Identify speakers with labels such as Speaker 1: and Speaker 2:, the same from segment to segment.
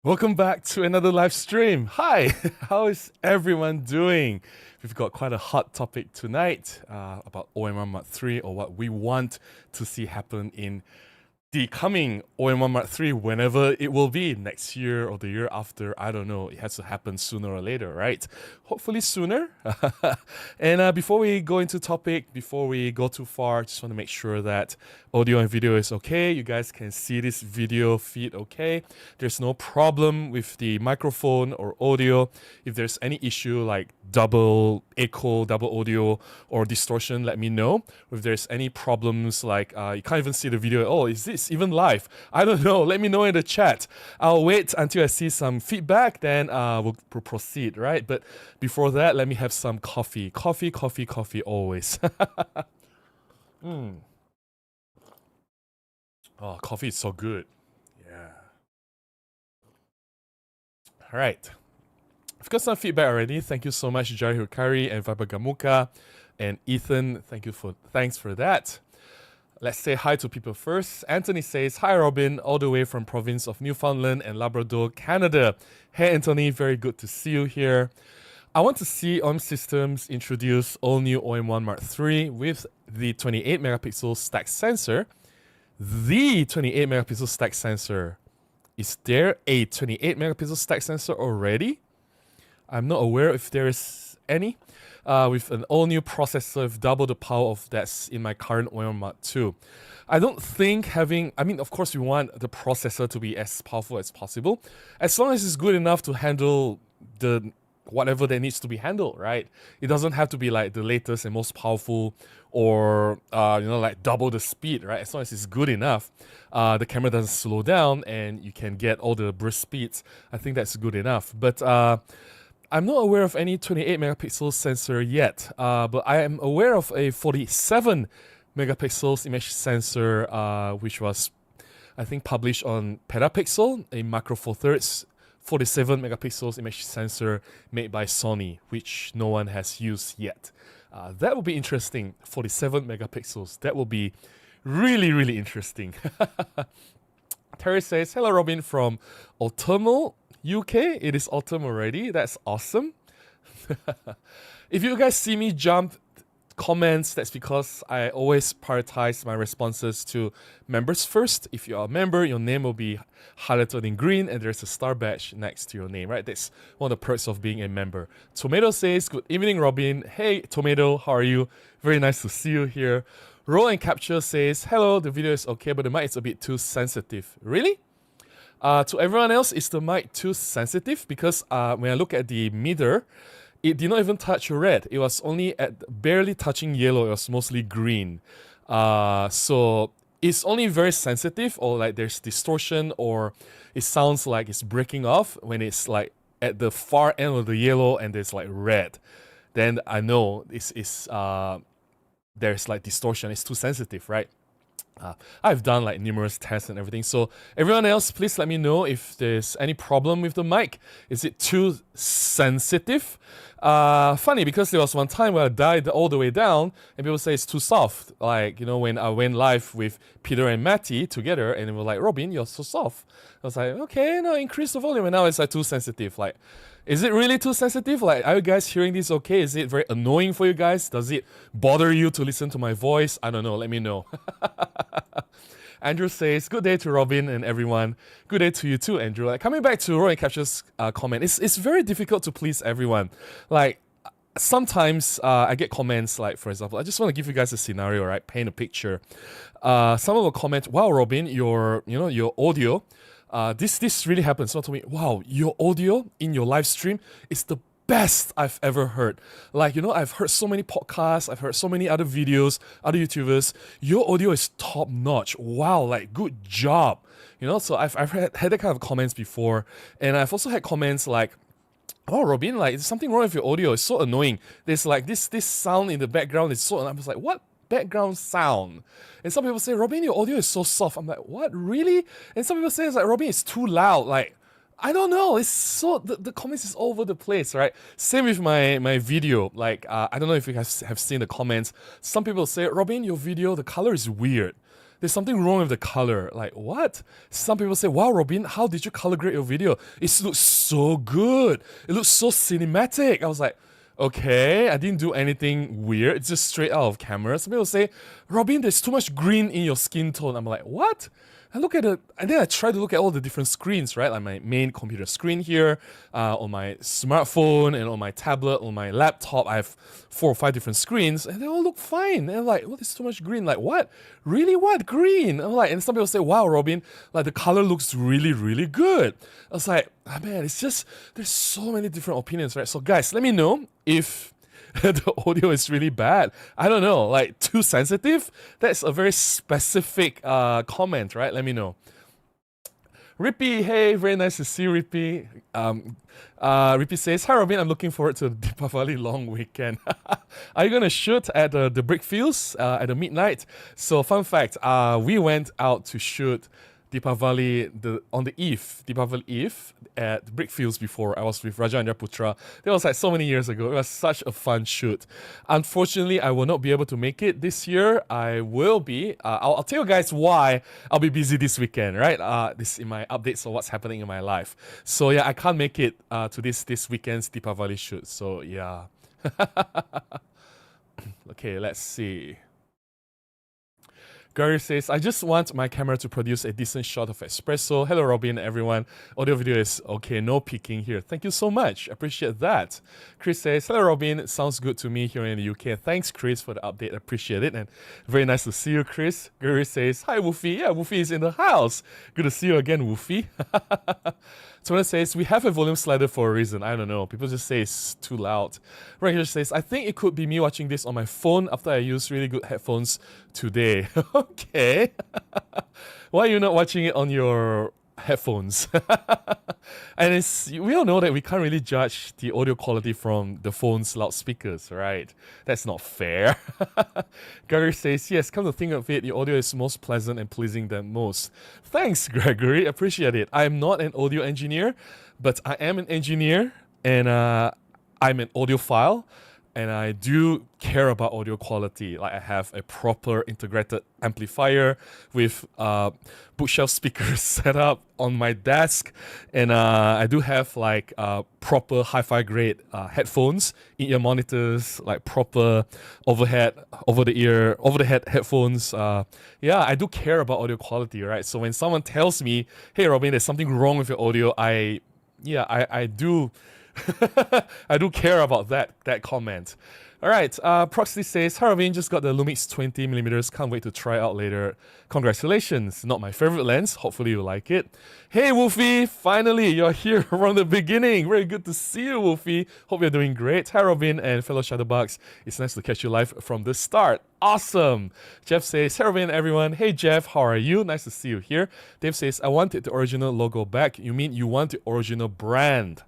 Speaker 1: Welcome back to another live stream. Hi, how is everyone doing? We've got quite a hot topic tonight about OM-1 Mark 3, or what we want to see happen in the coming OM-1 Mark 3, whenever it will be, next year or the year after. I don't know. It has to happen sooner or later, right? Hopefully sooner. And before we go into topic, before we go too far, just want to make sure that audio and video is okay. You guys can see this video feed okay. There's no problem with the microphone or audio. If there's any issue like double echo, double audio, or distortion, let me know. If there's any problems like you can't even see the video, oh, is this even live? I don't know. Let me know in the chat. I'll wait until I see some feedback, then we'll proceed, right? But before that, let me have some coffee. Coffee always. Oh, coffee is so good. Yeah. All right. I've got some feedback already. Thank you so much, Jari Hukari and Vibagamuka and Ethan. Thanks for that. Let's say hi to people first. Anthony says, hi Robin, all the way from province of Newfoundland and Labrador, Canada. Hey Anthony, very good to see you here. I want to see OM Systems introduce all new OM-1 Mark 3 with the 28 megapixel stack sensor. The 28 megapixel stack sensor. Is there a 28 megapixel stack sensor already? I'm not aware if there is any. With an all-new processor with double the power of that's in my current OM Mark 2. I don't think of course we want the processor to be as powerful as possible, as long as it's good enough to handle the whatever that needs to be handled, right? It doesn't have to be like the latest and most powerful, or like double the speed, right? As long as it's good enough, the camera doesn't slow down and you can get all the burst speeds. I think that's good enough. But I'm not aware of any 28 megapixel sensor yet, but I am aware of a 47 megapixels image sensor, which was, I think, published on Petapixel, a Macro Four Thirds 47 megapixels image sensor made by Sony, which no one has used yet. That will be interesting. 47 megapixels. That will be really, really interesting. Terry says, hello Robin from Autumnal, UK. It is autumn already. That's awesome. If you guys see me jump comments, that's because I always prioritize my responses to members first. If you are a member, your name will be highlighted in green and there's a star badge next to your name, right? That's one of the perks of being a member. Tomato says, good evening, Robin. Hey, Tomato, how are you? Very nice to see you here. Roll and Capture says, hello, the video is okay, but the mic is a bit too sensitive. Really? To everyone else, is the mic too sensitive? Because when I look at the meter, it did not even touch red. It was only barely touching yellow. It was mostly green. So it's only very sensitive, or like there's distortion, or it sounds like it's breaking off when it's like at the far end of the yellow and there's like red. Then I know there's like distortion. It's too sensitive, right? I've done like numerous tests and everything. So everyone else, please let me know if there's any problem with the mic. Is it too sensitive? Funny, because there was one time where I dialed all the way down and people say it's too soft. Like, when I went live with Peter and Matty together and they were like, Robin, you're so soft. I was like, okay, no, increase the volume. And now it's like too sensitive. Like, is it really too sensitive? Like, are you guys hearing this okay? Is it very annoying for you guys? Does it bother you to listen to my voice? I don't know. Let me know. Andrew says, good day to Robin and everyone. Good day to you too, Andrew. Like, coming back to Roy Capture's comment, it's very difficult to please everyone. Like, sometimes I get comments like, for example, I just want to give you guys a scenario, right? Paint a picture. Someone will comment, wow, Robin, your audio, this really happens. Someone told me, wow, your audio in your live stream is the best I've ever heard. Like, I've heard so many podcasts, I've heard so many other videos, other YouTubers. Your audio is top notch. Wow, like, good job. So I've had that kind of comments before. And I've also had comments like, oh, Robin, like, there's something wrong with your audio. It's so annoying. There's like this sound in the background is so, and I was like, what background sound? And some people say, Robin, your audio is so soft. I'm like, what, really? And some people say, it's like, Robin, it's too loud. Like, I don't know. It's so the comments is all over the place, right? Same with my video. Like, I don't know if you guys have seen the comments. Some people say, Robin, your video, the color is weird. there's something wrong with the color. Like, what? Some people say, wow, Robin, how did you color grade your video? It looks so good. It looks so cinematic. I was like, okay, I didn't do anything weird. It's just straight out of camera. Some people say, Robin, there's too much green in your skin tone. I'm like, what? I look at it, and then I try to look at all the different screens, right? Like my main computer screen here, on my smartphone, and on my tablet, on my laptop. I have 4 or 5 different screens, and they all look fine. And I'm like, what is too much green? Like, what? Really, what? Green? I'm like, and some people say, wow, Robin, like the color looks really, really good. I was like, ah, man, it's just, there's so many different opinions, right? So guys, let me know if the audio is really bad. I don't know, like too sensitive? That's a very specific comment, right? Let me know. Rippy, hey, very nice to see you, Rippy. Rippy says, hi Robin, I'm looking forward to the Deepavali long weekend. Are you going to shoot at the Brickfields at the midnight? So fun fact, we went out to shoot Deepavali on the Deepavali Eve at Brickfields before. I was with Raja and Putra. That was like so many years ago. It was such a fun shoot. Unfortunately, I will not be able to make it this year. I will be. I'll tell you guys why I'll be busy this weekend, right? This in my updates on what's happening in my life. So yeah, I can't make it to this weekend's Deepavali shoot. So yeah. Okay, let's see. Gary says, I just want my camera to produce a decent shot of espresso. Hello, Robin, everyone. Audio video is okay, no peeking here. Thank you so much. Appreciate that. Chris says, hello, Robin. Sounds good to me here in the UK. Thanks, Chris, for the update. Appreciate it. And very nice to see you, Chris. Gary says, hi, Woofy. Yeah, Woofy is in the house. Good to see you again, Woofy. Someone says, we have a volume slider for a reason. I don't know. People just say it's too loud. Right here says, I think it could be me watching this on my phone after I use really good headphones today. Okay. Why are you not watching it on your headphones? And we all know that we can't really judge the audio quality from the phone's loudspeakers, right? That's not fair. Gregory says, yes, come to think of it, the audio is most pleasant and pleasing than most. Thanks, Gregory. Appreciate it. I'm not an audio engineer, but I am an engineer, and I'm an audiophile. And I do care about audio quality. Like I have a proper integrated amplifier with bookshelf speakers set up on my desk, and I do have like proper hi-fi grade headphones, in-ear monitors, like proper over-the-head headphones. Yeah, I do care about audio quality, right? So when someone tells me, "Hey, Robin, there's something wrong with your audio," I do. I do care about that comment. Alright, Proxy says, hi Robin, just got the Lumix 20mm, can't wait to try out later. Congratulations, not my favorite lens, hopefully you like it. Hey Wolfie, finally, you're here from the beginning. Very good to see you, Wolfie. Hope you're doing great. Hi Robin and fellow Shadowbugs, it's nice to catch you live from the start. Awesome. Jeff says, hey Robin, everyone. Hey Jeff, how are you? Nice to see you here. Dave says, I wanted the original logo back. You mean you want the original brand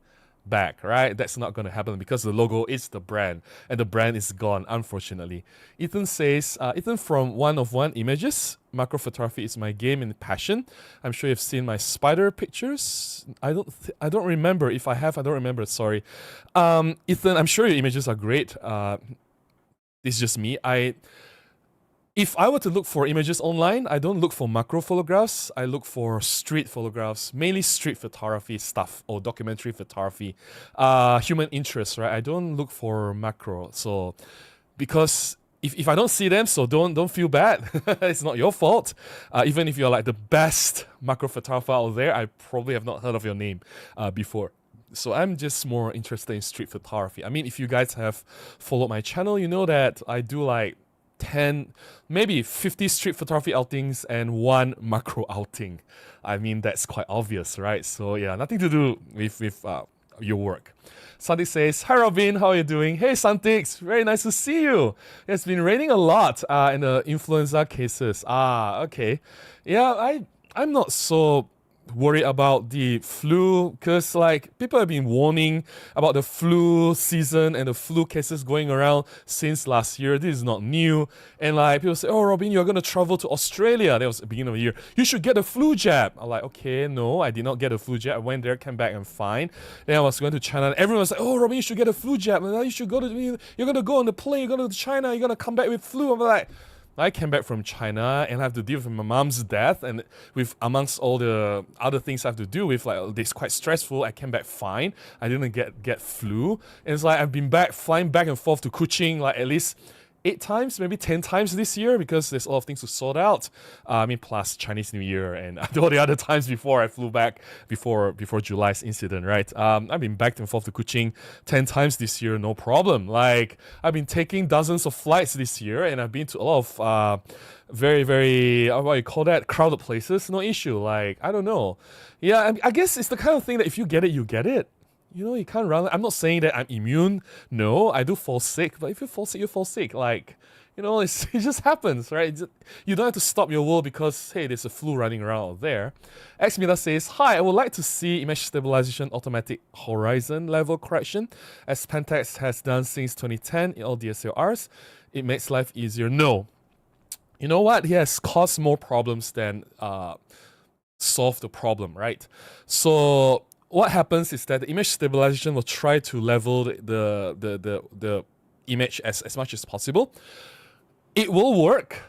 Speaker 1: back, right? That's not going to happen because the logo is the brand and the brand is gone, unfortunately. Ethan says, Ethan from One of One Images, macro photography is my game and passion. I'm sure you've seen my spider pictures. I don't remember. If I have, I don't remember. Sorry. Ethan, I'm sure your images are great. It's just me. If I were to look for images online, I don't look for macro photographs. I look for street photographs, mainly street photography stuff or documentary photography, human interest, right? I don't look for macro. So, because if I don't see them, so don't feel bad. It's not your fault. Even if you're like the best macro photographer out there, I probably have not heard of your name before. So I'm just more interested in street photography. I mean, if you guys have followed my channel, you know that I do like 10, maybe 50 street photography outings and 1 macro outing. I mean, that's quite obvious, right? So yeah, nothing to do with your work. Santik says, hi Robin, how are you doing? Hey Santix, very nice to see you. It's been raining a lot in the influenza cases. Okay. Yeah, I'm not so worried about the flu because like people have been warning about the flu season and the flu cases going around since last year. This is not new, and like people say, oh Robin, you're gonna travel to Australia, that was the beginning of the year, you should get a flu jab. I'm like, okay, no, I did not get a flu jab. I went there, came back, I'm fine. Then I was going to China and everyone was like, oh Robin, you should get a flu jab, and now you should go to, you're gonna go on the plane, you're gonna go to China, you're gonna come back with flu. I'm like, I came back from China and I have to deal with my mom's death, and with amongst all the other things I have to do with, like, it's quite stressful. I came back fine. I didn't get flu. And it's like I've been flying back and forth to Kuching like at least 8 times, maybe 10 times this year, because there's a lot of things to sort out. Plus Chinese New Year and all the other times before I flew back before July's incident, right? I've been back and forth to Kuching 10 times this year, no problem. Like, I've been taking dozens of flights this year, and I've been to a lot of very, very, what do you call that, crowded places, no issue. Like, I don't know. Yeah, I guess it's the kind of thing that if you get it, you get it. You know, you can't run. I'm not saying that I'm immune. No, I do fall sick. But if you fall sick, you fall sick. Like, you know, it just happens, right? You don't have to stop your world because, hey, there's a flu running around out there. Xmila says, hi, I would like to see image stabilization automatic horizon level correction, as Pentax has done since 2010 in all DSLRs. It makes life easier. No. You know what? He has caused more problems than solve the problem, right? So what happens is that the image stabilization will try to level the image as much as possible. It will work,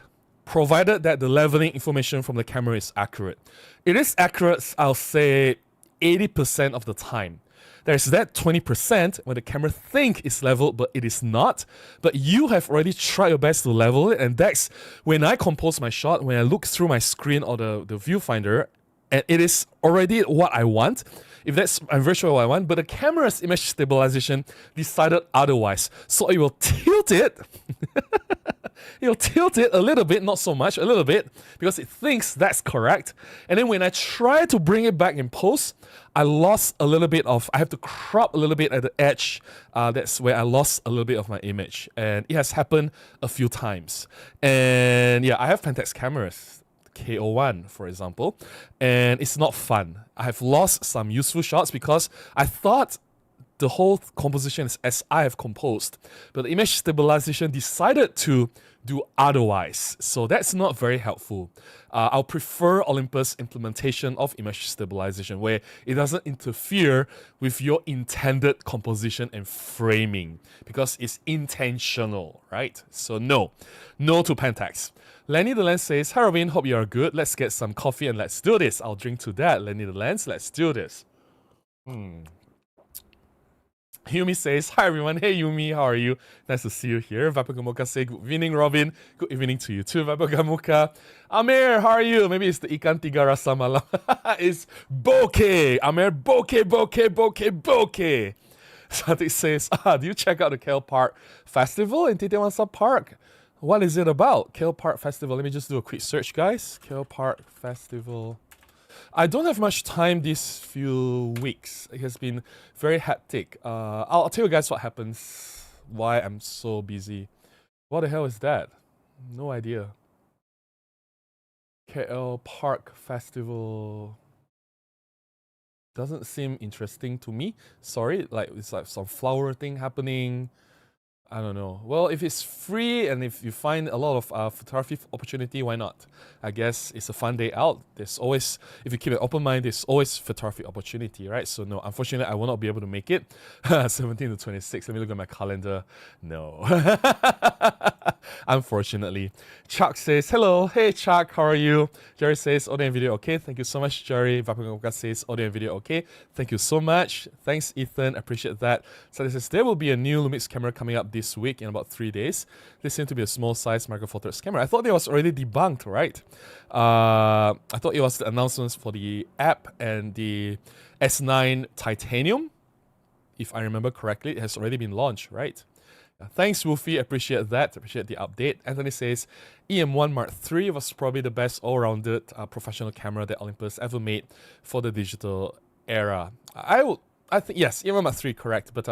Speaker 1: provided that the leveling information from the camera is accurate. It is accurate, I'll say, 80% of the time. There's that 20% when the camera think it's leveled, but it is not. But you have already tried your best to level it, and that's when I compose my shot, when I look through my screen or the viewfinder, and it is already what I want. If that's, I'm very sure what I want, but the camera's image stabilization decided otherwise. So it will tilt it. It'll tilt it a little bit, not so much, a little bit, because it thinks that's correct. And then when I try to bring it back in post, I lost a little bit of, I have to crop a little bit at the edge. That's where I lost a little bit of my image. And it has happened a few times. And yeah, I have Pentax cameras, KO1, for example, and it's not fun. I have lost some useful shots because I thought the whole composition is as I have composed, but the image stabilization decided to do otherwise. So that's not very helpful. I'll prefer Olympus implementation of image stabilization, where it doesn't interfere with your intended composition and framing, because it's intentional, right? So no to Pentax. Lenny the Lens says, hi Robin, hope you are good. Let's get some coffee and let's do this. I'll drink to that, Lenny the Lens. Let's do this. Yumi says, hi everyone. Hey Yumi, how are you? Nice to see you here. Vapagamuka says, good evening Robin. Good evening to you too, Vapagamuka. Amir, how are you? Maybe it's the Ikan Tiga Rasa Malam. It's bokeh. Amir, bokeh. Satik says, do you check out the Kale Park Festival in Titiwangsa Park? What is it about? Kale Park Festival. Let me just do a quick search, guys. Kale Park Festival. I don't have much time these few weeks. It has been very hectic. I'll tell you guys what happens, why I'm so busy. What the hell is that? No idea. KL Park Festival. Doesn't seem interesting to me. Sorry, like it's like some flower thing happening. I don't know. Well, if it's free and if you find a lot of photography opportunity, why not? I guess it's a fun day out. There's always, if you keep an open mind, there's always photography opportunity, right? So no, unfortunately, I will not be able to make it. 17 to 26. Let me look at my calendar. No. Unfortunately. Chuck says, hello. Hey, Chuck, how are you? Jerry says, audio and video okay. Thank you so much, Jerry. Vapagoka says, audio and video okay. Thank you so much. Thanks, Ethan. Appreciate that. So this says, there will be a new Lumix camera coming up this week in about 3 days. This seemed to be a small size Micro Four Thirds camera. I thought it was already debunked, right? I thought it was the announcements for the app and the S9 Titanium. If I remember correctly, it has already been launched, right? Thanks, Wolfie. Appreciate that. Appreciate the update. Anthony says, OM-1 Mark III was probably the best all-rounded professional camera that Olympus ever made for the digital era. I think, yes, OM-1 Mark III, correct. But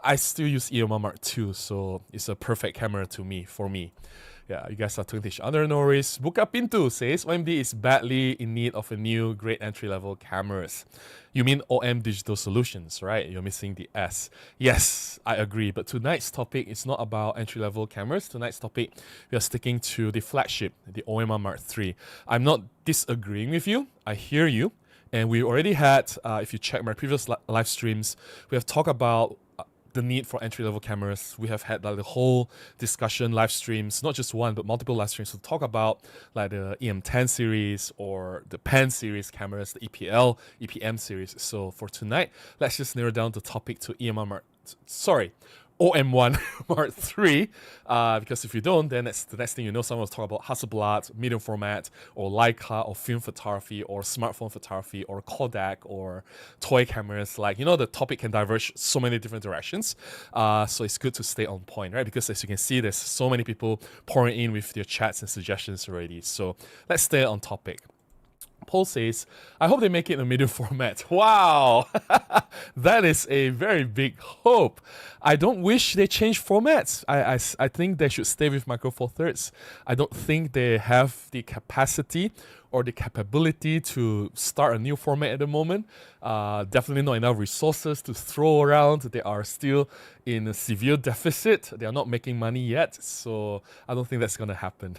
Speaker 1: I still use OM-1 Mark II, so it's a perfect camera for me. Yeah, you guys are talking to each other, no worries. Buka Pintu says, OMD is badly in need of a new great entry-level cameras. You mean OM Digital Solutions, right? You're missing the S. Yes, I agree. But tonight's topic is not about entry-level cameras. Tonight's topic, we are sticking to the flagship, the OM-1 Mark III. I'm not disagreeing with you. I hear you. And we already had, if you check my previous live streams, we have talked about the need for entry-level cameras. We have had like the whole discussion, live streams, not just one, but multiple live streams to talk about like the EM10 series or the PAN series cameras, the EPL, EPM series. So for tonight, let's just narrow down the topic to OM-1 Mark III, because if you don't, then that's the next thing you know, someone will talk about Hasselblad, medium format, or Leica, or film photography, or smartphone photography, or Kodak, or toy cameras. Like, you know, the topic can diverge so many different directions. So it's good to stay on point, right? Because as you can see, there's so many people pouring in with their chats and suggestions already. So let's stay on topic. Paul says, I hope they make it in a medium format. Wow! That is a very big hope. I don't wish they change formats. I think they should stay with Micro Four Thirds. I don't think they have the capacity or the capability to start a new format at the moment. Definitely not enough resources to throw around. They are still in a severe deficit. They are not making money yet, so I don't think that's going to happen.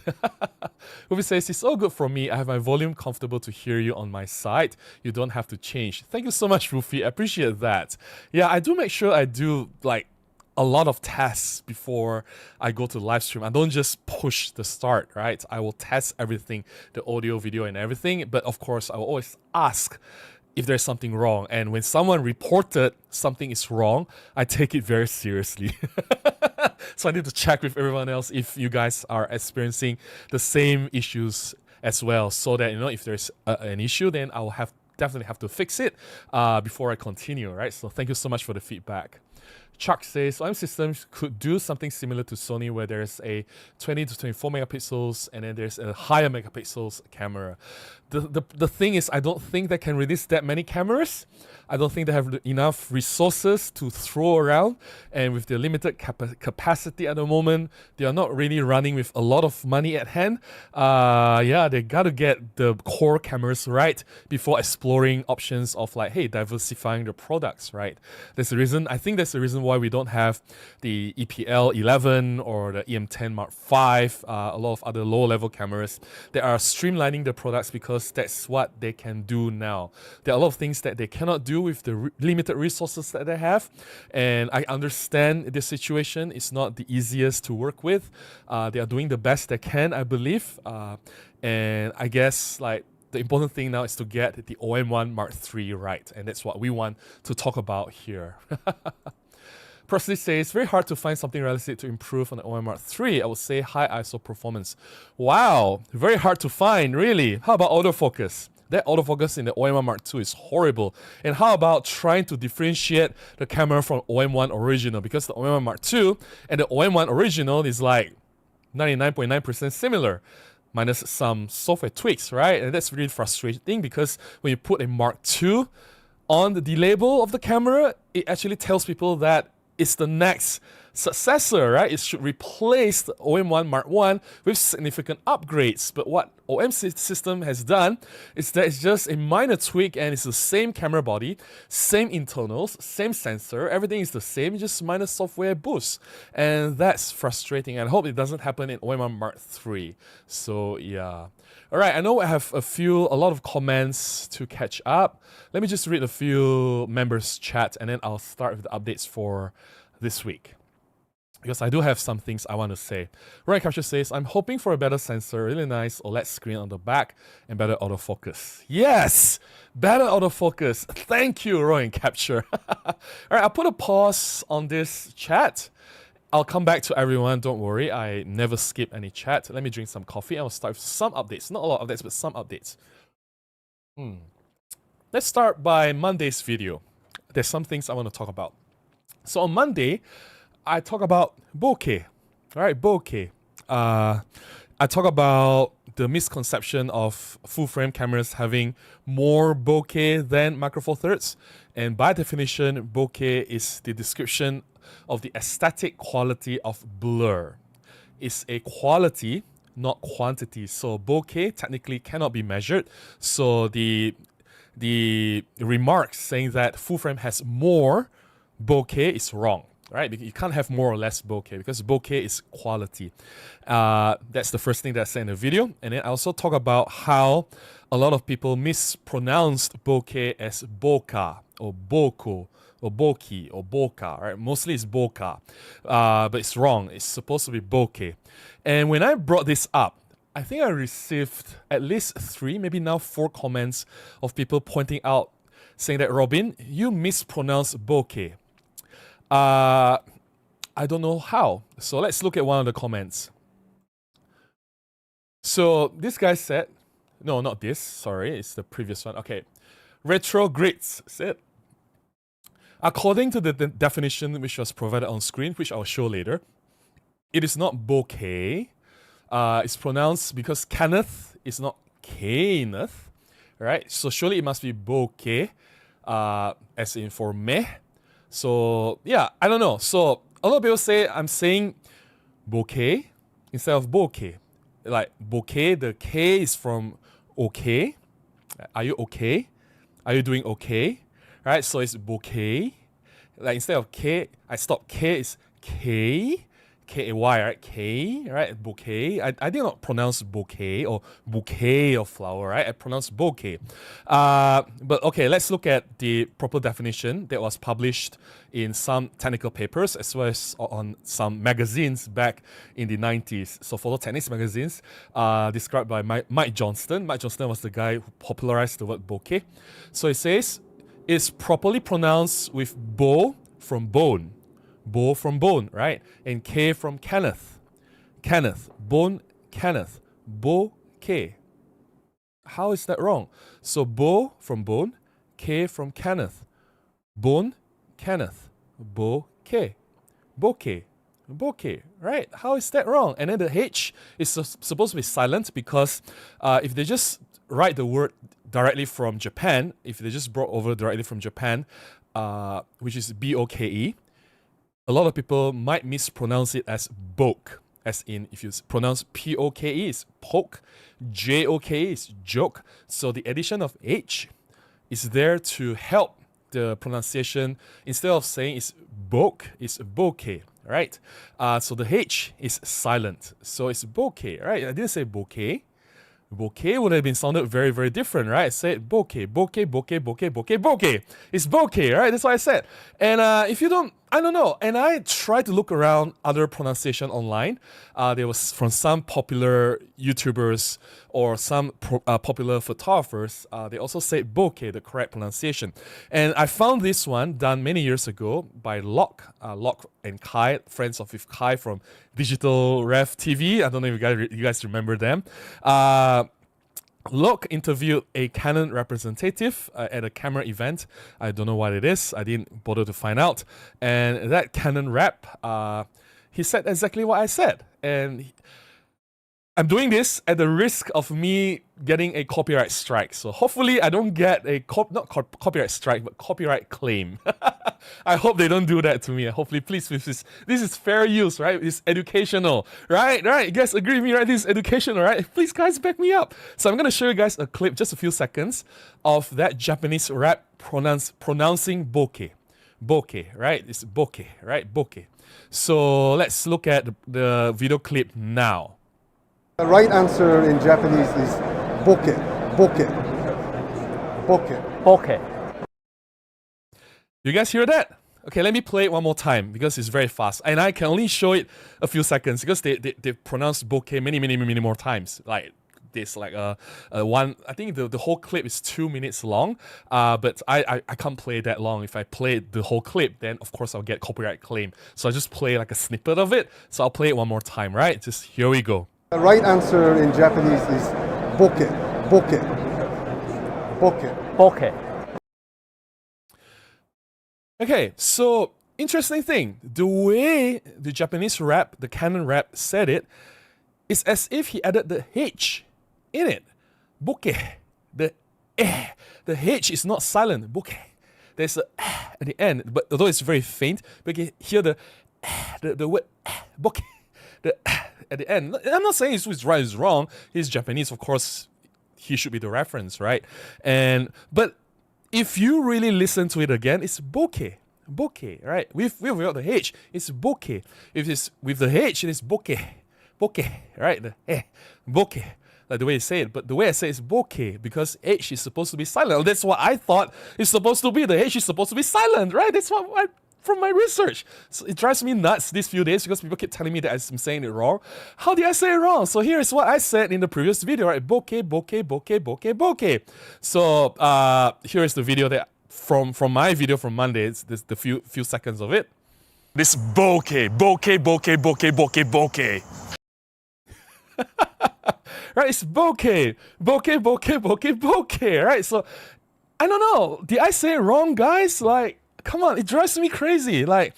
Speaker 1: Ruby says, it's all good for me. I have my volume comfortable to hear you on my side. You don't have to change. Thank you so much, Rufi. I appreciate that. Yeah, I do make sure I do like a lot of tests before I go to live stream. I don't just push the start, right? I will test everything, the audio, video, and everything. But of course, I will always ask if there's something wrong. And when someone reported something is wrong, I take it very seriously. So I need to check with everyone else if you guys are experiencing the same issues as well, so that, you know, if there's an issue, then I will definitely have to fix it before I continue, right? So thank you so much for the feedback. Chuck says, OM systems could do something similar to Sony, where there's a 20 to 24 megapixels and then there's a higher megapixels camera. The thing is, I don't think they can release that many cameras. I don't think they have enough resources to throw around, and with the limited capacity at the moment, they are not really running with a lot of money at hand. Yeah, they gotta get the core cameras right before exploring options of like, hey, diversifying the products, right? There's a reason. I think that's the reason why we don't have the EPL 11 or the EM10 Mark V, a lot of other low-level cameras. They are streamlining the products because that's what they can do now. There are a lot of things that they cannot do with the limited resources that they have, and I understand the situation. It's not the easiest to work with. They are doing the best they can, I believe, and I guess like the important thing now is to get the OM-1 Mark III right, and that's what we want to talk about here. Presley says, very hard to find something realistic to improve on the OM Mark III. I would say high ISO performance. Wow, very hard to find, really. How about autofocus? That autofocus in the OM-1 Mark II is horrible. And how about trying to differentiate the camera from OM-1 original? Because the OM-1 Mark II and the OM-1 original is like 99.9% similar, minus some software tweaks, right? And that's really frustrating, because when you put a Mark II on the label of the camera, it actually tells people that it's the next successor, right? It should replace the OM-1 Mark I with significant upgrades. But what OM system has done is that it's just a minor tweak, and it's the same camera body, same internals, same sensor, everything is the same, just minor software boost. And that's frustrating. And I hope it doesn't happen in OM-1 Mark III. So yeah. All right, I know I have a lot of comments to catch up. Let me just read a few members' chat, and then I'll start with the updates for this week, because I do have some things I want to say. Roy Capture says, I'm hoping for a better sensor, really nice OLED screen on the back, and better autofocus. Yes! Better autofocus. Thank you, Roy Capture. All right, I'll put a pause on this chat. I'll come back to everyone, don't worry. I never skip any chat. Let me drink some coffee, and I'll start with some updates. Not a lot of updates, but some updates. Let's start by Monday's video. There's some things I want to talk about. So on Monday, I talk about bokeh. All right, bokeh. I talk about the misconception of full-frame cameras having more bokeh than Micro Four Thirds. And by definition, bokeh is the description of the aesthetic quality of blur. It's a quality, not quantity. So bokeh technically cannot be measured. So the remarks saying that full frame has more bokeh is wrong, right? You can't have more or less bokeh, because bokeh is quality. That's the first thing that I said in the video. And then I also talk about how a lot of people mispronounced bokeh as bokeh or boko or bokeh or bokeh, right? Mostly it's bokeh, but it's wrong. It's supposed to be bokeh. And when I brought this up, I think I received at least 3, maybe now 4 comments of people pointing out, saying that, Robin, you mispronounced bokeh. I don't know how. So let's look at one of the comments. So this guy said, no, not this, sorry, it's the previous one. Okay. Retrogrades said, according to the definition which was provided on screen, which I'll show later, it is not bokeh. It's pronounced because Kenneth is not Kenneth, right? So surely it must be bokeh, as in for meh. So yeah, I don't know. So a lot of people say I'm saying bokeh instead of bokeh. Like bokeh, the K is from okay. Are you okay? Are you doing okay? Right? So it's bokeh. Like instead of K, I stop K, it's K. K-A-Y, right? K, right? Bouquet. I did not pronounce bouquet or bouquet of flower, right? I pronounced bokeh. But okay, let's look at the proper definition that was published in some technical papers as well as on some magazines back in the 90s. So Phototechnics magazines, described by Mike Johnston. Mike Johnston was the guy who popularized the word bokeh. So it says, it's properly pronounced with bo from bone. Bo from bone, right? And K from Kenneth. Kenneth. Bone, Kenneth. Bokeh. How is that wrong? So bo from bone, K from Kenneth. Bone, Kenneth. Bokeh. Bokeh. Bokeh, right? How is that wrong? And then the H is supposed to be silent because if they just write the word directly from Japan, if they just brought over directly from Japan, which is B-O-K-E, a lot of people might mispronounce it as boke, as in if you pronounce P-O-K-E, it's poke, J-O-K-E is joke. So the addition of H is there to help the pronunciation. Instead of saying it's boke, it's bokeh, right? So the H is silent. So it's bokeh, right? I didn't say bokeh. Bokeh would have been sounded very, very different, right? I said bokeh, bokeh, bokeh, bokeh, bokeh, bokeh. It's bokeh, right? That's what I said. And if you don't, I don't know. And I tried to look around other pronunciation online. There was from some popular YouTubers or some popular photographers. They also said bokeh, the correct pronunciation. And I found this one done many years ago by Locke and Kai, friends of with Kai from Digital Rev TV. I don't know if you guys remember them. Locke interviewed a Canon representative at a camera event. I don't know what it is. I didn't bother to find out. And that Canon rep, he said exactly what I said. And I'm doing this at the risk of me getting a copyright strike. So hopefully I don't get a copyright strike, but copyright claim. I hope they don't do that to me. Hopefully, please, this is fair use, right? It's educational, right? You guys agree with me, right? This is educational, right? Please, guys, back me up. So I'm going to show you guys a clip, just a few seconds, of that Japanese rap pronouncing bokeh. Bokeh, right? It's bokeh, right? Bokeh. So let's look at the video clip now.
Speaker 2: The right answer in Japanese is bokeh, bokeh, bokeh.
Speaker 3: Bokeh.
Speaker 1: You guys hear that? Okay, let me play it one more time because it's very fast. And I can only show it a few seconds because they pronounce bokeh many more times. Like this, like one, I think the whole clip is 2 minutes long, but I can't play that long. If I play the whole clip, then of course I'll get copyright claim. So I just play like a snippet of it. So I'll play it one more time, right? Just here we go.
Speaker 2: The right answer in Japanese is bokeh, bokeh, bokeh.
Speaker 3: Bokeh.
Speaker 1: Okay, so interesting thing. The way the Japanese rap, the Canon rap said it, is as if he added the H in it. Bokeh. The H is not silent. Bokeh. There's a at the end, but although it's very faint, but you can hear the word bokeh. The at the end. I'm not saying it's right, it's wrong. He's Japanese, of course. He should be the reference, right? But if you really listen to it again, it's bokeh. Bokeh, right? Without the H, it's bokeh. If it's with the H, it's bokeh. Bokeh, right? The bokeh. like the way you say it, but the way I say it's bokeh because H is supposed to be silent. That's what I thought it's supposed to be. The H is supposed to be silent, right? That's what I from my research. So it drives me nuts these few days because people keep telling me that I'm saying it wrong. How did I say it wrong? So here's what I said in the previous video, right? Bokeh, bokeh, bokeh, bokeh, bokeh. So here's the video that from my video from Monday. It's this, the few seconds of it. This bokeh, bokeh, bokeh, bokeh, bokeh, bokeh. Right, it's bokeh, bokeh, bokeh, bokeh, bokeh, right? So, I don't know, did I say it wrong, guys? Like, come on, it drives me crazy. Like,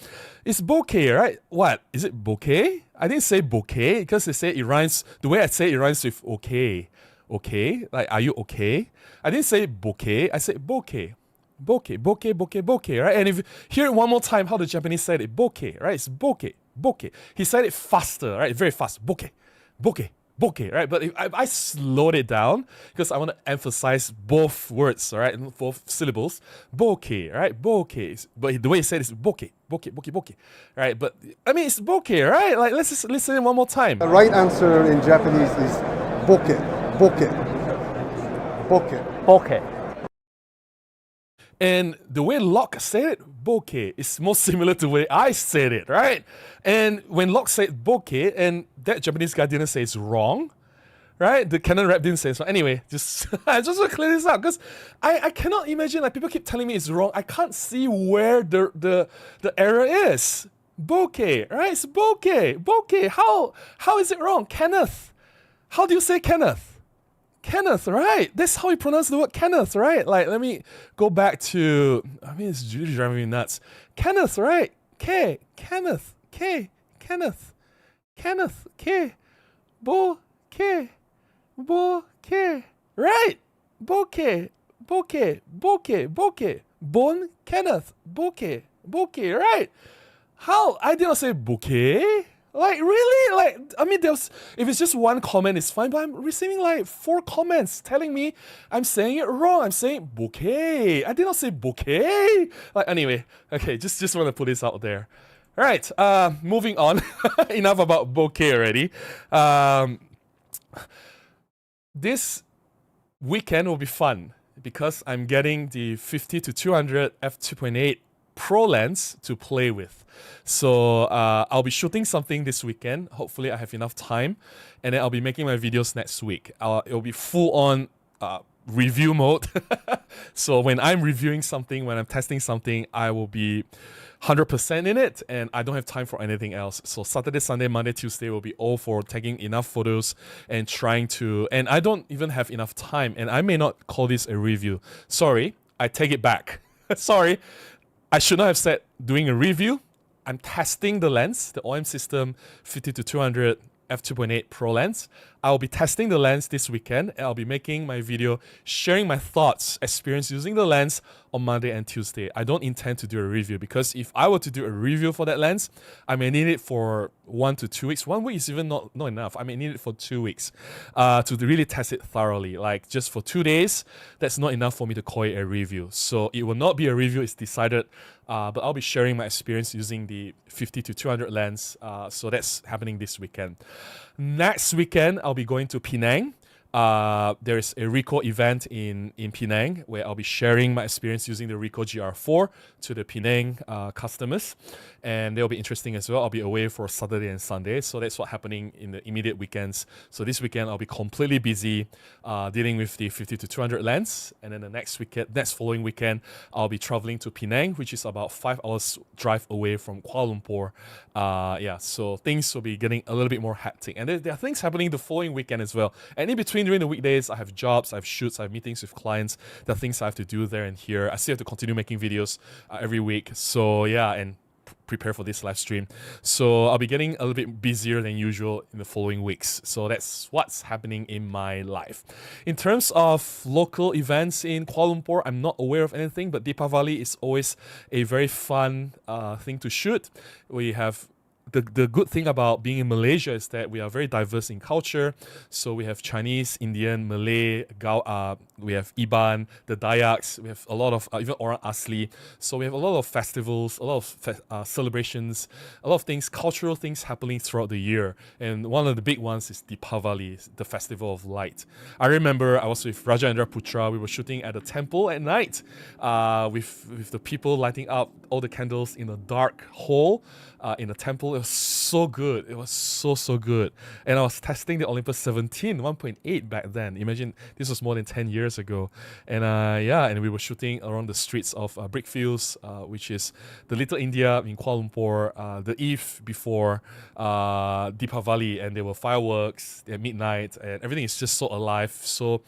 Speaker 1: it's bokeh, right? What, is it bokeh? I didn't say bokeh, because they say it rhymes, the way I say it rhymes with okay. Okay? Like, are you okay? I didn't say bokeh, I said bokeh. Bokeh, bokeh, bokeh, bokeh, right? And if you hear it one more time, how the Japanese said it, bokeh, right? It's bokeh, bokeh. He said it faster, right? Very fast, bokeh, bokeh, bokeh, right? But if I slowed it down, because I want to emphasize both words, right? Both syllables, bokeh, right? Bokeh. But the way he said it is bokeh, bokeh, bokeh, bokeh, right? But, I mean, it's bokeh, right? Like, let's just listen one more time.
Speaker 2: The right answer in Japanese is bokeh, bokeh, bokeh.
Speaker 3: bokeh.
Speaker 1: And the way Locke said it, bokeh, is more similar to the way I said it, right? And when Locke said bokeh, and that Japanese guy didn't say it's wrong, right? The canon rap didn't say so. Anyway, I just want to clear this up because I cannot imagine, like, people keep telling me it's wrong. I can't see where the error is. Bokeh, right? It's bokeh, bokeh. How is it wrong? Kenneth. How do you say Kenneth? Kenneth, right? That's how we pronounce the word Kenneth, right? Like, let me go back to, I mean, it's really driving me nuts. Kenneth, right? K, Kenneth, K, Kenneth, Kenneth, K, bokeh, bokeh, right? Bokeh, bokeh, bokeh, bokeh, bon, Kenneth, bokeh, bokeh, right? How? I did not say bokeh. Like, really? Like, I mean, if it's just one comment, it's fine, but I'm receiving like 4 comments telling me I'm saying it wrong. I'm saying bokeh. I did not say bokeh. Like, anyway, okay, just want to put this out there. All right, moving on. Enough about bokeh already. This weekend will be fun because I'm getting the 50 to 200 f2.8 Pro lens to play with. So I'll be shooting something this weekend. Hopefully I have enough time. And then I'll be making my videos next week. It'll be full on review mode. So when I'm reviewing something, when I'm testing something, I will be 100% in it, and I don't have time for anything else. So Saturday, Sunday, Monday, Tuesday will be all for taking enough photos and trying to, and I don't even have enough time, and I may not call this a review. Sorry, I take it back. Sorry, I should not have said doing a review. I'm testing the lens, the OM System 50 to 200 f2.8 Pro lens. I'll be testing the lens this weekend, and I'll be making my video sharing my thoughts, experience using the lens on Monday and Tuesday. I don't intend to do a review because if I were to do a review for that lens, I may need it for 1 to 2 weeks. 1 week is even not enough. I may need it for 2 weeks to really test it thoroughly. Like just for 2 days, that's not enough for me to call it a review. So it will not be a review, it's decided. But I'll be sharing my experience using the 50 to 200 lens. So that's happening this weekend. Next weekend, I'll be going to Penang. There's a Ricoh event in Penang where I'll be sharing my experience using the Ricoh GR4 to the Penang customers, and they'll be interesting as well. I'll be away for Saturday and Sunday, so that's what's happening in the immediate weekends. So this weekend I'll be completely busy dealing with the 50 to 200 lens, and then the next following weekend I'll be traveling to Penang, which is about 5 hours drive away from Kuala Lumpur. So things will be getting a little bit more hectic, and there are things happening the following weekend as well. And in between, during the weekdays, I have jobs, I have shoots, I have meetings with clients. There are things I have to do there and here. I still have to continue making videos every week. So yeah, and prepare for this live stream. So I'll be getting a little bit busier than usual in the following weeks. So that's what's happening in my life. In terms of local events in Kuala Lumpur, I'm not aware of anything, but Deepavali is always a very fun thing to shoot. We have the good thing about being in Malaysia is that we are very diverse in culture. So we have Chinese, Indian, Malay, we have Iban, the Dayaks, we have a lot of even Orang Asli. So we have a lot of festivals, a lot of celebrations, a lot of things, cultural things happening throughout the year. And one of the big ones is Deepavali, the Festival of Light. I remember I was with Raja Indra Putra. We were shooting at a temple at night, with the people lighting up all the candles in a dark hole in a temple. It was so good. It was so good. And I was testing the Olympus 17 1.8 back then. Imagine this was more than 10 years ago. And and we were shooting around the streets of Brickfields, which is the Little India in Kuala Lumpur, the eve before Deepavali, and there were fireworks at midnight, and everything is just so alive, so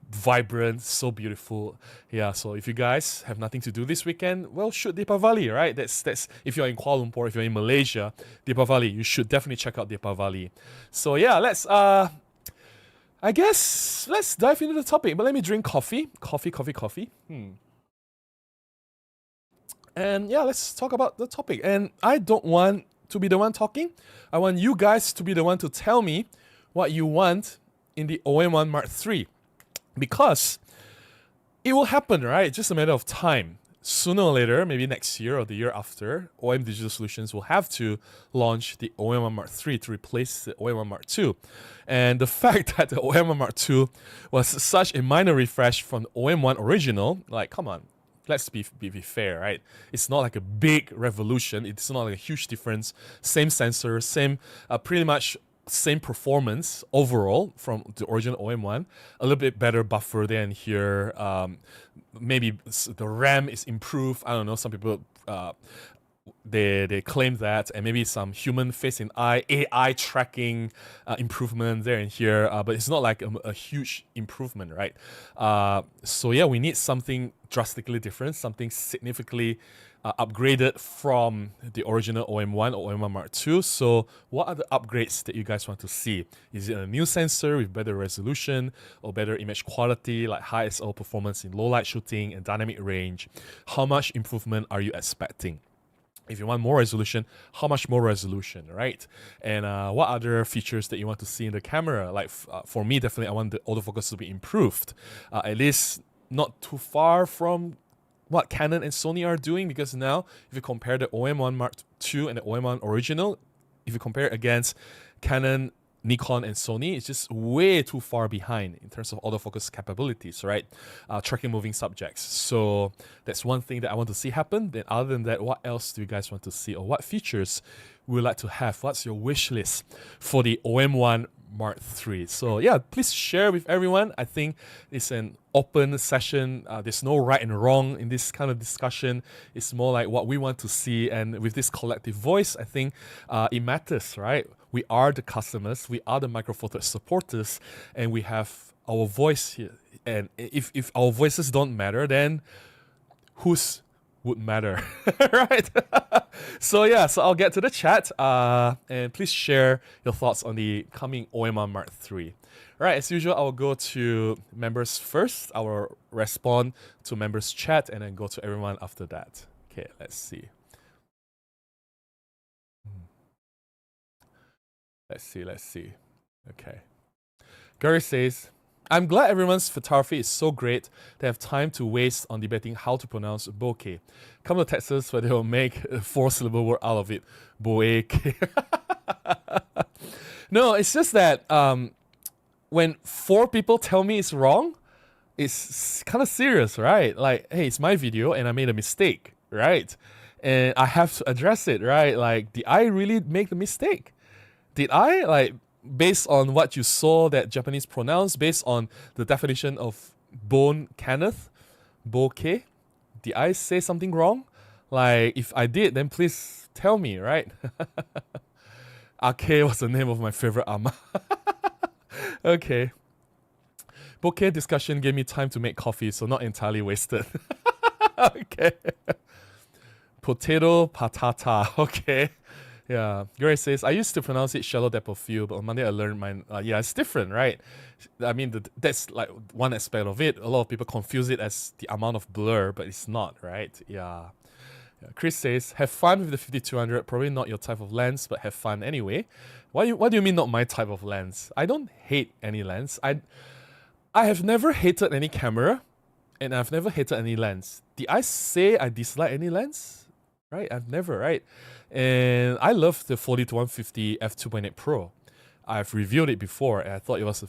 Speaker 1: vibrant, so beautiful. Yeah, so if you guys have nothing to do this weekend, well, shoot Deepavali, right? That's if you're in Kuala Lumpur, if you're in Malaysia, Deepavali, you should definitely check out Deepavali. So yeah, let's dive into the topic. But let me drink coffee. And yeah, let's talk about the topic. And I don't want to be the one talking. I want you guys to be the one to tell me what you want in the OM-1 Mark III. Because it will happen, right? It's just a matter of time. Sooner or later, maybe next year or the year after, OM Digital Solutions will have to launch the OM-1 Mark III to replace the OM-1 Mark II. And the fact that the OM-1 Mark II was such a minor refresh from the OM-1 original, like, come on, let's be fair, right? It's not like a big revolution. It's not like a huge difference. Same sensor, same, pretty much same performance overall from the original OM-1. A little bit better buffer there and here. Maybe the RAM is improved. I don't know. Some people they claim that, and maybe some human face and eye AI tracking improvement there and here. But it's not like a huge improvement, right? So yeah, we need something drastically different, something significantly upgraded from the original OM-1 or OM-1 Mark II. So what are the upgrades that you guys want to see? Is it a new sensor with better resolution or better image quality, like high ISO performance in low light shooting and dynamic range? How much improvement are you expecting? If you want more resolution, how much more resolution, right? And what other features that you want to see in the camera? Like for me, definitely I want the autofocus to be improved. At least not too far from what Canon and Sony are doing, because now if you compare the OM-1 Mark II and the OM-1 original, if you compare it against Canon, Nikon and Sony, it's just way too far behind in terms of autofocus capabilities, right? Tracking moving subjects. So that's one thing that I want to see happen. Then other than that, what else do you guys want to see, or what features would you like to have? What's your wish list for the OM-1 Mark III? So yeah, please share with everyone. I think it's an open session. There's no right and wrong in this kind of discussion. It's more like what we want to see, and with this collective voice, I think it matters, right? We are the customers, we are the Micro Four Thirds supporters, and we have our voice here. And if our voices don't matter, then whose would matter, right? So yeah, so I'll get to the chat, and please share your thoughts on the coming OM-1 Mark III. Right, as usual, I'll go to members first. I will respond to members chat and then go to everyone after that. Okay, let's see. Let's see. Okay. Gary says, I'm glad everyone's photography is so great they have time to waste on debating how to pronounce bokeh. Come to Texas where they will make a 4-syllable word out of it. Bokeh. No, it's just that when 4 people tell me it's wrong, it's kind of serious, right? Like, hey, it's my video and I made a mistake, right? And I have to address it, right? Like, did I really make the mistake? Did I? Like, based on what you saw that Japanese pronounce, based on the definition of bone Kenneth, bokeh, did I say something wrong? Like, if I did, then please tell me, right? Ake was the name of my favorite ama. Okay. Bokeh discussion gave me time to make coffee, so not entirely wasted. Okay. Potato patata. Okay. Yeah, Gary says, I used to pronounce it shallow depth of field, but on Monday I learned mine. Yeah, it's different, right? I mean, that's like one aspect of it. A lot of people confuse it as the amount of blur, but it's not, right? Yeah. Yeah. Chris says, have fun with the 5200. Probably not your type of lens, but have fun anyway. What do you mean not my type of lens? I don't hate any lens. I have never hated any camera, and I've never hated any lens. Did I say I dislike any lens? Right? I've never, right? And I love the 40-150 f2.8 Pro. I've reviewed it before, and I thought it was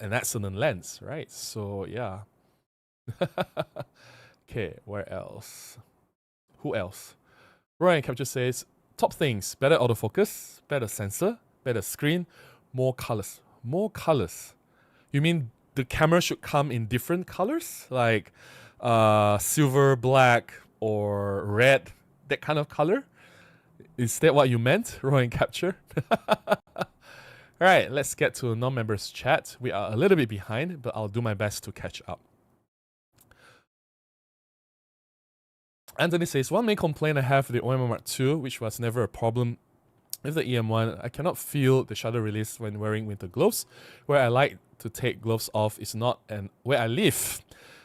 Speaker 1: an excellent lens, right? So yeah. Okay, where else? Who else? Ryan Capture says, top things: better autofocus, better sensor, better screen, more colors. More colors. You mean the camera should come in different colors, like silver, black, or red, that kind of color? Is that what you meant, Ryan Capture? Alright, let's get to non-members chat. We are a little bit behind, but I'll do my best to catch up. Anthony says, one main complaint I have with the OM-1 Mark II, which was never a problem with the EM1, I cannot feel the shutter release when wearing winter gloves. Where I like to take gloves off is not where I live,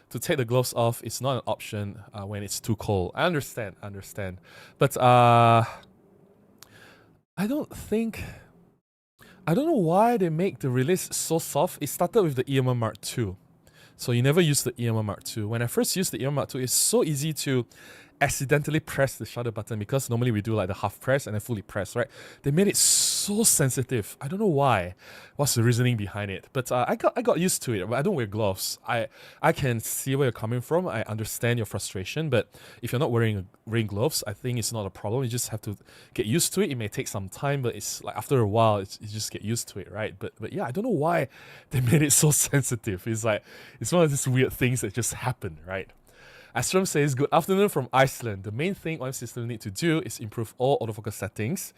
Speaker 1: to take the gloves off is not an option when it's too cold. I understand. But I don't know why they make the release so soft. It started with the EM1 Mark II. So you never use the EM1 Mark II. When I first used the EM1 Mark II, it's so easy to accidentally press the shutter button, because normally we do like the half press and then fully press, right? They made it so sensitive. I don't know why. What's the reasoning behind it? But I got used to it. But I don't wear gloves. I can see where you're coming from. I understand your frustration. But if you're not wearing gloves, I think it's not a problem. You just have to get used to it. It may take some time, but it's like after a while, you just get used to it, right? But yeah, I don't know why they made it so sensitive. It's like it's one of these weird things that just happen, right? Astrom says, good afternoon from Iceland. The main thing OM system need to do is improve all autofocus settings.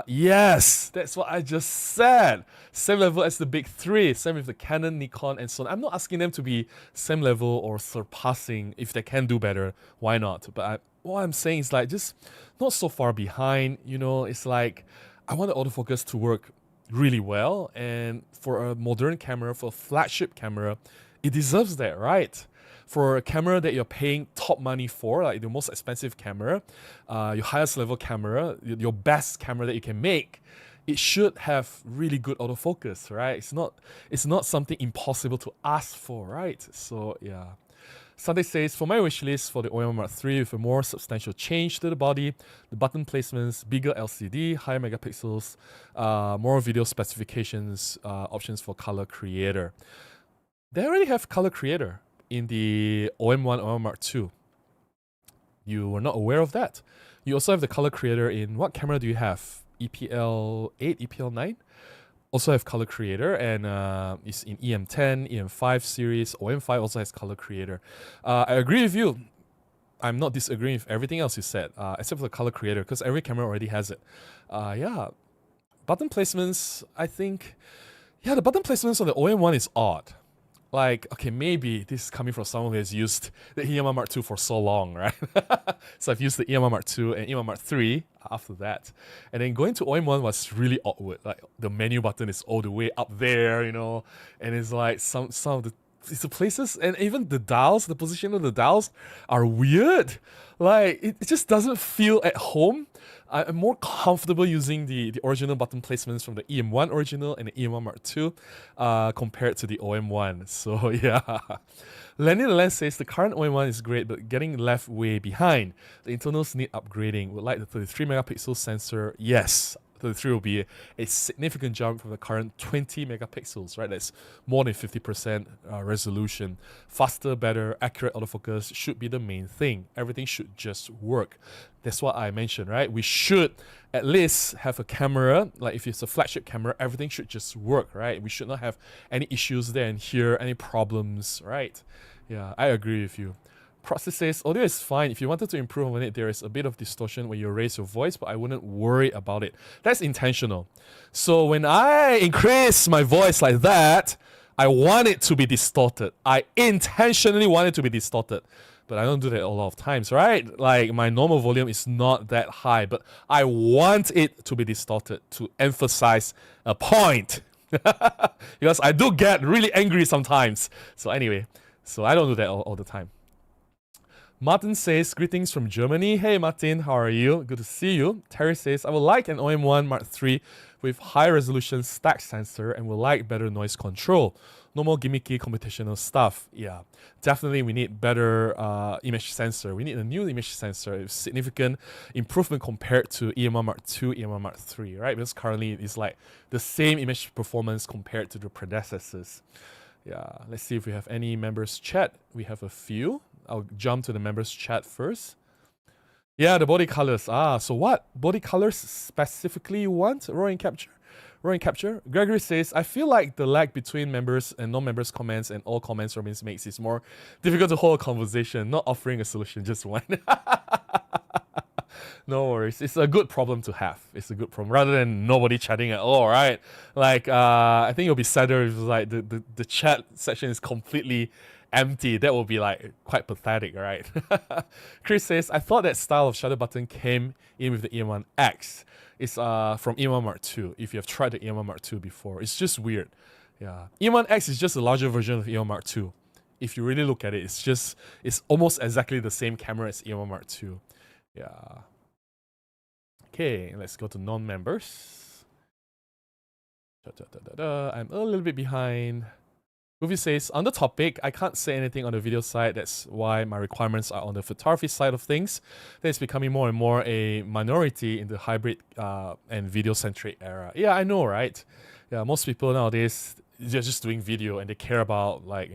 Speaker 1: Yes, that's what I just said. Same level as the big three. Same with the Canon, Nikon, and so on. I'm not asking them to be same level or surpassing. If they can do better, why not? But what I'm saying is like just not so far behind. You know, it's like I want the autofocus to work really well. And for a modern camera, for a flagship camera, it deserves that, right? For a camera that you're paying top money for, like the most expensive camera, your highest level camera, your best camera that you can make, it should have really good autofocus, right? It's not something impossible to ask for, right? So yeah. Sunday says, for my wish list for the OM-1 Mark III with a more substantial change to the body, the button placements, bigger LCD, higher megapixels, more video specifications, options for color creator. They already have color creator in the OM-1 OM Mark II. You were not aware of that. You also have the color creator in what camera do you have? EPL 8, EPL 9? Also have color creator, and it's in EM10, EM5 series. OM5 also has color creator. I agree with you. I'm not disagreeing with everything else you said, except for the color creator, because every camera already has it. Yeah. Button placements, I think... Yeah, the button placements on the OM-1 is odd. Like, okay, maybe this is coming from someone who has used the EM1 Mark II for so long, right? So I've used the EM1 Mark II and EM1 Mark III after that. And then going to OM1 was really awkward. Like, the menu button is all the way up there, you know, and it's like some of the places, and even the dials, the position of the dials are weird. Like, it just doesn't feel at home. I'm more comfortable using the original button placements from the EM1 original and the EM1 Mark II compared to the OM1. So yeah. Lenny the Lens says the current OM1 is great, but getting left way behind. The internals need upgrading. Would like the 33 megapixel sensor. Yes, 33 will be a significant jump from the current 20 megapixels, right? That's more than 50% resolution. Faster, better, accurate autofocus should be the main thing. Everything should just work. That's what I mentioned, right? We should at least have a camera, like if it's a flagship camera, everything should just work, right? We should not have any issues there and here, any problems, right? Yeah, I agree with you. Proxy says, audio is fine. If you wanted to improve on it, there is a bit of distortion when you raise your voice, but I wouldn't worry about it. That's intentional. So when I increase my voice like that, I want it to be distorted. I intentionally want it to be distorted. But I don't do that a lot of times, right? Like, my normal volume is not that high, but I want it to be distorted to emphasize a point. Because I do get really angry sometimes. So anyway, so I don't do that all the time. Martin says, greetings from Germany. Hey Martin, how are you? Good to see you. Terry says, I would like an OM-1 Mark III with high resolution stack sensor and would like better noise control. No more gimmicky computational stuff. Yeah, definitely we need better image sensor. We need a new image sensor with significant improvement compared to EM1 Mark II, EM1 Mark III, right? Because currently it's like the same image performance compared to the predecessors. Yeah, let's see if we have any members chat. We have a few. I'll jump to the members chat first. Yeah, the body colors. So what body colors specifically you want? Roaring capture. Gregory says, I feel like the lag between members and non-members comments and all comments remains makes it more difficult to hold a conversation, not offering a solution, just one. No worries. It's a good problem to have. It's a good problem rather than nobody chatting at all, right? Like, I think it'll be sadder if like the chat section is completely empty. That will be like quite pathetic, right? Chris says, I thought that style of shutter button came in with the EM1X. It's from EM1 Mark II. If you have tried the EM1 Mark II before, it's just weird. Yeah, EM1X is just a larger version of EM1 Mark II. If you really look at it, it's almost exactly the same camera as EM1 Mark II. Yeah. Okay, let's go to non-members. I'm a little bit behind. Goofy says, on the topic, I can't say anything on the video side. That's why my requirements are on the photography side of things. That is becoming more and more a minority in the hybrid and video-centric era. Yeah, I know, right? Yeah, most people nowadays, they're just doing video and they care about, like,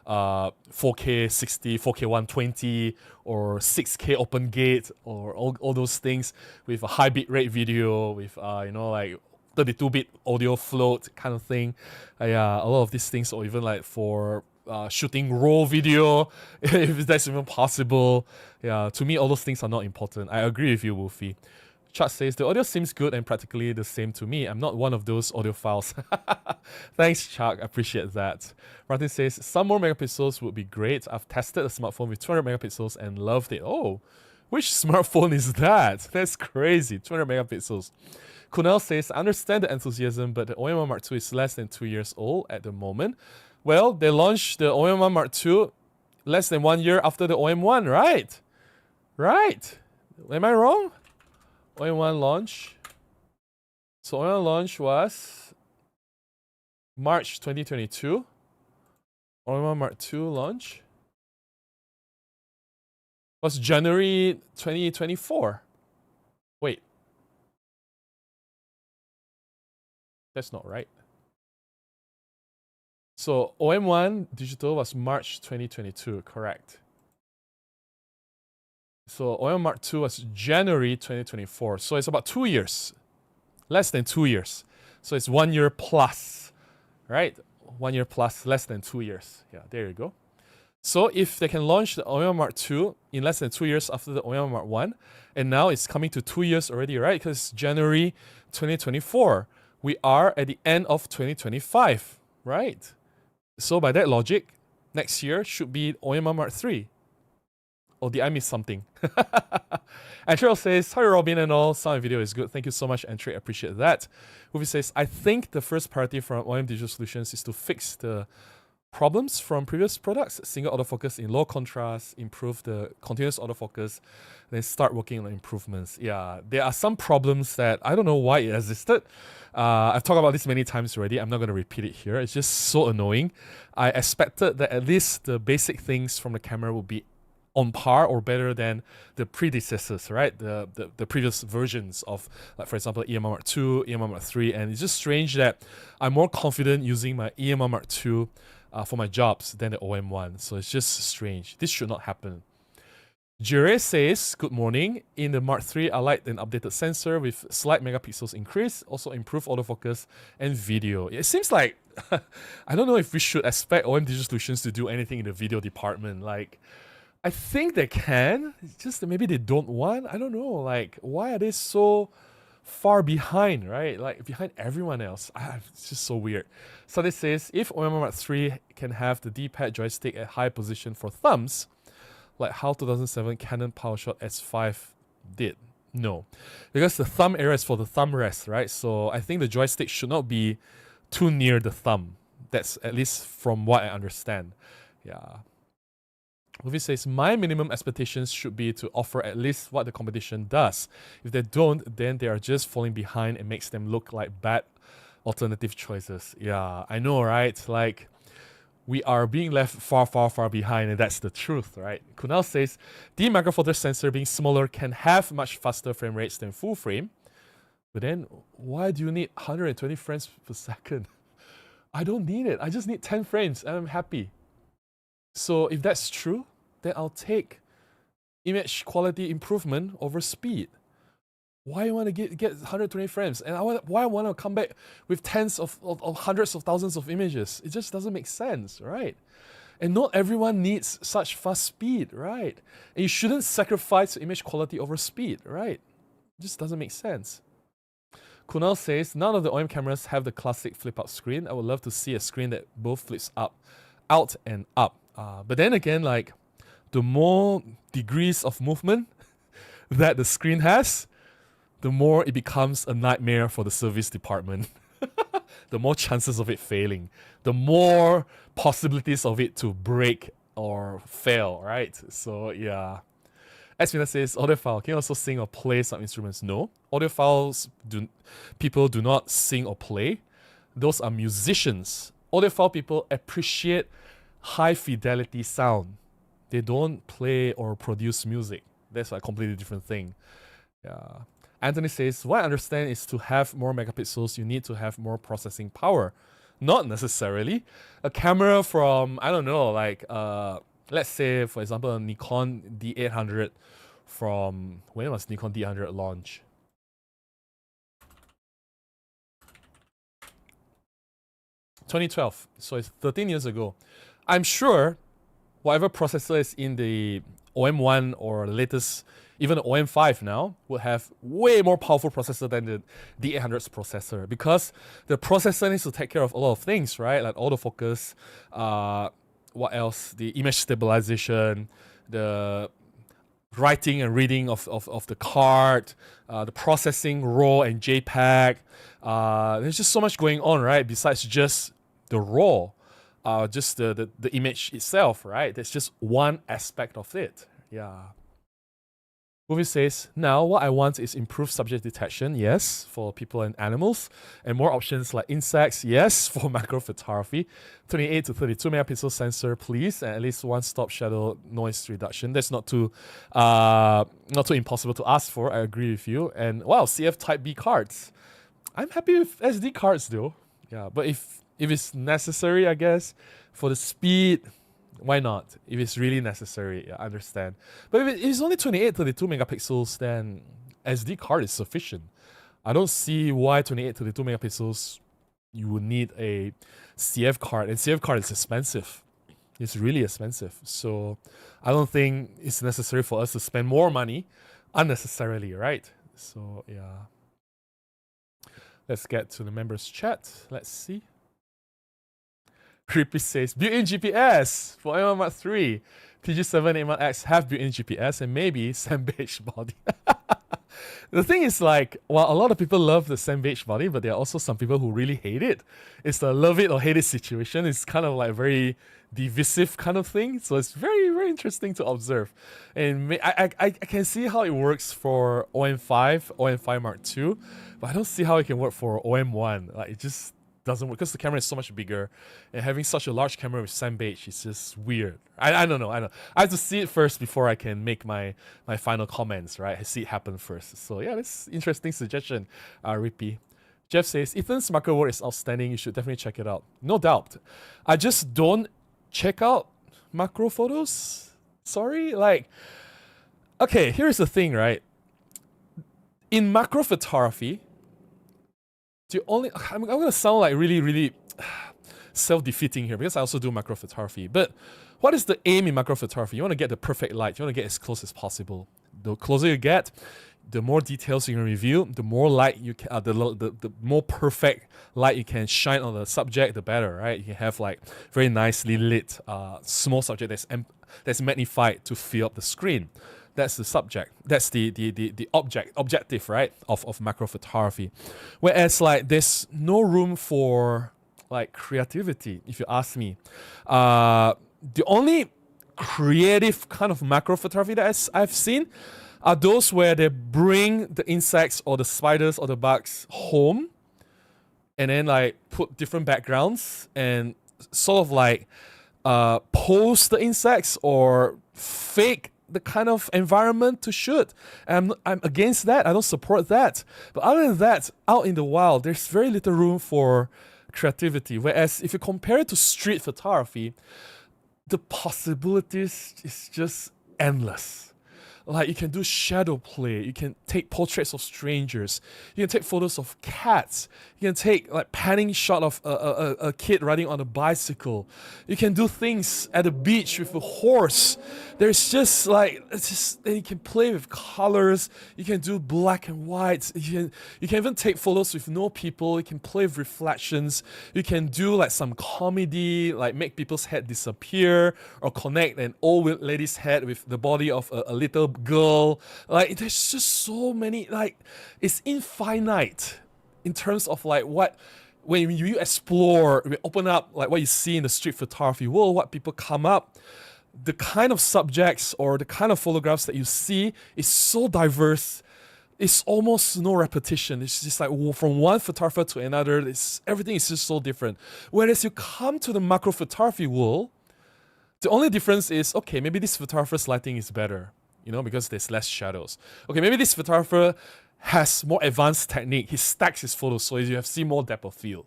Speaker 1: 4K 60, 4K 120, or 6K open gate, or all those things with a high bit rate video, with, like 32-bit audio float kind of thing. Yeah, a lot of these things, or even like for shooting raw video, if that's even possible. Yeah, to me, all those things are not important. I agree with you, Wolfie. Chuck says, the audio seems good and practically the same to me. I'm not one of those audiophiles. Thanks, Chuck. I appreciate that. Martin says, some more megapixels would be great. I've tested a smartphone with 200 megapixels and loved it. Oh, which smartphone is that? That's crazy. 200 megapixels. Kunal says, I understand the enthusiasm, but the OM-1 Mark II is less than 2 years old at the moment. Well, they launched the OM-1 Mark II less than 1 year after the OM-1, right? Right. Am I wrong? OM-1 launch. So OM-1 launch was March 2022. OM-1 Mark II launch was January 2024. Wait. That's not right. So OM-1 digital was March 2022, correct. So OM Mark II was January 2024. So it's about 2 years. Less than 2 years. So it's 1 year plus, right? 1 year plus, less than 2 years. Yeah, there you go. So if they can launch the OM Mark II in less than 2 years after the OM Mark I, and now it's coming to 2 years already, right? Because January 2024. We are at the end of 2025, right? So by that logic, next year should be OM Mark III. Or did I miss something? Antrell says, hi Robin and all, sound and video is good. Thank you so much, Antrell, I appreciate that. Uvi says, I think the first priority from OM Digital Solutions is to fix the problems from previous products, single autofocus in low contrast, improve the continuous autofocus, then start working on improvements. Yeah, there are some problems that I don't know why it existed. I've talked about this many times already. I'm not going to repeat it here. It's just so annoying. I expected that at least the basic things from the camera would be on par or better than the predecessors, right? The previous versions of, like, for example, EM1 Mark II, EM1 Mark III. And it's just strange that I'm more confident using my EM1 Mark II for my jobs than the OM-1. So it's just strange. This should not happen. Jure says, good morning. In the Mark III, I like an updated sensor with slight megapixels increase, also improve autofocus and video. It seems like, I don't know if we should expect OM Digital Solutions to do anything in the video department. Like, I think they can, it's just that maybe they don't want. I don't know, like, why are they so far behind, right? Like, behind everyone else. It's just so weird. So this says, if OM Mark III can have the D-pad joystick at high position for thumbs, like how 2007 Canon PowerShot S5 did. No, because the thumb area is for the thumb rest, right? So I think the joystick should not be too near the thumb. That's at least from what I understand. Yeah. Movie says, my minimum expectations should be to offer at least what the competition does. If they don't, then they are just falling behind and makes them look like bad alternative choices. Yeah, I know, right? Like, we are being left far, far, far behind, and that's the truth, right? Kunal says, the macro four thirds sensor being smaller can have much faster frame rates than full frame. But then, why do you need 120 frames per second? I don't need it. I just need 10 frames and I'm happy. So if that's true, then I'll take image quality improvement over speed. Why you want to get 120 frames? And why I want to come back with tens of hundreds of thousands of images? It just doesn't make sense, right? And not everyone needs such fast speed, right? And you shouldn't sacrifice image quality over speed, right? It just doesn't make sense. Kunal says, none of the OM cameras have the classic flip-out screen. I would love to see a screen that both flips out and up. But then again, like, the more degrees of movement that the screen has, the more it becomes a nightmare for the service department. The more chances of it failing, the more possibilities of it to break or fail, right? So yeah. Esmina says, audiophile, can you also sing or play some instruments? No. Audiophiles, people do not sing or play. Those are musicians. Audiophile people appreciate high fidelity sound. They don't play or produce music. That's a completely different thing. Yeah. Anthony says, what I understand is to have more megapixels, you need to have more processing power. Not necessarily. A camera from, I don't know, like, let's say, for example, a Nikon D800 from, when was Nikon D800 launch? (2012). So it's 13 years ago. I'm sure whatever processor is in the OM-1 or latest, even the OM-5 now, will have way more powerful processor than the D800's processor, because the processor needs to take care of a lot of things, right? Like autofocus, what else? The image stabilization, the writing and reading of the card, the processing RAW and JPEG. There's just so much going on, right? Besides just the RAW, just the image itself, right? That's just one aspect of it. Yeah. Movie says, now what I want is improved subject detection, yes, for people and animals, and more options like insects, yes, for macro photography, 28 to 32 megapixel sensor, please, and at least one stop shadow noise reduction. That's not too impossible to ask for. I agree with you. And wow, CF Type B cards. I'm happy with SD cards though. Yeah, but if it's necessary, I guess, for the speed, why not? If it's really necessary, I understand. But if it's only 28, 32 megapixels, then SD card is sufficient. I don't see why 28, 32 megapixels you would need a CF card. And CF card is expensive. It's really expensive. So I don't think it's necessary for us to spend more money unnecessarily, right? So yeah. Let's get to the members chat. Let's see. Creepy says, built-in GPS for OM-1 Mark III. TG7 A1X have built-in GPS and maybe sand beige body. The thing is, like, while a lot of people love the sand beige body, but there are also some people who really hate it. It's the love it or hate it situation. It's kind of like very divisive kind of thing. So it's very, very interesting to observe. And I can see how it works for OM-5, OM-5 Mark II, but I don't see how it can work for OM-1. Like, it just doesn't work because the camera is so much bigger, and having such a large camera with sand beige is just weird. I don't know. I have to see it first before I can make my final comments, right? I see it happen first. So yeah, that's interesting suggestion, Rippy. Jeff says, Ethan's macro work is outstanding. You should definitely check it out. No doubt. I just don't check out macro photos. Sorry. Like, okay, here's the thing, right? In macro photography, I'm going to sound like really, really self-defeating here because I also do macro photography. But what is the aim in macro photography? You want to get the perfect light. You want to get as close as possible. The closer you get, the more details you can reveal, the more light you can, the more perfect light you can shine on the subject, the better, right? You can have like very nicely lit small subject that's magnified to fill up the screen. That's the subject. That's the objective, right, of macro photography. Whereas like there's no room for like creativity, if you ask me. The only creative kind of macro photography that I've seen are those where they bring the insects or the spiders or the bugs home and then like put different backgrounds and sort of like pose the insects or fake the kind of environment to shoot. I'm against that. I don't support that. But other than that, out in the wild, there's very little room for creativity. Whereas if you compare it to street photography, the possibilities is just endless. Like you can do shadow play, you can take portraits of strangers, you can take photos of cats, you can take like panning shot of a kid riding on a bicycle, you can do things at the beach with a horse. There's just like you can play with colors, you can do black and white, you can even take photos with no people, you can play with reflections, you can do like some comedy, like make people's head disappear or connect an old lady's head with the body of a little girl. Like there's just so many, like it's infinite in terms of like what when you explore, we open up like what you see in the street photography world, what people come up, the kind of subjects or the kind of photographs that you see is so diverse. It's almost no repetition. It's just like from one photographer to another, everything is just so different. Whereas you come to the macro photography world, the only difference is, okay, maybe this photographer's lighting is better, because there's less shadows. Okay, maybe this photographer has more advanced technique. He stacks his photos so you see more depth of field.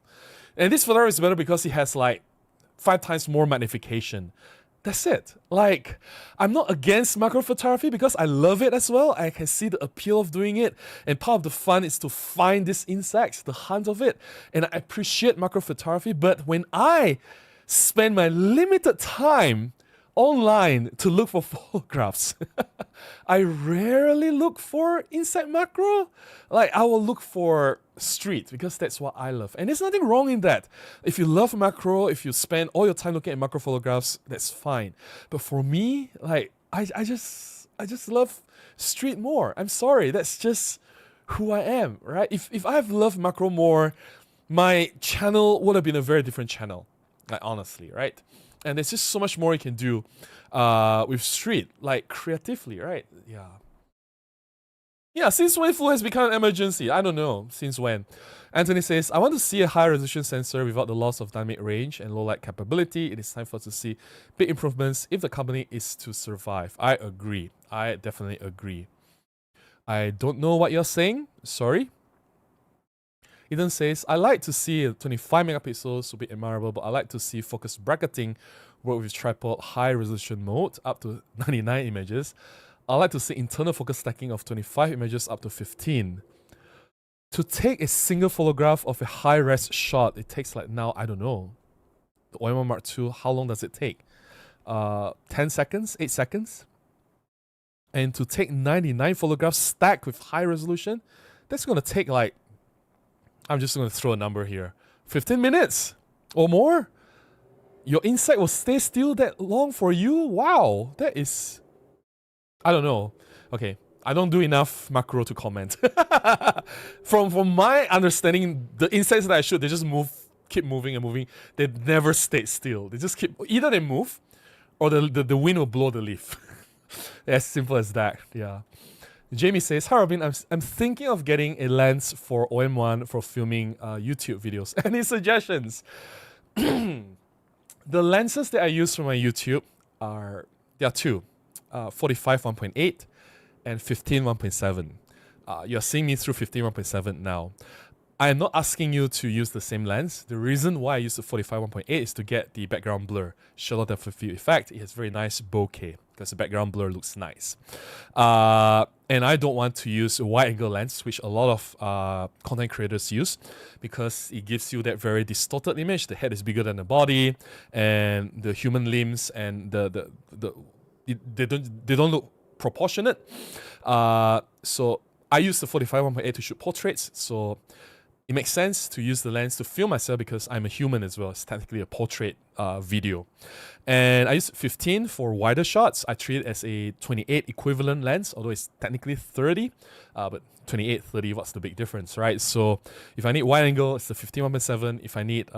Speaker 1: And this photographer is better because he has like 5 times more magnification. That's it. Like, I'm not against macro photography because I love it as well. I can see the appeal of doing it. And part of the fun is to find these insects, the hunt of it. And I appreciate macro photography. But when I spend my limited time online to look for photographs, I rarely look for insect macro. Like I will look for street because that's what I love. And there's nothing wrong in that. If you love macro, if you spend all your time looking at macro photographs, that's fine. But for me, like I just love street more. I'm sorry, that's just who I am, right? If I've loved macro more, my channel would have been a very different channel. Like honestly, right? And there's just so much more you can do with street, like creatively, right? Yeah, since when flu has become an emergency? I don't know. Since when? Anthony says, I want to see a high resolution sensor without the loss of dynamic range and low light capability. It is time for us to see big improvements if the company is to survive. I agree. I definitely agree. I don't know what you're saying. Sorry. Eden says, I like to see 25 megapixels to be admirable, but I like to see focus bracketing work with tripod high resolution mode up to 99 images. I like to see internal focus stacking of 25 images up to 15. To take a single photograph of a high res shot, it takes like now, I don't know, the OM-1 Mark II, how long does it take? 10 seconds, 8 seconds? And to take 99 photographs stacked with high resolution, that's going to take like, I'm just going to throw a number here. 15 minutes or more? Your insect will stay still that long for you? Wow, that is... I don't know. Okay, I don't do enough macro to comment. From my understanding, the insects that I shoot, they just keep moving and moving. They never stay still. They just keep... Either they move or the wind will blow the leaf. As simple as that, yeah. Jamie says, hi Robin, I'm thinking of getting a lens for OM-1 for filming YouTube videos. Any suggestions? The lenses that I use for my YouTube there are two, 45 1.8 and 15 1.7. You're seeing me through 15 1.7 now. I am not asking you to use the same lens. The reason why I use the 45 1.8 is to get the background blur, shallow depth of field effect. It has very nice bokeh because the background blur looks nice. And I don't want to use a wide angle lens, which a lot of content creators use, because it gives you that very distorted image. The head is bigger than the body, and the human limbs and they don't look proportionate. So I use the 45 1.8 to shoot portraits. So it makes sense to use the lens to film myself because I'm a human as well. It's technically a portrait video. And I use 15 for wider shots. I treat it as a 28 equivalent lens, although it's technically 30, but 28, 30, what's the big difference, right? So if I need wide angle, it's the 15 1.7. If I need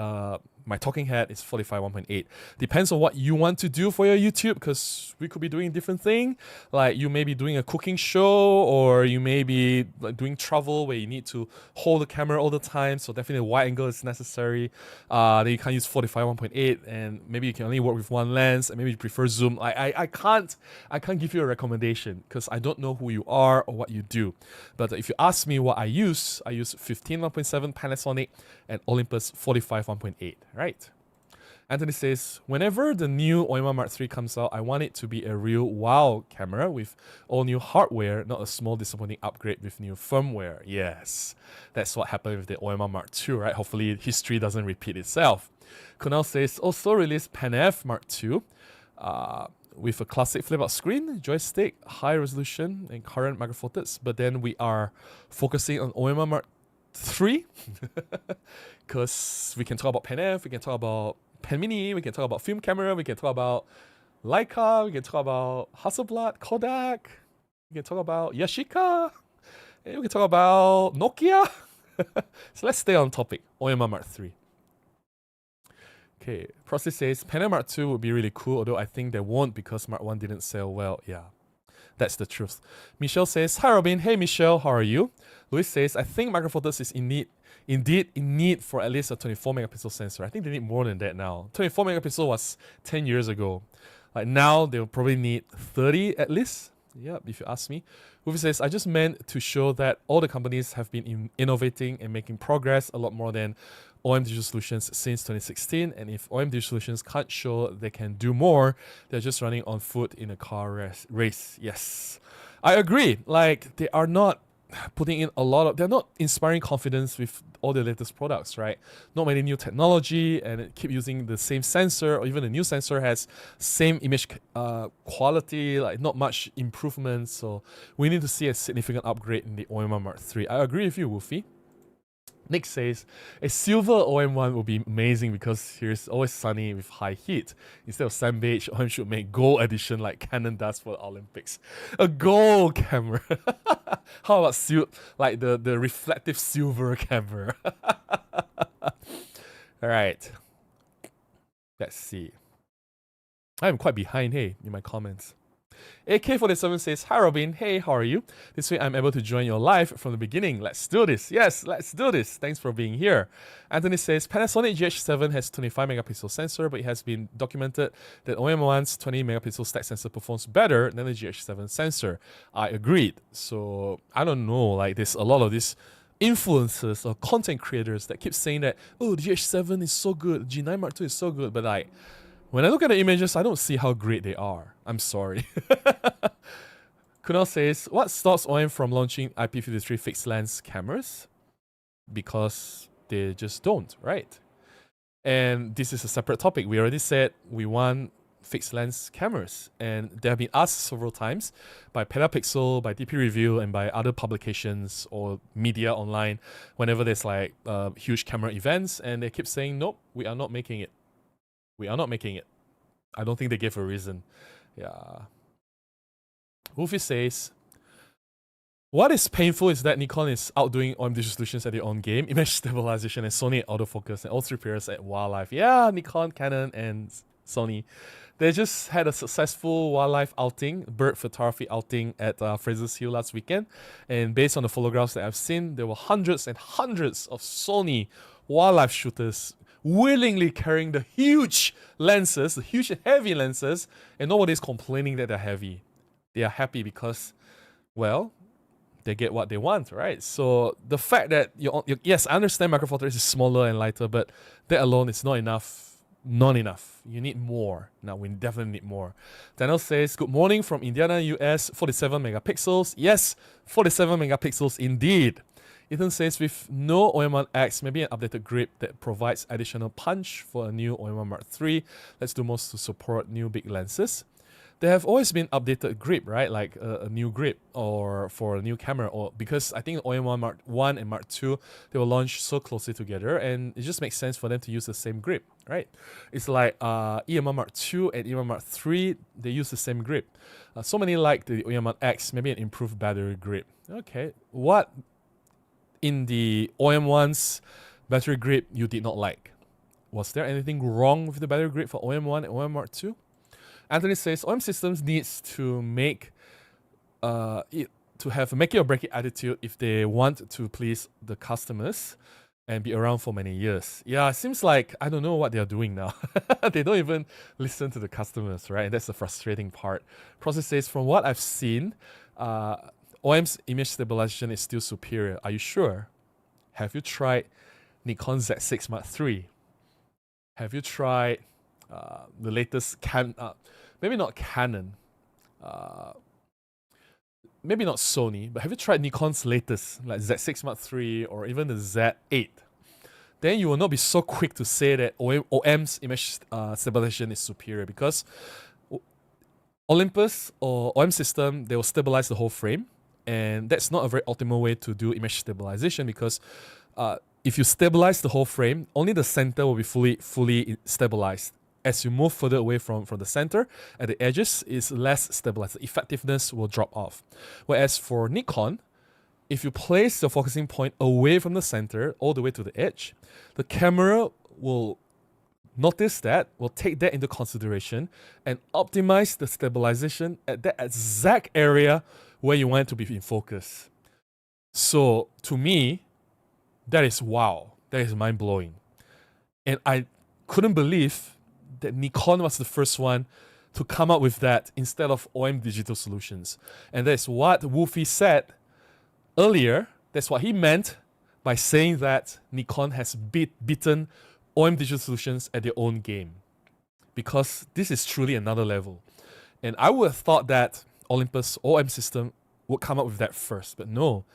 Speaker 1: my talking head, it's 45 1.8. Depends on what you want to do for your YouTube, because we could be doing different thing. Like you may be doing a cooking show, or you may be like doing travel where you need to hold the camera all the time. So definitely wide angle is necessary. Then you can't use 45 1.8, and maybe you can only work with one lens, and maybe you prefer zoom. I can't give you a recommendation because I don't know who you are or what you do. But if you ask me what I use 15 1.7 Panasonic and Olympus 45 1.8. Right. Anthony says, whenever the new OM-1 Mark III comes out, I want it to be a real wow camera with all new hardware, not a small disappointing upgrade with new firmware. Yes, that's what happened with the OM-1 Mark II, right? Hopefully history doesn't repeat itself. Kunal says, also released Pan F Mark II with a classic flip-out screen, joystick, high resolution, and current micro four thirds, but then we are focusing on OM-1 Mark III because we can talk about Pan F, we can talk about Pan Mini, we can talk about film camera, we can talk about Leica, we can talk about Hasselblad, Kodak, we can talk about Yashica, and we can talk about Nokia. So let's stay on topic, OM-1 Mark III. Okay, Prosty says, Pan F Mark II would be really cool, although I think they won't because Mark I didn't sell well. Yeah, that's the truth. Michelle says, hi Robin, hey Michelle, how are you? Louis says, I think micro four thirds is indeed in need for at least a 24 megapixel sensor. I think they need more than that now. 24 megapixel was 10 years ago. Like now, they'll probably need 30 at least. Yeah, if you ask me. Louis says, I just meant to show that all the companies have been innovating and making progress a lot more than OM Digital Solutions since 2016. And if OM Digital Solutions can't show they can do more, they're just running on foot in a car race. Yes, I agree. Like, they are not putting in they're not inspiring confidence with all the latest products, right? Not many new technology, and it keep using the same sensor, or even the new sensor has same image quality, like not much improvement. So we need to see a significant upgrade in the OM-1 Mark III. I agree with you, Wolfie. Nick says, a silver OM-1 would be amazing because here it's always sunny with high heat. Instead of sand beige, OM should make gold edition like Canon does for the Olympics. A gold camera. How about like the reflective silver camera? Alright. Let's see. I'm quite behind, hey, in my comments. AK47 says, hi Robin, hey, how are you? This way I'm able to join your live from the beginning. Let's do this. Yes, let's do this. Thanks for being here. Anthony says, Panasonic GH7 has 25 megapixel sensor, but it has been documented that OM-1's 20 megapixel stack sensor performs better than the GH7 sensor. I agreed. So I don't know, like there's a lot of these influencers or content creators that keep saying that, oh, the GH7 is so good, G9 Mark II is so good, but like, when I look at the images, I don't see how great they are. I'm sorry. Kunal says, what stops OM from launching IP53 fixed lens cameras? Because they just don't, right? And this is a separate topic. We already said we want fixed lens cameras, and they have been asked several times by Petapixel, by DP Review, and by other publications or media online whenever there's like huge camera events, and they keep saying, nope, we are not making it. We are not making it. I don't think they gave a reason. Yeah. Wolfie says, what is painful is that Nikon is outdoing OM Digital Solutions at their own game, image stabilization, and Sony at autofocus, and all three players at wildlife. Yeah, Nikon, Canon, and Sony. They just had a successful wildlife outing, bird photography outing at Fraser's Hill last weekend. And based on the photographs that I've seen, there were hundreds and hundreds of Sony wildlife shooters willingly carrying the huge lenses, the huge and heavy lenses, and nobody's complaining that they're heavy. They are happy because, well, they get what they want, right? So the fact that yes, I understand micro four thirds is smaller and lighter, but that alone is not enough. Not enough. You need more. Now we definitely need more. Daniel says, good morning from Indiana, US, 47 megapixels. Yes, 47 megapixels indeed. Ethan says, with no OM-1X, maybe an updated grip that provides additional punch for a new OM-1 Mark III. Let's do most to support new big lenses. there have always been updated grip, right? Like a new grip or for a new camera, or because I think OM-1 Mark 1 and Mark 2, they were launched so closely together, and it just makes sense for them to use the same grip, right? It's like EM-1 Mark 2 and EM-1 Mark 3, they use the same grip. So many like the OM-1 X, maybe an improved battery grip. Okay, what in the OM-1's battery grip you did not like? Was there anything wrong with the battery grip for OM-1 and OM Mark 2? Anthony says OM Systems needs to make it to have a make it or break it attitude if they want to please the customers and be around for many years. Yeah, it seems like I don't know what they are doing now. They don't even listen to the customers, right? And that's the frustrating part. Process says, from what I've seen, OM's image stabilization is still superior. Are you sure? Have you tried Nikon Z6 Mark III? Have you tried the latest maybe not Canon, maybe not Sony, but have you tried Nikon's latest, like Z6 Mark III or even the Z8? Then you will not be so quick to say that OM's image stabilization is superior, because Olympus or OM system, they will stabilize the whole frame, and that's not a very optimal way to do image stabilization, because if you stabilize the whole frame, only the center will be fully stabilized. As you move further away from the center, at the edges is less stabilized. The effectiveness will drop off. Whereas for Nikon, if you place the focusing point away from the center all the way to the edge, the camera will notice that, will take that into consideration and optimize the stabilization at that exact area where you want it to be in focus. So to me, that is wow. That is mind-blowing. And I couldn't believe that Nikon was the first one to come up with that instead of OM Digital Solutions. And that's what Wolfie said earlier. That's what he meant by saying that Nikon has beaten OM Digital Solutions at their own game. Because this is truly another level. And I would have thought that Olympus OM system would come up with that first. But no,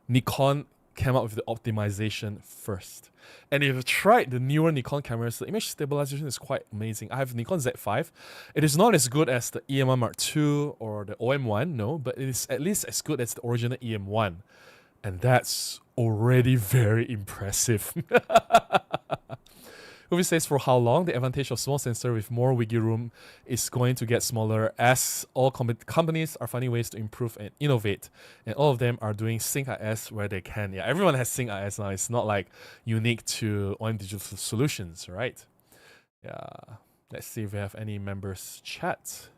Speaker 1: Nikon came up with the optimization first. And if you've tried the newer Nikon cameras, the image stabilization is quite amazing. I have Nikon Z5. It is not as good as the EM-1 Mark II or the OM-1, no, but it is at least as good as the original EM-1. And that's already very impressive. Movie says, for how long? The advantage of small sensor with more wiggle room is going to get smaller as all companies are finding ways to improve and innovate. And all of them are doing Sync IS where they can. Yeah, everyone has Sync IS now. It's not like unique to OM Digital Solutions, right? Yeah. Let's see if we have any members chat.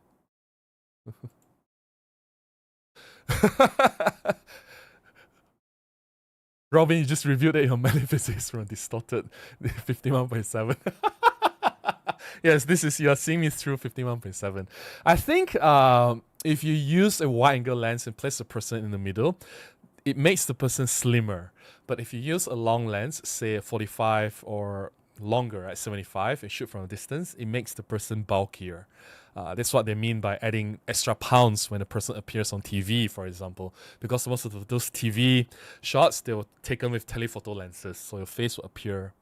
Speaker 1: Robin, you just revealed that your metaphysics from distorted 51.7. Yes, this is, you're seeing me through 51.7. I think if you use a wide angle lens and place the person in the middle, it makes the person slimmer. But if you use a long lens, say a 45 or longer at 75 and shoot from a distance, it makes the person bulkier. That's what they mean by adding extra pounds when a person appears on TV, for example. Because most of those TV shots, they were taken with telephoto lenses, so your face will appear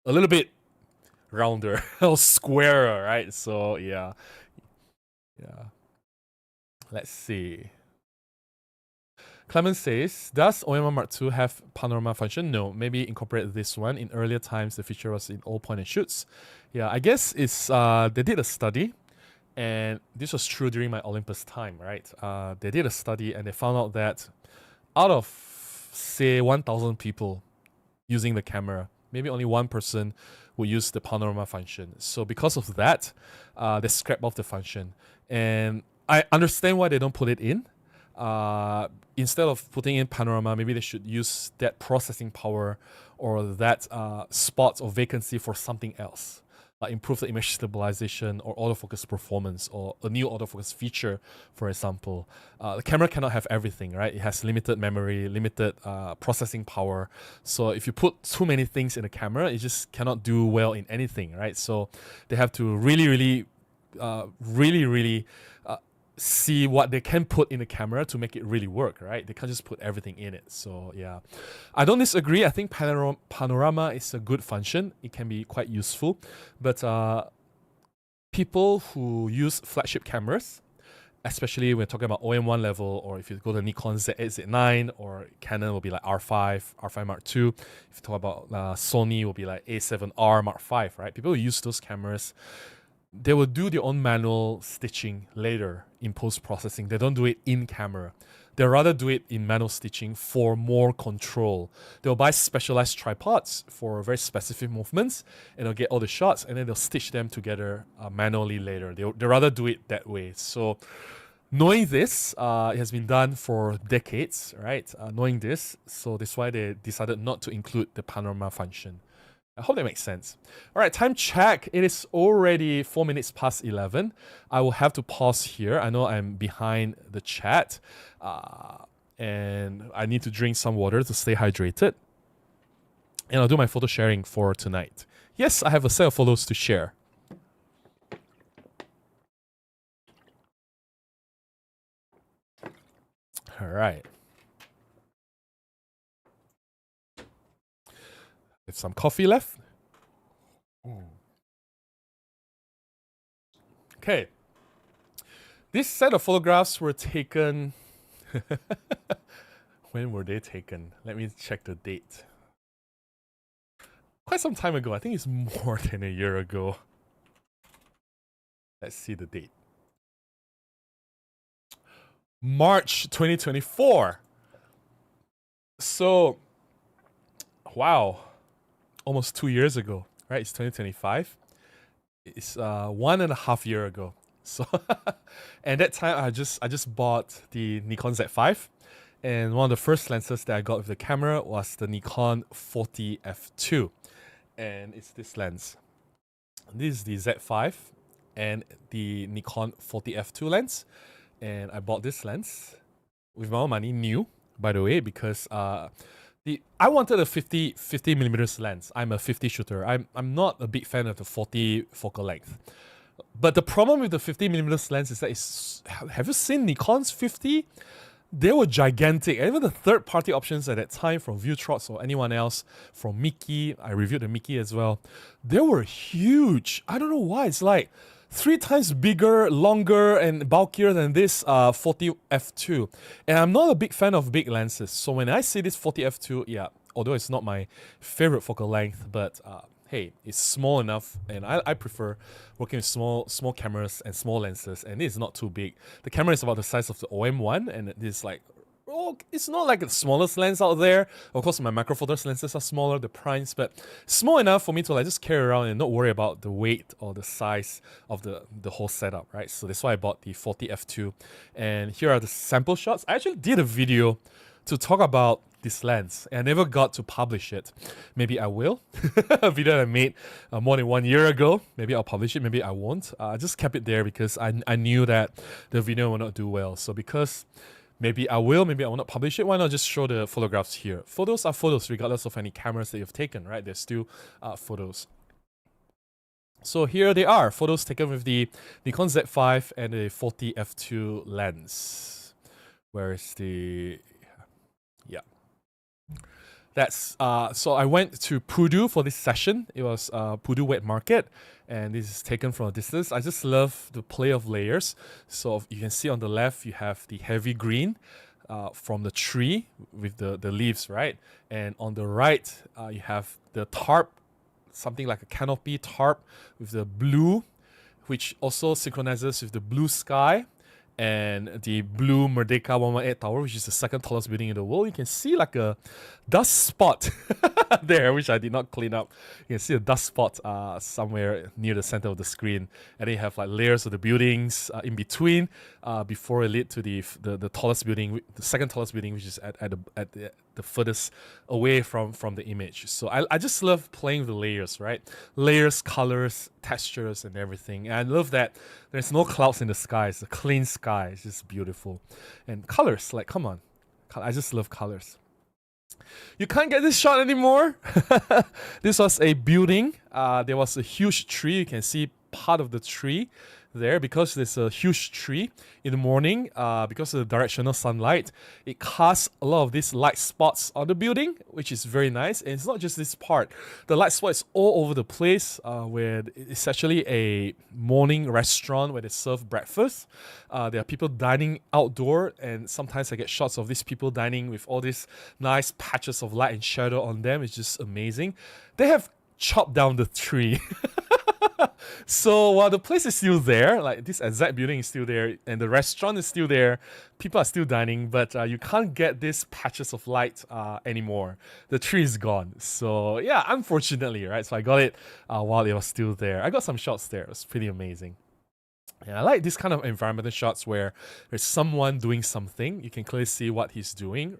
Speaker 1: a little bit rounder or squarer, right? So yeah. Let's see. Clement says, does OM-1 Mark II have panorama function? No, maybe incorporate this one. In earlier times, the feature was in all point and shoots. Yeah, I guess it's they did a study. And this was true during my Olympus time, right? They did a study and they found out that out of, say, 1,000 people using the camera, maybe only one person would use the panorama function. So because of that, they scrapped off the function. And I understand why they don't put it in. Instead of putting in panorama, maybe they should use that processing power or that spot or vacancy for something else. Improve the image stabilization or autofocus performance or a new autofocus feature, for example. The camera cannot have everything, right? It has limited memory, limited processing power. So if you put too many things in a camera, it just cannot do well in anything, right? So they have to really see what they can put in the camera to make it really work, right? They can't just put everything in it. So yeah, I don't disagree. I think panorama is a good function. It can be quite useful, but people who use flagship cameras, especially when we're talking about OM-1 level, or if you go to Nikon Z8, Z9, or Canon will be like R5, R5 Mark II. If you talk about Sony, it will be like A7R Mark V, right? People who use those cameras, they will do their own manual stitching later in post-processing. They don't do it in camera. They'll rather do it in manual stitching for more control. They'll buy specialized tripods for very specific movements, and they'll get all the shots, and then they'll stitch them together manually later. They'll rather do it that way. So knowing this, it has been done for decades, right? Knowing this, so that's why they decided not to include the panorama function. I hope that makes sense. All right, time check. It is already 4 minutes past 11. I will have to pause here. I know I'm behind the chat, and I need to drink some water to stay hydrated. And I'll do my photo sharing for tonight. Yes, I have a set of photos to share. All right. With some coffee left. Okay. This set of photographs were taken. When were they taken? Let me check the date. Quite some time ago. I think it's more than a year ago. Let's see the date. March 2024. So, wow. Almost 2 years ago, right? It's 2025. It's 1.5 years ago. So, and that time I just bought the Nikon Z5, and one of the first lenses that I got with the camera was the Nikon 40f2, and it's this lens. This is the Z5 and the Nikon 40f2 lens, and I bought this lens with my own money, new, by the way, because I wanted a 50 millimeters lens. I'm a 50 shooter. I'm not a big fan of the 40 focal length. But the problem with the 50 millimeters lens is that have you seen Nikon's 50? They were gigantic. And even the third-party options at that time from Viewtrots or anyone else, from Mickey, I reviewed the Mickey as well. They were huge. I don't know why. It's like 3 times bigger, longer, and bulkier than this 40f2. And I'm not a big fan of big lenses. So when I see this 40f2, yeah, although it's not my favorite focal length, but hey, it's small enough, and I prefer working with small cameras and small lenses, and it's not too big. The camera is about the size of the OM-1, and it is like, oh, it's not like the smallest lens out there. Of course, my macro four thirds lenses are smaller, the primes, but small enough for me to like just carry around and not worry about the weight or the size of the whole setup, right? So that's why I bought the 40f2. And here are the sample shots. I actually did a video to talk about this lens, and I never got to publish it. Maybe I will. A video that I made more than 1 year ago. Maybe I'll publish it, maybe I won't. I just kept it there because I knew that the video will not do well. So because maybe I will, maybe I will not publish it, why not just show the photographs here? Photos are photos regardless of any cameras that you've taken, right? They're still photos. So here they are, photos taken with the Nikon Z5 and the 40f2 lens. Where is the... yeah. That's so I went to Pudu for this session. It was Pudu Wet Market, and this is taken from a distance. I just love the play of layers. So you can see on the left you have the heavy green from the tree with the leaves, right? And on the right you have the tarp, something like a canopy tarp with the blue, which also synchronizes with the blue sky. And the blue Merdeka 118 tower, which is the second tallest building in the world. You can see like a dust spot there, which I did not clean up. You can see a dust spot somewhere near the center of the screen. And then you have like layers of the buildings in between before it lead to the tallest building, the second tallest building, which is at the furthest away from the image. So I just love playing with the layers, right? Layers, colors, textures, and everything. And I love that there's no clouds in the sky. It's a clean sky. It's just beautiful. And colors, like, come on. I just love colors. You can't get this shot anymore. This was a building. There was a huge tree. You can see part of the tree there, because there's a huge tree in the morning, because of the directional sunlight, it casts a lot of these light spots on the building, which is very nice. And it's not just this part. The light spot is all over the place, where it's actually a morning restaurant where they serve breakfast. There are people dining outdoor, and sometimes I get shots of these people dining with all these nice patches of light and shadow on them. It's just amazing. They have chopped down the tree. So while the place is still there, like this exact building is still there, and the restaurant is still there, people are still dining, but you can't get these patches of light anymore. The tree is gone. So yeah, unfortunately, right? So I got it while it was still there. I got some shots there. It was pretty amazing. And I like this kind of environmental shots where there's someone doing something. You can clearly see what he's doing.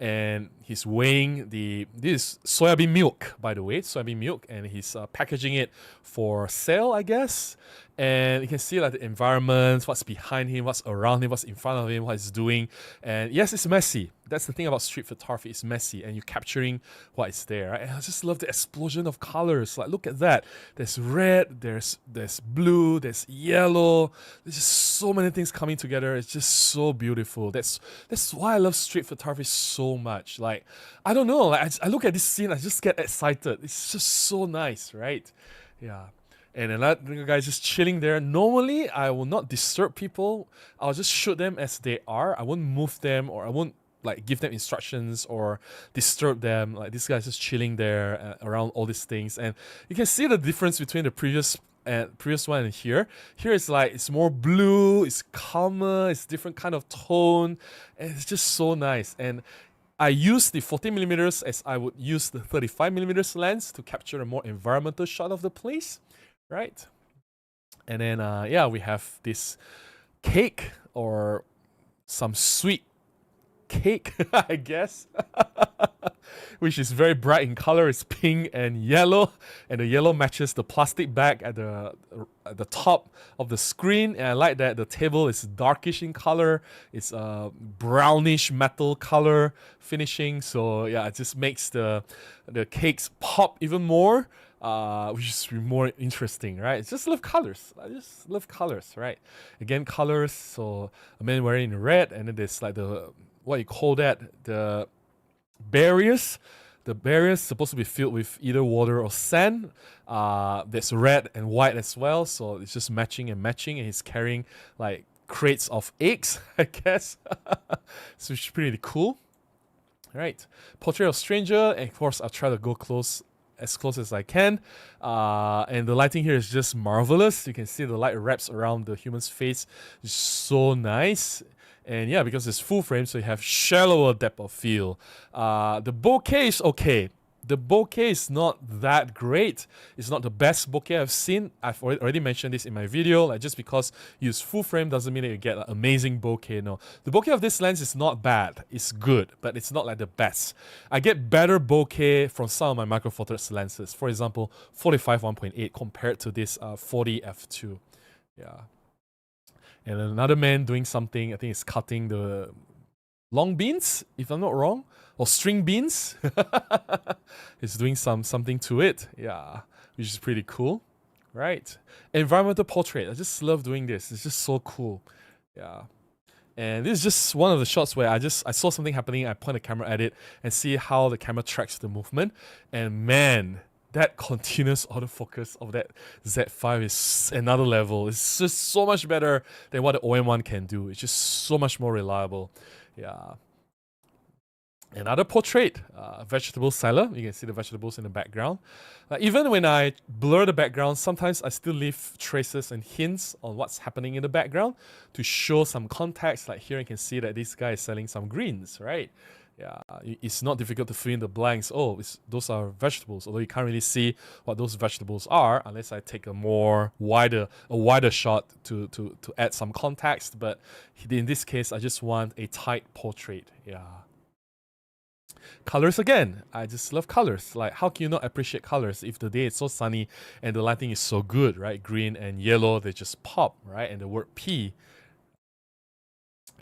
Speaker 1: And he's weighing this soybean milk, by the way, soybean milk, and he's packaging it for sale, I guess. And you can see like the environment, what's behind him, what's around him, what's in front of him, what he's doing. And yes, it's messy. That's the thing about street photography. It's messy, and you're capturing what is there. Right? And I just love the explosion of colors. Like, look at that. There's red, there's blue, there's yellow. There's just so many things coming together. It's just so beautiful. That's why I love street photography so much. Like, I don't know. Like, I look at this scene, I just get excited. It's just so nice, right? Yeah. And another guy just chilling there. Normally, I will not disturb people. I'll just shoot them as they are. I won't move them, or I won't like give them instructions or disturb them. Like, this guy's just chilling there around all these things. And you can see the difference between the previous one and here. Here it's like, it's more blue, it's calmer, it's different kind of tone, and it's just so nice. And I use the 40mm as I would use the 35mm lens to capture a more environmental shot of the place, right? And then yeah, we have this cake, or some sweet cake, I guess, which is very bright in color. It's pink and yellow, and the yellow matches the plastic bag at the top of the screen. And I like that the table is darkish in color. It's a brownish metal color finishing. So yeah, it just makes the cakes pop even more, which is more interesting, right? I just love colors. I just love colors, right? Again, colors. So a man wearing red, and then there's like what you call that, the barriers. The barriers supposed to be filled with either water or sand. There's red and white as well, so it's just matching, and he's carrying like crates of eggs, I guess. So it's pretty cool. All right, portrait of stranger, and of course I'll try to go as close as I can. And the lighting here is just marvelous. You can see the light wraps around the human's face. It's so nice. And yeah, because it's full frame, so you have shallower depth of field. The bokeh is okay. The bokeh is not that great. It's not the best bokeh I've seen. I've already mentioned this in my video. Like, just because you use full frame doesn't mean that you get an amazing bokeh. No, the bokeh of this lens is not bad. It's good, but it's not like the best. I get better bokeh from some of my Micro Four Thirds lenses. For example, 45 1.8 compared to this 40 f2. Yeah. And another man doing something. I think he's cutting the long beans, if I'm not wrong, or string beans. He's doing something to it, yeah, which is pretty cool, right? Environmental portrait. I just love doing this. It's just so cool, yeah. And this is just one of the shots where I saw something happening. I point the camera at it and see how the camera tracks the movement. And man, that continuous autofocus of that Z5 is another level. It's just so much better than what the OM-1 can do. It's just so much more reliable. Yeah. Another portrait, vegetable cellar. You can see the vegetables in the background. Even when I blur the background, sometimes I still leave traces and hints on what's happening in the background to show some context. Like here, you can see that this guy is selling some greens, right? Yeah, it's not difficult to fill in the blanks. Oh, those are vegetables, although you can't really see what those vegetables are unless I take a wider shot to add some context. But in this case, I just want a tight portrait. Yeah. Colors again. I just love colors. Like, how can you not appreciate colors if the day is so sunny and the lighting is so good, right? Green and yellow, they just pop, right? And the word P.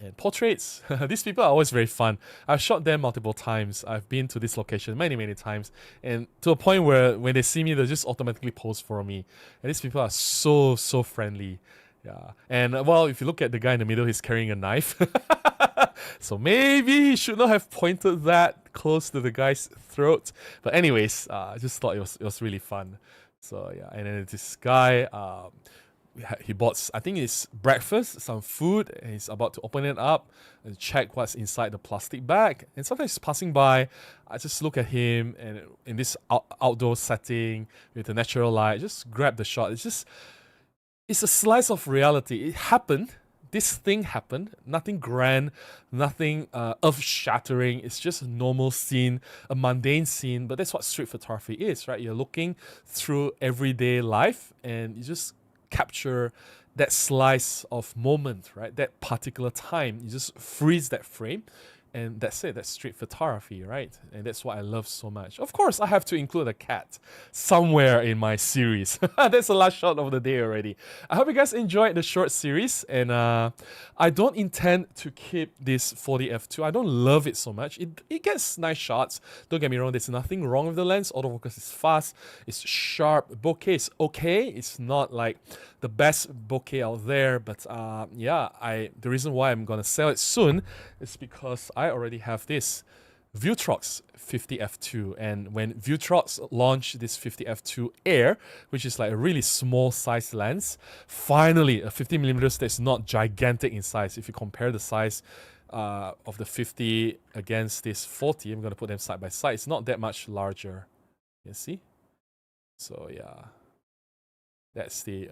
Speaker 1: And portraits, these people are always very fun. I've shot them multiple times. I've been to this location many, many times. And to a point where when they see me, they'll just automatically pose for me. And these people are so, so friendly. Yeah. And well, if you look at the guy in the middle, he's carrying a knife. So maybe he should not have pointed that close to the guy's throat. But anyways, I just thought it was really fun. So yeah, and then this guy, he bought, I think it's breakfast, some food, and he's about to open it up and check what's inside the plastic bag. And sometimes he's passing by, I just look at him, and in this outdoor setting with the natural light, just grab the shot. It's a slice of reality. It happened. This thing happened. Nothing grand, nothing earth-shattering. It's just a normal scene, a mundane scene. But that's what street photography is, right? You're looking through everyday life, and you just capture that slice of moment, right? That particular time. You just freeze that frame. And that's it. That's street photography, right? And that's what I love so much. Of course, I have to include a cat somewhere in my series. That's the last shot of the day already. I hope you guys enjoyed the short series. And I don't intend to keep this 40f2. I don't love it so much. It gets nice shots. Don't get me wrong. There's nothing wrong with the lens. Autofocus is fast. It's sharp. Bokeh is okay. It's not like the best bokeh out there. But yeah, the reason why I'm going to sell it soon is because I already have this Vutrox 50f2, and when Vutrox launched this 50f2 Air, which is like a really small size lens, finally a 50mm that's not gigantic in size. If you compare the size of the 50 against this 40, I'm going to put them side by side, it's not that much larger. You see? So yeah, that's the...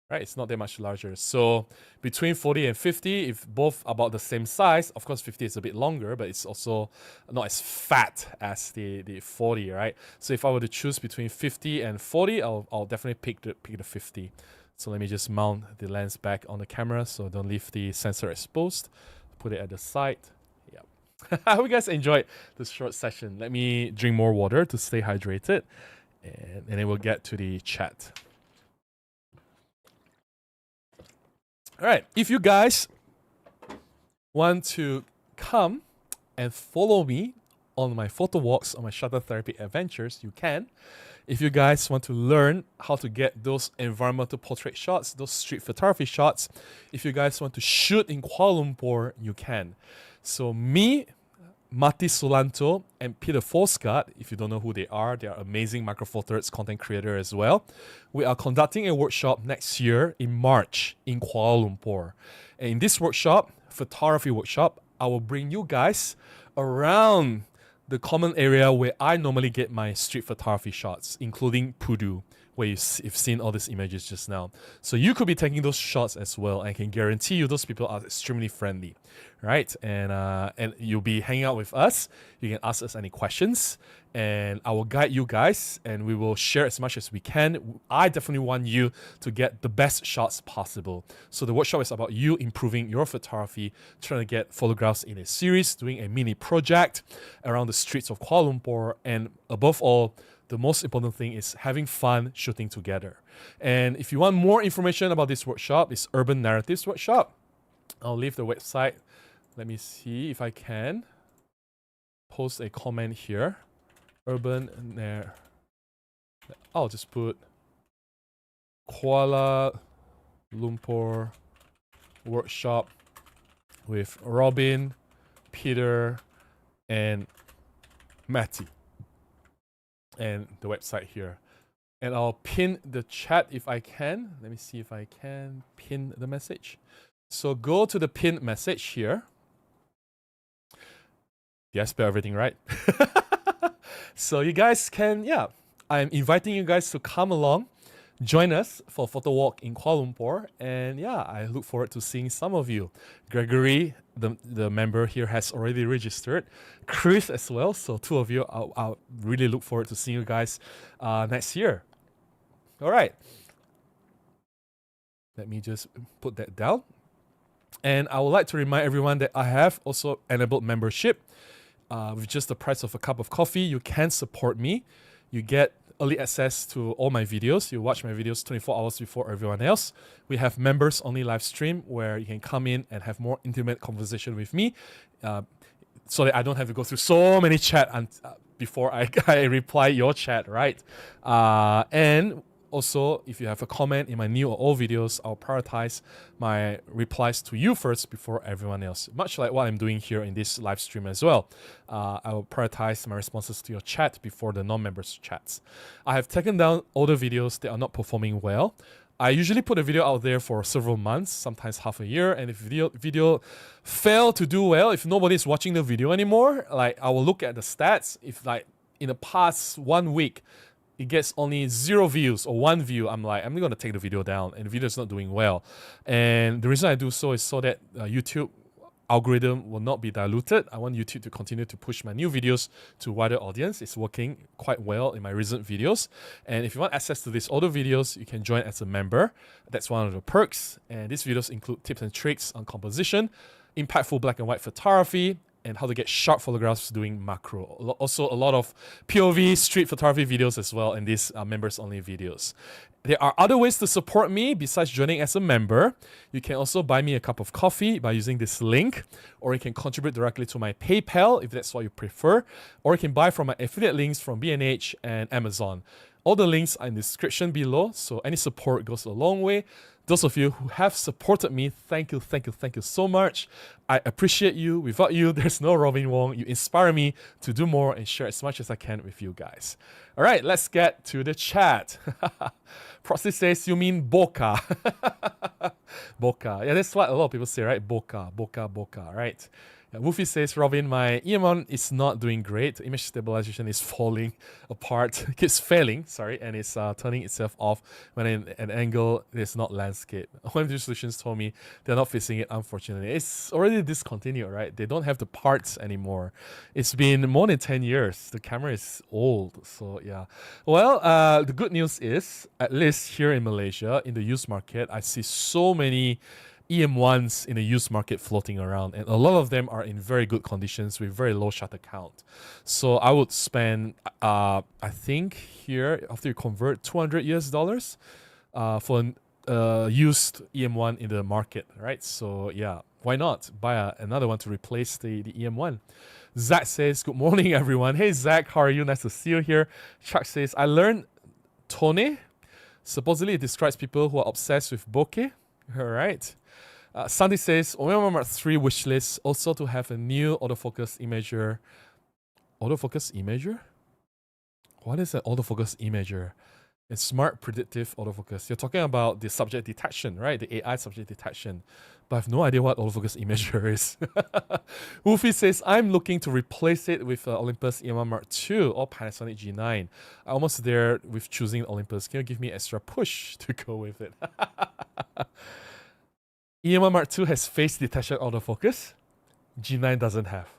Speaker 1: Right, it's not that much larger. So between 40 and 50, if both about the same size, of course 50 is a bit longer, but it's also not as fat as the 40, right? So if I were to choose between 50 and 40, I'll definitely pick the 50. So let me just mount the lens back on the camera so don't leave the sensor exposed. Put it at the side. Yeah. I hope you guys enjoyed this short session. Let me drink more water to stay hydrated, and then we'll get to the chat. All right, if you guys want to come and follow me on my photo walks, on my shutter therapy adventures, you can. If you guys want to learn how to get those environmental portrait shots, those street photography shots, if you guys want to shoot in Kuala Lumpur, you can. So me, Mati Sulanto, and Peter Forsgard, if you don't know who they are amazing Micro Four Thirds content creator as well. We are conducting a workshop next year in March in Kuala Lumpur. And in this workshop, photography workshop, I will bring you guys around the common area where I normally get my street photography shots, including Pudu, where you've seen all these images just now. So you could be taking those shots as well, and I can guarantee you those people are extremely friendly, right? And you'll be hanging out with us. You can ask us any questions, and I will guide you guys, and we will share as much as we can. I definitely want you to get the best shots possible. So the workshop is about you improving your photography, trying to get photographs in a series, doing a mini project around the streets of Kuala Lumpur, and above all, the most important thing is having fun shooting together. And if you want more information about this workshop, it's Urban Narratives Workshop. I'll leave the website. Let me see if I can post a comment here. I'll just put Kuala Lumpur Workshop with Robin, Peter, and Matty. And the website here. And I'll pin the chat if I can. Let me see if I can pin the message. So go to the pinned message here. Did I spell everything right? So you guys can, yeah, I'm inviting you guys to come along, join us for a photo walk in Kuala Lumpur. And yeah, I look forward to seeing some of you. Gregory, the member here, has already registered. Chris as well. So two of you, I'll really look forward to seeing you guys next year. All right. Let me just put that down. And I would like to remind everyone that I have also enabled membership. With just the price of a cup of coffee, you can support me. You get early access to all my videos. You watch my videos 24 hours before everyone else. We have members only live stream where you can come in and have more intimate conversation with me, so that I don't have to go through so many chat before I reply your chat, right? And also, if you have a comment in my new or old videos, I'll prioritize my replies to you first before everyone else. Much like what I'm doing here in this live stream as well. I will prioritize my responses to your chat before the non-members' chats. I have taken down older videos that are not performing well. I usually put a video out there for several months, sometimes half a year, and if video fail to do well, if nobody's watching the video anymore, like I will look at the stats. If like in the past 1 week, it gets only 0 views or 1 view, I'm like, I'm going to take the video down and the video is not doing well. And the reason I do so is so that YouTube algorithm will not be diluted. I want YouTube to continue to push my new videos to a wider audience. It's working quite well in my recent videos. And if you want access to these older videos, you can join as a member. That's one of the perks. And these videos include tips and tricks on composition, impactful black and white photography, and how to get sharp photographs doing macro. Also, a lot of POV street photography videos as well, and these are members-only videos. There are other ways to support me besides joining as a member. You can also buy me a cup of coffee by using this link, or you can contribute directly to my PayPal if that's what you prefer, or you can buy from my affiliate links from B&H and Amazon. All the links are in the description below, so any support goes a long way. Those of you who have supported me, thank you so much. I appreciate you. Without you, there's no Robin Wong. You inspire me to do more and share as much as I can with you guys. All right, let's get to the chat. Proxy says, you mean bokeh. Bokeh. Yeah, that's what a lot of people say, right? Bokeh, right? Woofy says, Robin, my EM1 is not doing great. Image stabilization is falling apart. It keeps failing, and it's turning itself off when in an angle is not landscape. OM-1 Solutions told me they're not fixing it, unfortunately. It's already discontinued, right? They don't have the parts anymore. It's been more than 10 years. The camera is old, so yeah. Well, the good news is, at least here in Malaysia, in the used market, I see so many EM1s in the used market floating around, and a lot of them are in very good conditions with very low shutter count. So I would spend, I think here, after you convert $200 for a used EM1 in the market, right? So yeah, why not buy another one to replace the EM1? Zach says, good morning, everyone. Hey, Zach, how are you? Nice to see you here. Chuck says, I learned Tone. Supposedly it describes people who are obsessed with bokeh. All right. Sandy says, OM-1 Mark III wishlist also to have a new autofocus imager. Autofocus imager? What is an autofocus imager? It's smart predictive autofocus. You're talking about the subject detection, right? The AI subject detection. But I have no idea what autofocus imager is. Woofy says, I'm looking to replace it with Olympus EM1 Mark II or Panasonic G9. I'm almost there with choosing Olympus. Can you give me extra push to go with it? EM1 Mark II has face detection autofocus. G9 doesn't have.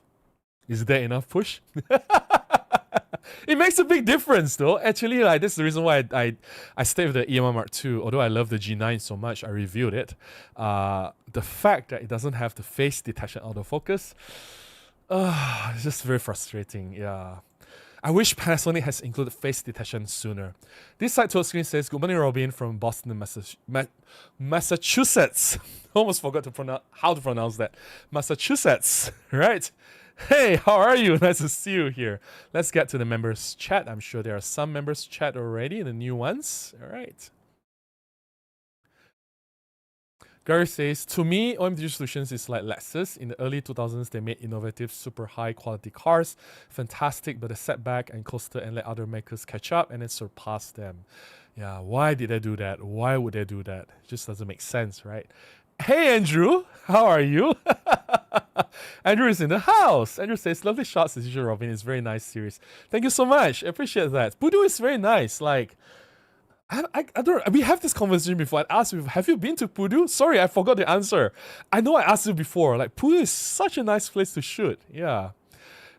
Speaker 1: Is there enough push? It makes a big difference though. Actually, like that's the reason why I stayed with the EM1 Mark II. Although I love the G9 so much, I reviewed it. The fact that it doesn't have the face detection autofocus, it's just very frustrating. Yeah. I wish Panasonic has included face detection sooner. This side tour screen says, good morning, Robin from Boston, Massachusetts. Almost forgot how to pronounce that. Massachusetts, right? Hey, how are you? Nice to see you here. Let's get to the members chat. I'm sure there are some members chat already, the new ones. All right. Gary says, to me, OM-1 Solutions is like Lexus. In the early 2000s, they made innovative, super high quality cars. Fantastic, but a setback and coaster and let other makers catch up and then surpass them. Yeah, why did they do that? Why would they do that? It just doesn't make sense, right? Hey, Andrew, how are you? Andrew is in the house. Andrew says, lovely shots as usual, Robin. It's a very nice series. Thank you so much. I appreciate that. Pudu is very nice. Like, I don't. We have this conversation before. I asked you, have you been to Pudu? Sorry, I forgot the answer. I know I asked you before. Like, Pudu is such a nice place to shoot. Yeah.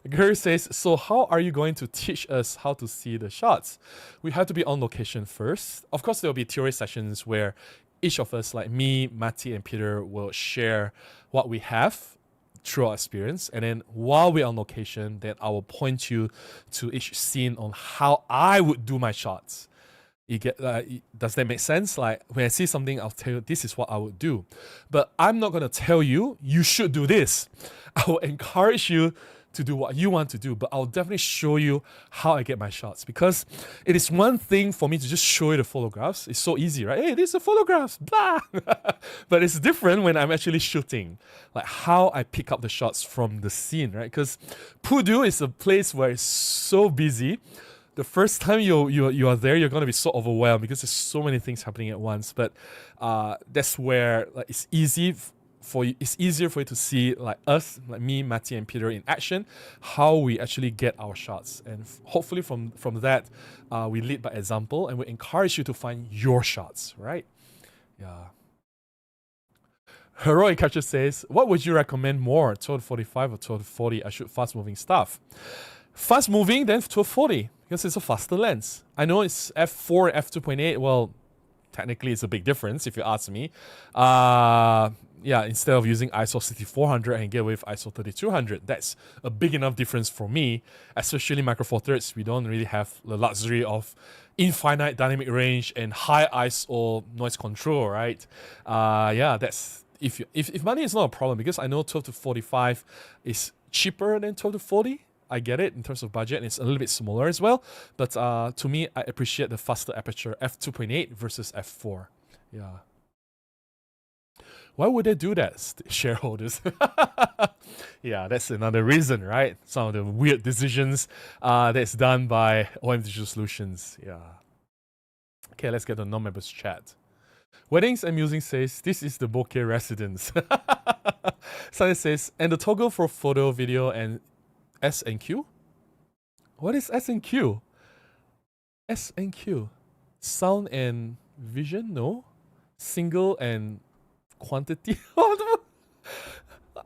Speaker 1: Gary says, so how are you going to teach us how to see the shots? We have to be on location first. Of course, there will be theory sessions where each of us, like me, Matty, and Peter, will share what we have through our experience, and then while we're on location, then I will point you to each scene on how I would do my shots. You get does that make sense? Like when I see something, I'll tell you this is what I would do, but I'm not gonna tell you you should do this. I will encourage you to do what you want to do, but I'll definitely show you how I get my shots, because it is one thing for me to just show you the photographs. It's so easy, right? Hey, these are photographs, blah. But it's different when I'm actually shooting, like how I pick up the shots from the scene, right? Because Pudu is a place where it's so busy. The first time you are there, you're gonna be so overwhelmed because there's so many things happening at once. But that's where like it's easier for you to see like us, like me, Matty, and Peter in action, how we actually get our shots, and hopefully from that we lead by example, and we encourage you to find your shots, right? Yeah. Heroic Capture says, what would you recommend more, 1245 or 1240? I shoot fast moving stuff. Fast moving, then 1240, because it's a faster lens. I know it's f4 and f2.8. Well, technically it's a big difference if you ask me. Yeah, instead of using ISO 6400, I can get away with ISO 3200. That's a big enough difference for me, especially Micro Four Thirds. We don't really have the luxury of infinite dynamic range and high ISO noise control, right? Yeah, that's if money is not a problem, because I know 12 to 45 is cheaper than 12 to 40. I get it in terms of budget, and it's a little bit smaller as well. But to me, I appreciate the faster aperture f2.8 versus f4. Yeah. Why would they do that, shareholders? Yeah, that's another reason, right? Some of the weird decisions that's done by OM Digital Solutions. Yeah. Okay, let's get the non-members chat. Weddings and Musing says, this is the bokeh residence. Sunny says, and the toggle for photo, video, and S and Q? What is S and Q? S and Q. Sound and vision? No. Single and quantity?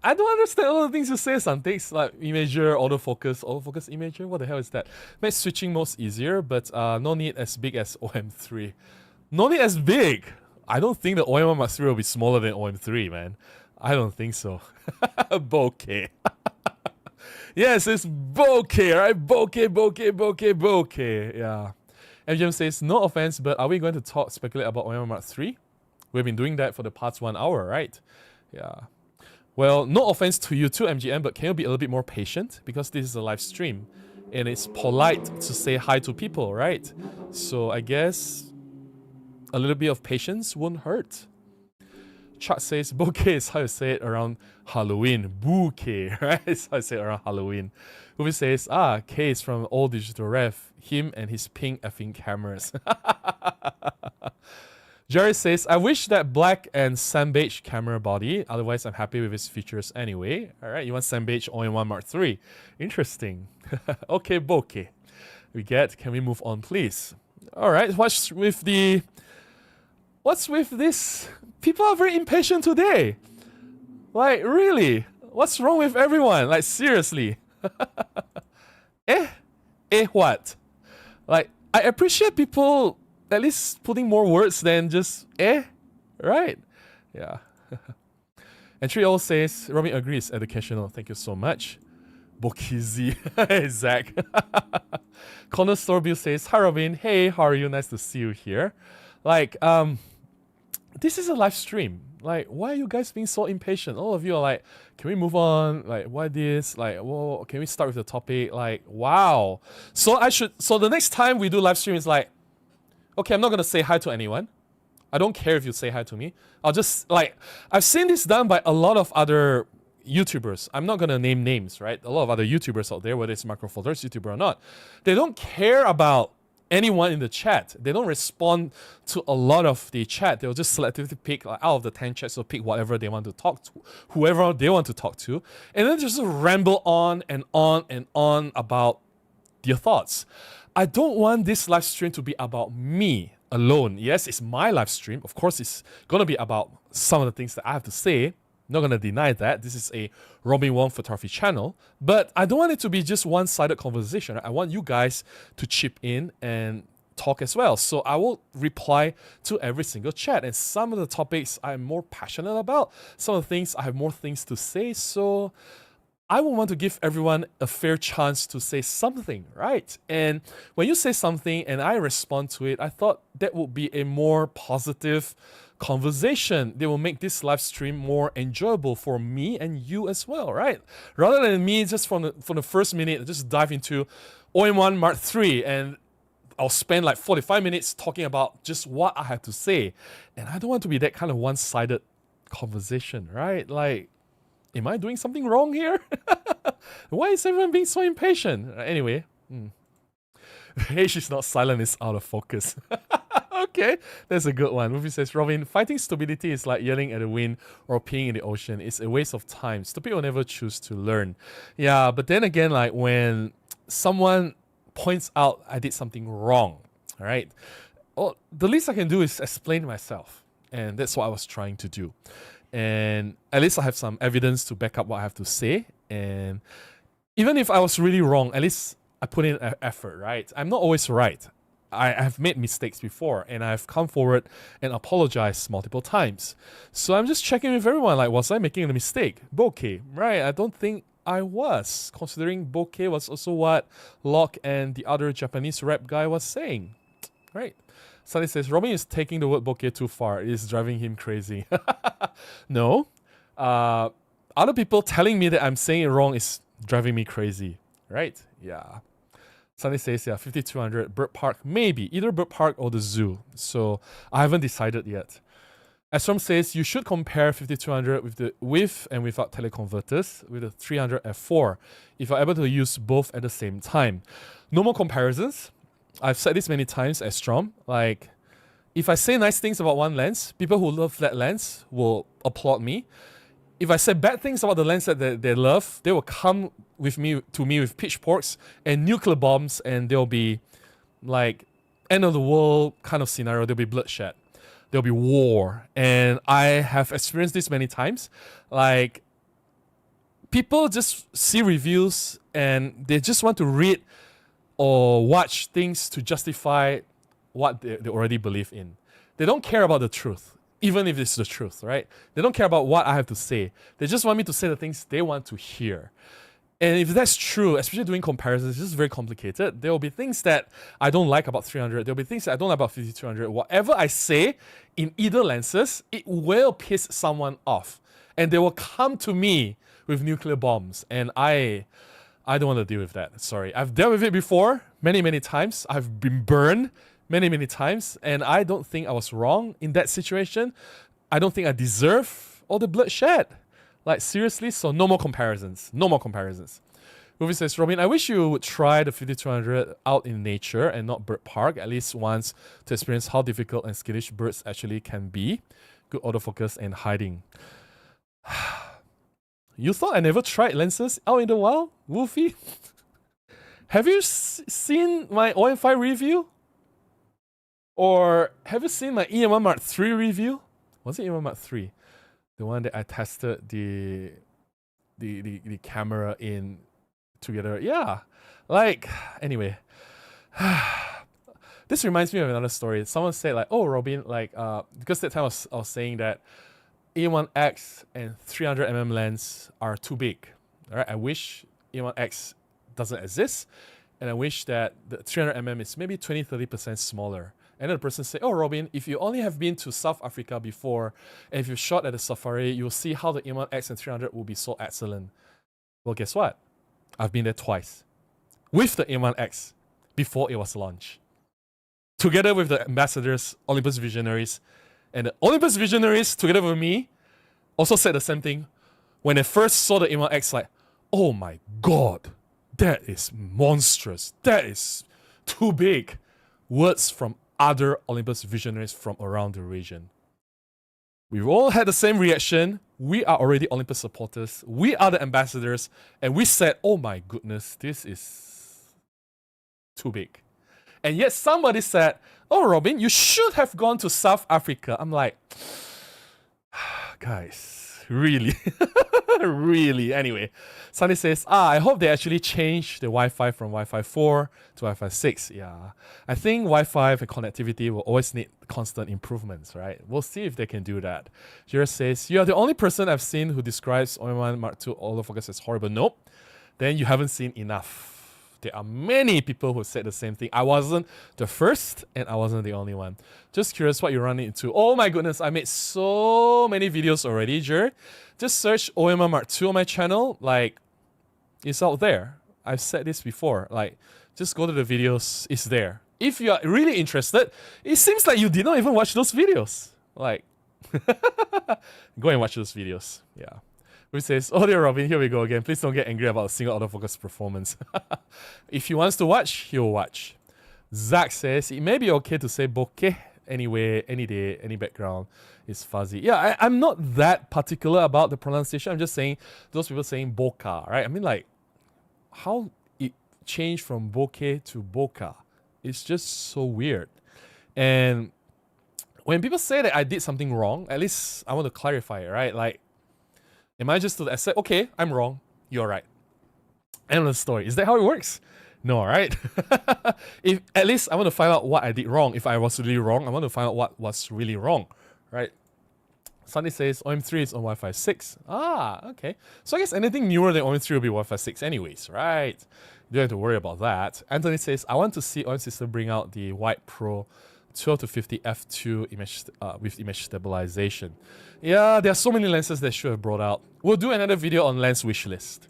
Speaker 1: I don't understand all the things you say. Some things like imager, autofocus imager. What the hell is that? Makes switching modes easier, but no need as big as OM3. No need as big. I don't think the OM-1 Mark III will be smaller than OM3, man. I don't think so. Bokeh. Yes, it's bokeh, right? Bokeh. Yeah. MGM says, no offense, but are we going to speculate about OM-1 Mark III? We've been doing that for the past 1 hour, right? Yeah. Well, no offense to you too, MGM, but can you be a little bit more patient? Because this is a live stream, and it's polite to say hi to people, right? So I guess a little bit of patience won't hurt. Chuck says, bokeh is how you say it around Halloween. Bokeh, right? It's how you say it around Halloween. Ubi says, K is from Old Digital Rev. Him and his pink effing cameras. Jerry says, I wish that black and sand beige camera body. Otherwise, I'm happy with its features anyway. All right, you want sand beige OM-1 Mark III. Interesting. Okay, bokeh. Can we move on, please? All right, what's with this? People are very impatient today. Like, really? What's wrong with everyone? Like, seriously. What? Like, I appreciate people at least putting more words than just right? Yeah. And Trio says, Robin agrees, educational. Thank you so much. Bokizi. Zach. Corner Store Bill says, hi Robin, hey, how are you? Nice to see you here. Like, this is a live stream. Like, why are you guys being so impatient? All of you are like, can we move on? Like, why this? Like, whoa, can we start with the topic? Like, wow. So the next time we do live stream is like, okay, I'm not gonna say hi to anyone. I don't care if you say hi to me. I'll just, like, I've seen this done by a lot of other YouTubers. I'm not gonna name names, right? A lot of other YouTubers out there, whether it's Micro Four Thirds YouTuber or not, they don't care about anyone in the chat. They don't respond to a lot of the chat. They'll just selectively pick, like, out of the 10 chats, they'll pick whatever they want to talk to, whoever they want to talk to, and then just ramble on and on and on about their thoughts. I don't want this live stream to be about me alone. Yes, it's my live stream. Of course, it's gonna be about some of the things that I have to say. Not gonna deny that. This is a Robin Wong photography channel, but I don't want it to be just one-sided conversation. I want you guys to chip in and talk as well. So I will reply to every single chat. And some of the topics I'm more passionate about, some of the things I have more things to say. So I would want to give everyone a fair chance to say something, right? And when you say something and I respond to it, I thought that would be a more positive conversation. They will make this live stream more enjoyable for me and you as well, right? Rather than me just from the first minute, just dive into OM-1 Mark 3 and I'll spend like 45 minutes talking about just what I have to say. And I don't want to be that kind of one-sided conversation, right? Like, am I doing something wrong here? Why is everyone being so impatient? Anyway. Hey, she's not silent, it's out of focus. Okay, that's a good one. Movie says, Robin, fighting stupidity is like yelling at the wind or peeing in the ocean. It's a waste of time. Stupid will never choose to learn. Yeah, but then again, like when someone points out I did something wrong, all right? Well, the least I can do is explain myself. And that's what I was trying to do. And at least I have some evidence to back up what I have to say. And even if I was really wrong, at least I put in an effort, right? I'm not always right. I have made mistakes before and I've come forward and apologized multiple times. So I'm just checking with everyone, like, was I making a mistake? Bokeh, right? I don't think I was, considering bokeh was also what Locke and the other Japanese rap guy was saying, right? Sunny says, Robin is taking the word bokeh too far. It is driving him crazy. No. Other people telling me that I'm saying it wrong is driving me crazy, right? Yeah. Sunny says, yeah, 5200, Bird Park, maybe. Either Bird Park or the zoo. So I haven't decided yet. Asram says, you should compare 5200 with and without teleconverters with the 300 F4 if you're able to use both at the same time. No more comparisons. I've said this many times, Astrom. Like, if I say nice things about one lens, people who love that lens will applaud me. If I say bad things about the lens that they love, they will come with me to me with pitchforks and nuclear bombs, and there'll be like end of the world kind of scenario. There'll be bloodshed. There'll be war. And I have experienced this many times. Like, people just see reviews and they just want to read or watch things to justify what they already believe in. They don't care about the truth, even if it's the truth, right? They don't care about what I have to say. They just want me to say the things they want to hear. And if that's true, especially doing comparisons, it's just very complicated. There will be things that I don't like about 300. There will be things that I don't like about 5200. Whatever I say in either lenses, it will piss someone off. And they will come to me with nuclear bombs. And I don't want to deal with that. Sorry. I've dealt with it before many, many times. I've been burned many, many times. And I don't think I was wrong in that situation. I don't think I deserve all the bloodshed. Like, seriously? So no more comparisons. No more comparisons. Movie says, Robin, I wish you would try the 5200 out in nature and not Bird Park at least once to experience how difficult and skittish birds actually can be. Good autofocus and hiding. You thought I never tried lenses out in the wild, Wolfie? Have you seen my OM-5 review? Or have you seen my EM-1 Mark 3 review? Was it EM-1 Mark 3? The one that I tested the camera in together. Yeah. Like, anyway. This reminds me of another story. Someone said, like, oh, Robin, like, because that time I was saying that EM-1X and 300mm lens are too big. All right, I wish EM-1X doesn't exist, and I wish that the 300mm is maybe 20-30% smaller. And then the person said, oh, Robin, if you only have been to South Africa before, and if you shot at a safari, you'll see how the EM-1X and 300 will be so excellent. Well, guess what? I've been there twice with the EM-1X before it was launched, together with the ambassadors, Olympus Visionaries. And the Olympus Visionaries, together with me, also said the same thing. When they first saw the EM-1X, like, oh my god, that is monstrous. That is too big. Words from other Olympus Visionaries from around the region. We've all had the same reaction. We are already Olympus supporters. We are the ambassadors. And we said, oh my goodness, this is too big. And yet somebody said, oh, Robin, you should have gone to South Africa. I'm like, guys, Really. Really. Anyway, Sunny says, I hope they actually change the Wi-Fi from Wi-Fi 4 to Wi-Fi 6. Yeah. I think Wi-Fi and connectivity will always need constant improvements, right? We'll see if they can do that. Jira says, you are the only person I've seen who describes OM-1 Mark II autofocus as horrible. Nope. Then you haven't seen enough. There are many people who said the same thing. I wasn't the first, and I wasn't the only one. Just curious what you're running into. Oh my goodness, I made so many videos already, Jer. Just search OM-1 Mark II on my channel. Like, it's out there. I've said this before. Like, just go to the videos. It's there. If you are really interested, it seems like you did not even watch those videos. Like, go and watch those videos. Yeah. Who says, oh dear Robin, here we go again. Please don't get angry about a single autofocus performance. If he wants to watch, he'll watch. Zach says, it may be okay to say bokeh anyway, any day, any background is fuzzy. Yeah, I'm not that particular about the pronunciation. I'm just saying, those people saying bokeh, right? I mean, like, how it changed from bokeh to bokeh. It's just so weird. And when people say that I did something wrong, at least I want to clarify it, right? Like, am I just to accept, okay, I'm wrong, you're right. End of the story. Is that how it works? No, right? If at least I want to find out what I did wrong. If I was really wrong, I want to find out what was really wrong, right? Sunny says OM3 is on Wi-Fi 6. Ah, okay. So I guess anything newer than OM3 will be Wi-Fi 6 anyways, right? You don't have to worry about that. Anthony says, I want to see OM system bring out the White Pro 12 to 50 f2 image with image stabilization. Yeah, there are so many lenses that should have brought out. We'll do another video on lens wishlist.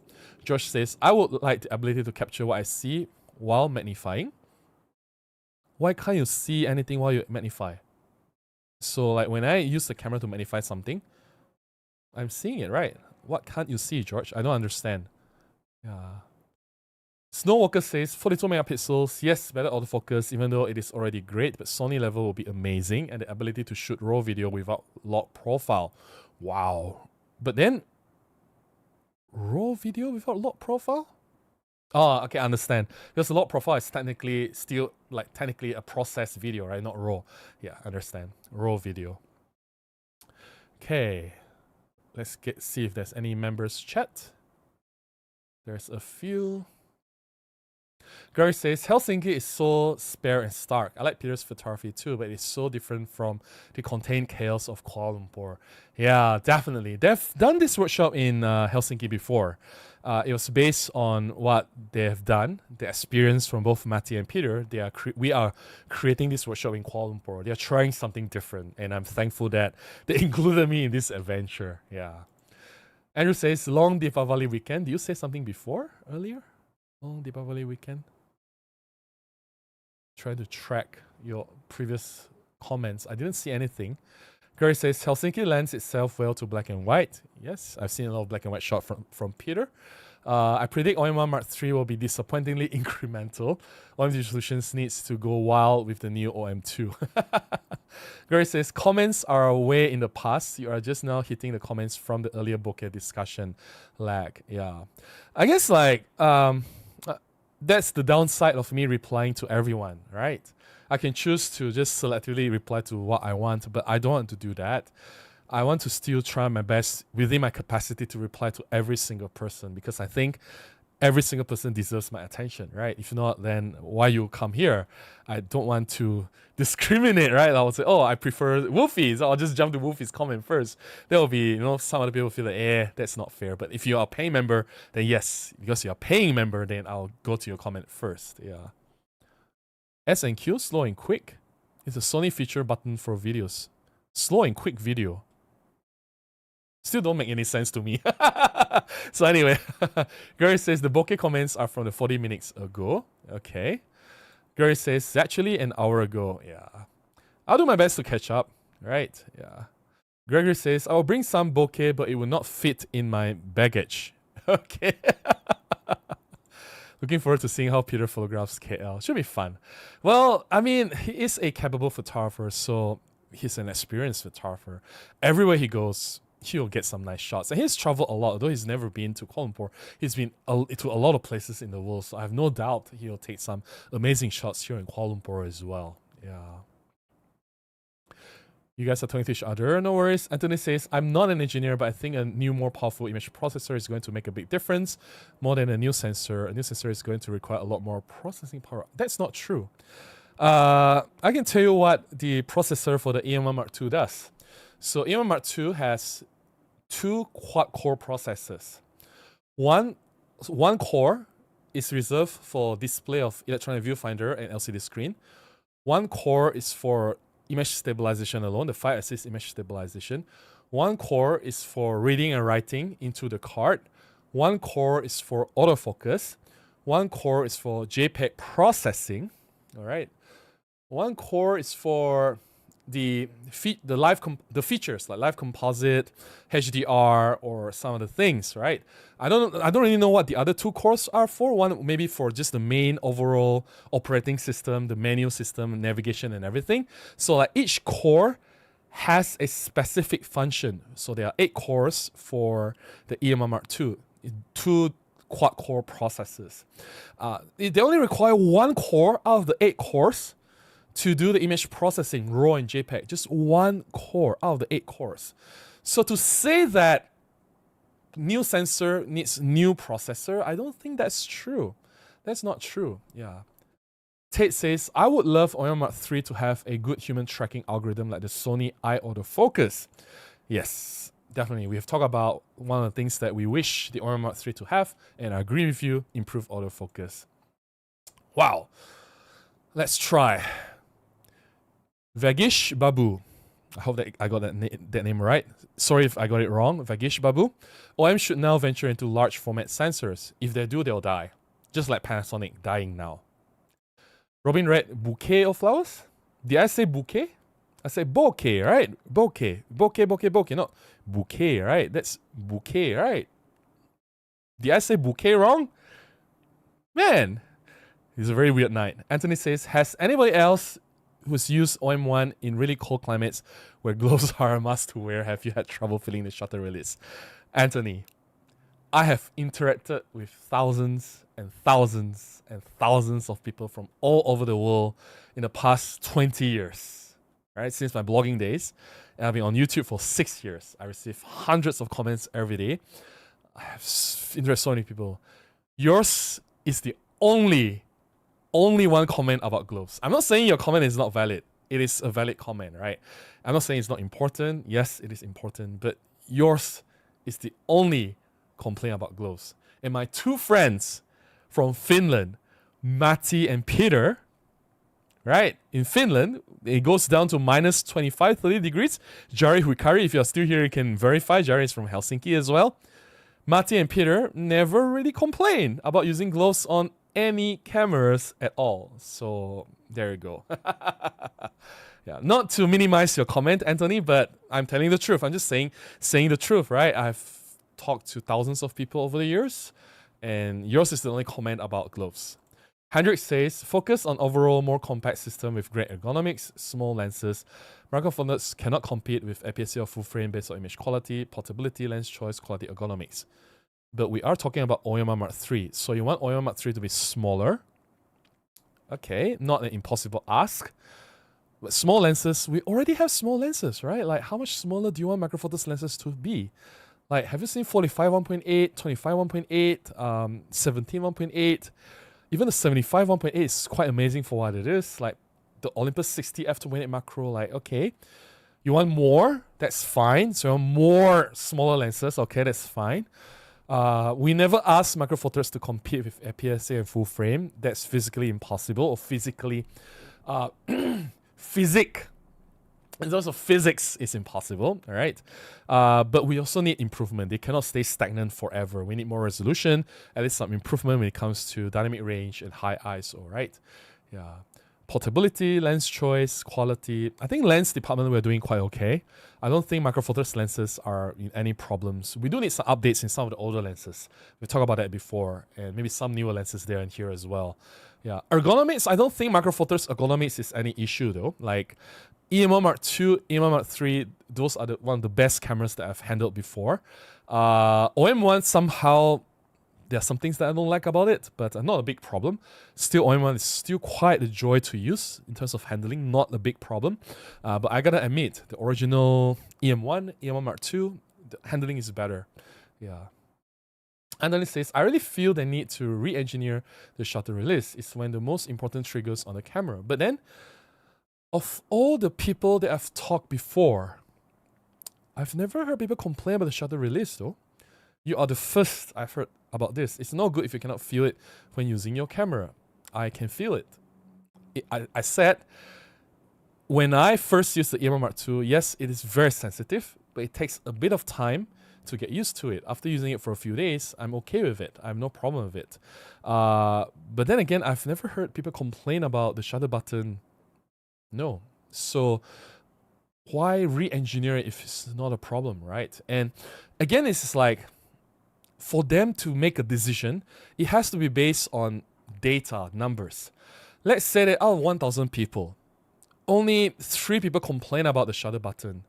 Speaker 1: Josh says, I would like the ability to capture what I see while magnifying. Why can't you see anything while you magnify? So like when I use the camera to magnify something, I'm seeing it, right? What can't you see, George? I don't understand. Yeah. Snowwalker says 42 megapixels, yes, better autofocus, even though it is already great, but Sony level will be amazing, and the ability to shoot RAW video without lock profile. Wow. But then, RAW video without lock profile? Oh, okay, I understand. Because the lock profile is technically still, like, technically a processed video, right? Not RAW. Yeah, I understand. RAW video. Okay. Let's see if there's any members chat. There's a few. Gary says, Helsinki is so spare and stark. I like Peter's photography too, but it's so different from the contained chaos of Kuala Lumpur. Yeah, definitely. They've done this workshop in Helsinki before. It was based on what they have done, the experience from both Matty and Peter. We are creating this workshop in Kuala Lumpur. They're trying something different, and I'm thankful that they included me in this adventure. Yeah. Andrew says, long Deepavali weekend. Did you say something before, earlier? Long Deepavali weekend? Try to track your previous comments. I didn't see anything. Gary says, Helsinki lends itself well to black and white. Yes, I've seen a lot of black and white shot from Peter. I predict OM-1 Mark III will be disappointingly incremental. OM Solutions needs to go wild with the new OM2. Gary says, comments are way in the past. You are just now hitting the comments from the earlier bokeh discussion lag. Yeah. I guess like, that's the downside of me replying to everyone, right? I can choose to just selectively reply to what I want, but I don't want to do that. I want to still try my best within my capacity to reply to every single person, because I think every single person deserves my attention, right? If not, then why you come here? I don't want to discriminate, right? I would say, oh, I prefer Wolfie's. I'll just jump to Wolfie's comment first. There will be, some other people feel like, that's not fair. But if you're a paying member, then yes, because you're a paying member, then I'll go to your comment first. Yeah. S&Q, slow and quick. It's a Sony feature button for videos. Slow and quick video. Still don't make any sense to me. So anyway, Gary says the bokeh comments are from the 40 minutes ago. Okay. Gary says it's actually an hour ago. Yeah. I'll do my best to catch up. Right. Yeah. Gregory says, I'll bring some bokeh, but it will not fit in my baggage. Okay. Looking forward to seeing how Peter photographs KL. Should be fun. Well, I mean, he is a capable photographer, so he's an experienced photographer. Everywhere he goes, he'll get some nice shots. And he's traveled a lot, although he's never been to Kuala Lumpur. He's been to a lot of places in the world, so I have no doubt he'll take some amazing shots here in Kuala Lumpur as well. Yeah. You guys are talking to each other. No worries. Anthony says, I'm not an engineer, but I think a new, more powerful image processor is going to make a big difference. More than a new sensor. A new sensor is going to require a lot more processing power. That's not true. I can tell you what the processor for the OM-1 Mark II does. So OM-1 Mark II has 2 quad-core processors. One core is reserved for display of electronic viewfinder and LCD screen. One core is for image stabilization alone, the 5-axis image stabilization. One core is for reading and writing into the card. One core is for autofocus. One core is for JPEG processing. All right. One core is for the features like live composite, HDR, or some of the things, right? I don't really know what the other 2 cores are for. One maybe for just the main overall operating system, the menu system, navigation, and everything. So like each core has a specific function. So there are 8 cores for the OM-1 Mark II, 2 quad-core processors. They only require 1 core out of the 8 cores to do the image processing, RAW and JPEG. Just 1 core out of the 8 cores. So to say that new sensor needs new processor, I don't think that's true. That's not true. Yeah. Tate says, I would love OM-1 Mark III to have a good human tracking algorithm like the Sony eye autofocus. Yes, definitely. We have talked about one of the things that we wish the OM-1 Mark III to have, and I agree with you, improve autofocus. Wow. Let's try. Vagish Babu. I hope that I got that name right. Sorry if I got it wrong. Vagish Babu. OM should now venture into large format sensors. If they do, they'll die. Just like Panasonic dying now. Robin Red, bouquet of flowers? Did I say bouquet? I said bokeh, right? Bokeh. Bokeh. Not bouquet, right? That's bouquet, right? Did I say bouquet wrong? Man, it's a very weird night. Anthony says, has anybody else who's used OM-1 in really cold climates where gloves are a must to wear, have you had trouble feeling the shutter release? Anthony, I have interacted with thousands and thousands and thousands of people from all over the world in the past 20 years, right? Since my blogging days. And I've been on YouTube for 6 years. I receive hundreds of comments every day. I have interacted with so many people. Yours is the only one comment about gloves. I'm not saying your comment is not valid. It is a valid comment, right? I'm not saying it's not important. Yes, it is important. But yours is the only complaint about gloves. And my 2 friends from Finland, Matti and Peter, right? In Finland, it goes down to minus 25, 30 degrees. Jari Huikari, if you're still here, you can verify. Jari is from Helsinki as well. Matti and Peter never really complain about using gloves on any cameras at all. So there you go. Yeah, not to minimize your comment, Anthony, but I'm telling the truth. I'm just saying the truth, right? I've talked to thousands of people over the years, and yours is the only comment about gloves. Hendrik says, focus on overall more compact system with great ergonomics, small lenses. Microphones cannot compete with APS-C or full frame based on image quality, portability, lens choice, quality, ergonomics. But we are talking about OM-1 Mark III. So you want OM-1 Mark III to be smaller. Okay, not an impossible ask. But small lenses, we already have small lenses, right? Like how much smaller do you want Micro Four Thirds lenses to be? Like have you seen 45 1.8, 25 1.8, 17 1.8? Even the 75 1.8 is quite amazing for what it is. Like the Olympus 60 f2.8 macro, like okay. You want more? That's fine. So you want more smaller lenses, okay, that's fine. We never ask Micro Four Thirds to compete with APS-C and full frame. That's physically impossible, or physically, in terms of physics, it's impossible, all right? But we also need improvement. They cannot stay stagnant forever. We need more resolution, at least some improvement when it comes to dynamic range and high ISO, right? Yeah. Portability, lens choice, quality. I think lens department we're doing quite okay. I don't think Micro Four Thirds lenses are in any problems. We do need some updates in some of the older lenses. We talked about that before, and maybe some newer lenses there and here as well. Yeah, ergonomics. I don't think Micro Four Thirds ergonomics is any issue though. Like OM-1 Mark II, OM-1 Mark III, those are one of the best cameras that I've handled before. OM-1 somehow There are some things that I don't like about it, but not a big problem. Still, OM-1 is still quite a joy to use in terms of handling, not a big problem. But I gotta admit, the original EM-1, EM-1 Mark II, the handling is better. Yeah. And then it says, I really feel the need to re-engineer the shutter release. It's when the most important triggers on the camera. But then, of all the people that I've talked before, I've never heard people complain about the shutter release though. You are the first I've heard about this. It's no good if you cannot feel it when using your camera. I can feel it. I said, when I first used the EM-1 Mark II, yes, it is very sensitive, but it takes a bit of time to get used to it. After using it for a few days, I'm okay with it. I have no problem with it. But then again, I've never heard people complain about the shutter button. No. So why re-engineer it if it's not a problem, right? And again, it's just like, for them to make a decision, it has to be based on data, numbers. Let's say that out of 1,000 people, only 3 people complain about the shutter button,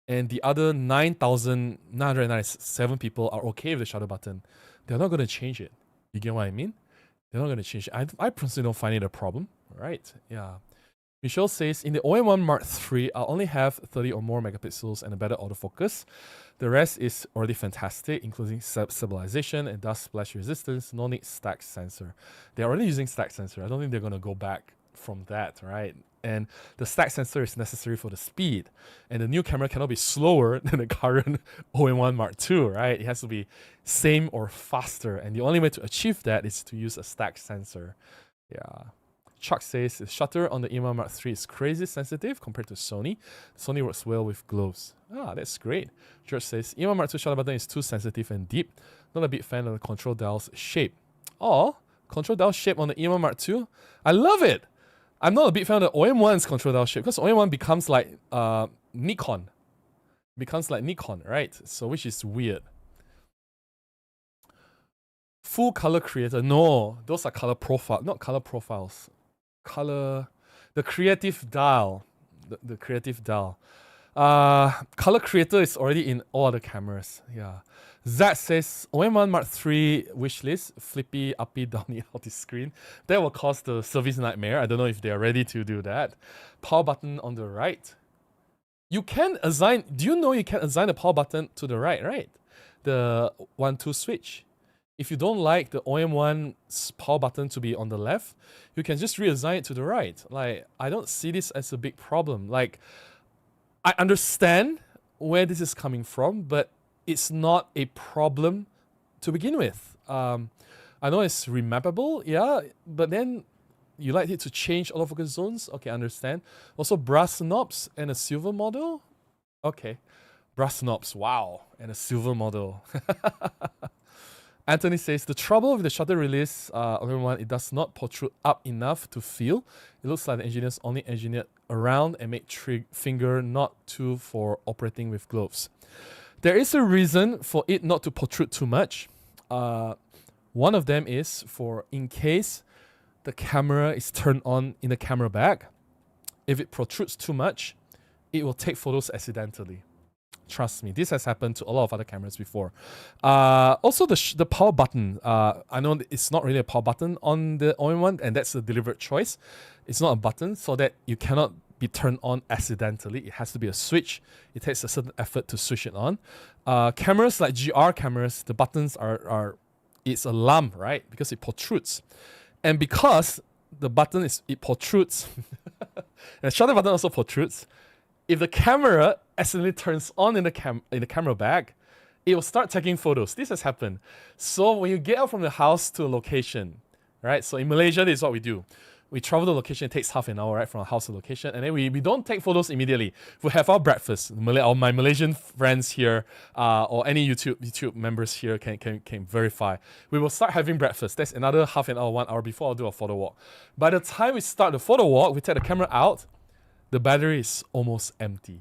Speaker 1: and the other 9,997 people are okay with the shutter button. They're not going to change it. You get what I mean? They're not going to change it. I personally don't find it a problem, right? Yeah. Michelle says, in the OM-1 Mark III, I'll only have 30 or more megapixels and a better autofocus. The rest is already fantastic, including stabilization and dust splash resistance. No need stack sensor. They're already using stack sensor. I don't think they're going to go back from that, right? And the stack sensor is necessary for the speed. And the new camera cannot be slower than the current OM-1 Mark II, right? It has to be same or faster. And the only way to achieve that is to use a stack sensor. Yeah. Chuck says, the shutter on the EM-1 Mark III is crazy sensitive compared to Sony. Sony works well with gloves. Ah, that's great. George says, EM-1 Mark II shutter button is too sensitive and deep. Not a big fan of the control dial's shape. Oh, control dial shape on the EM-1 Mark II? I love it. I'm not a big fan of the OM-1's control dial shape because OM-1 becomes like Nikon. Becomes like Nikon, right? So which is weird. Full color creator. No, those are color profile, not color profiles. Color, the creative dial. The creative dial. Color creator is already in all other cameras. Yeah. Zach says, OM-1 Mark III wishlist, flippy, uppy, downy, outy screen. That will cause the service nightmare. I don't know if they are ready to do that. Power button on the right. You can assign, do you know you can assign the power button to the right, right? The 1-2 switch. If you don't like the OM-1's power button to be on the left, you can just reassign it to the right. Like, I don't see this as a big problem. Like, I understand where this is coming from, but it's not a problem to begin with. I know it's remappable, yeah, but then you like it to change autofocus zones. Okay, I understand. Also, brass knobs and a silver model. Okay, brass knobs, wow, and a silver model. Anthony says, the trouble with the shutter release OM-1, it does not protrude up enough to feel. It looks like the engineers only engineered around and made finger not too for operating with gloves. There is a reason for it not to protrude too much. One of them is for in case the camera is turned on in the camera bag. If it protrudes too much, it will take photos accidentally. Trust me, this has happened to a lot of other cameras before. Also, the power button. I know it's not really a power button on the OM-1, and that's a deliberate choice. It's not a button, so that you cannot be turned on accidentally. It has to be a switch. It takes a certain effort to switch it on. Cameras like GR cameras, the buttons it's a lump, right? Because it protrudes. And because the button it protrudes, and the shutter button also protrudes, if the camera accidentally turns on in the camera bag, it will start taking photos. This has happened. So when you get out from the house to a location, right? So in Malaysia, this is what we do. We travel to the location, it takes half an hour, right, from our house to location, and then we don't take photos immediately. We have our breakfast. All my Malaysian friends here, or any YouTube members here can verify. We will start having breakfast. That's another half an hour, 1 hour before I'll do a photo walk. By the time we start the photo walk, we take the camera out, the battery is almost empty.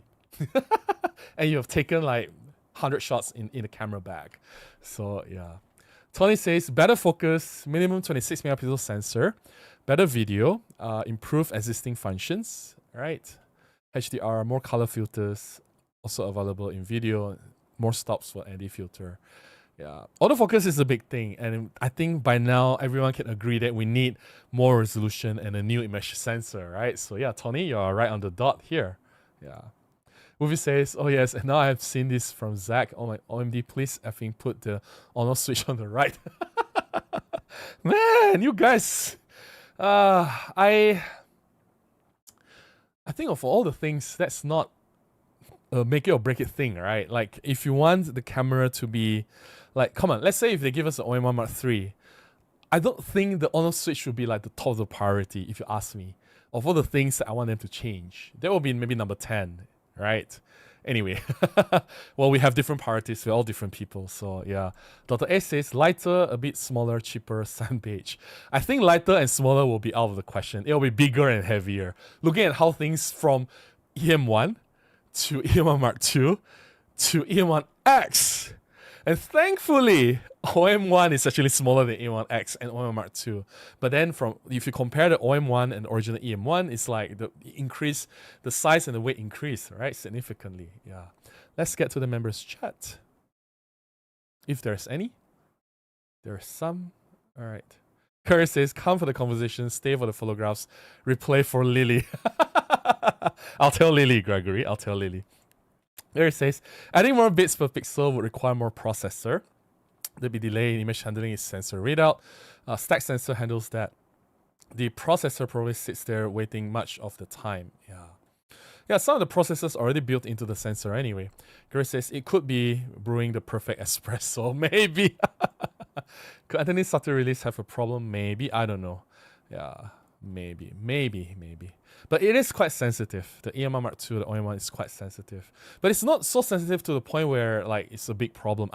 Speaker 1: And you have taken like 100 shots in the camera bag. So yeah. Tony says, better focus, minimum 26 megapixel sensor, better video, improve existing functions, right? HDR, more color filters, also available in video, more stops for ND filter. Yeah, autofocus is a big thing, and I think by now everyone can agree that we need more resolution and a new image sensor, right? So yeah, Tony, you're right on the dot here. Yeah. Movie says, oh yes, and now I've seen this from Zach. Oh my OMD, please effing put the on-off switch on the right. Man, you guys. I think of all the things, that's not a make it or break it thing, right? Like if you want the camera to be like, come on, let's say if they give us an OM-1 Mark III, I don't think the on-off switch should be like the top of the priority, if you ask me. Of all the things that I want them to change, that will be maybe number 10, right? Anyway, well, we have different priorities. We're all different people. So yeah, Dr. A says lighter, a bit smaller, cheaper, sand beige. I think lighter and smaller will be out of the question. It'll be bigger and heavier. Looking at how things from EM1 to EM1 Mark II to EM1X. And thankfully, OM-1 is actually smaller than EM1X and OM-1 Mark II. But then if you compare the OM-1 and the original EM-1, it's like the size and the weight increase, right? Significantly. Yeah. Let's get to the members chat. If there's any. There's some. All right. Curry says, come for the conversation, stay for the photographs, replay for Lily. I'll tell Lily, Gregory. I'll tell Lily. There it says, adding more bits per pixel would require more processor. There'll be delay in image handling its sensor readout. Stack sensor handles that. The processor probably sits there waiting much of the time. Yeah, some of the processors already built into the sensor anyway. Grace says, it could be brewing the perfect espresso. Maybe. Could Anthony's Sato release have a problem? Maybe. I don't know. Yeah, maybe. But it is quite sensitive. The EM1 Mark II, the OM-1 is quite sensitive. But it's not so sensitive to the point where like it's a big problem.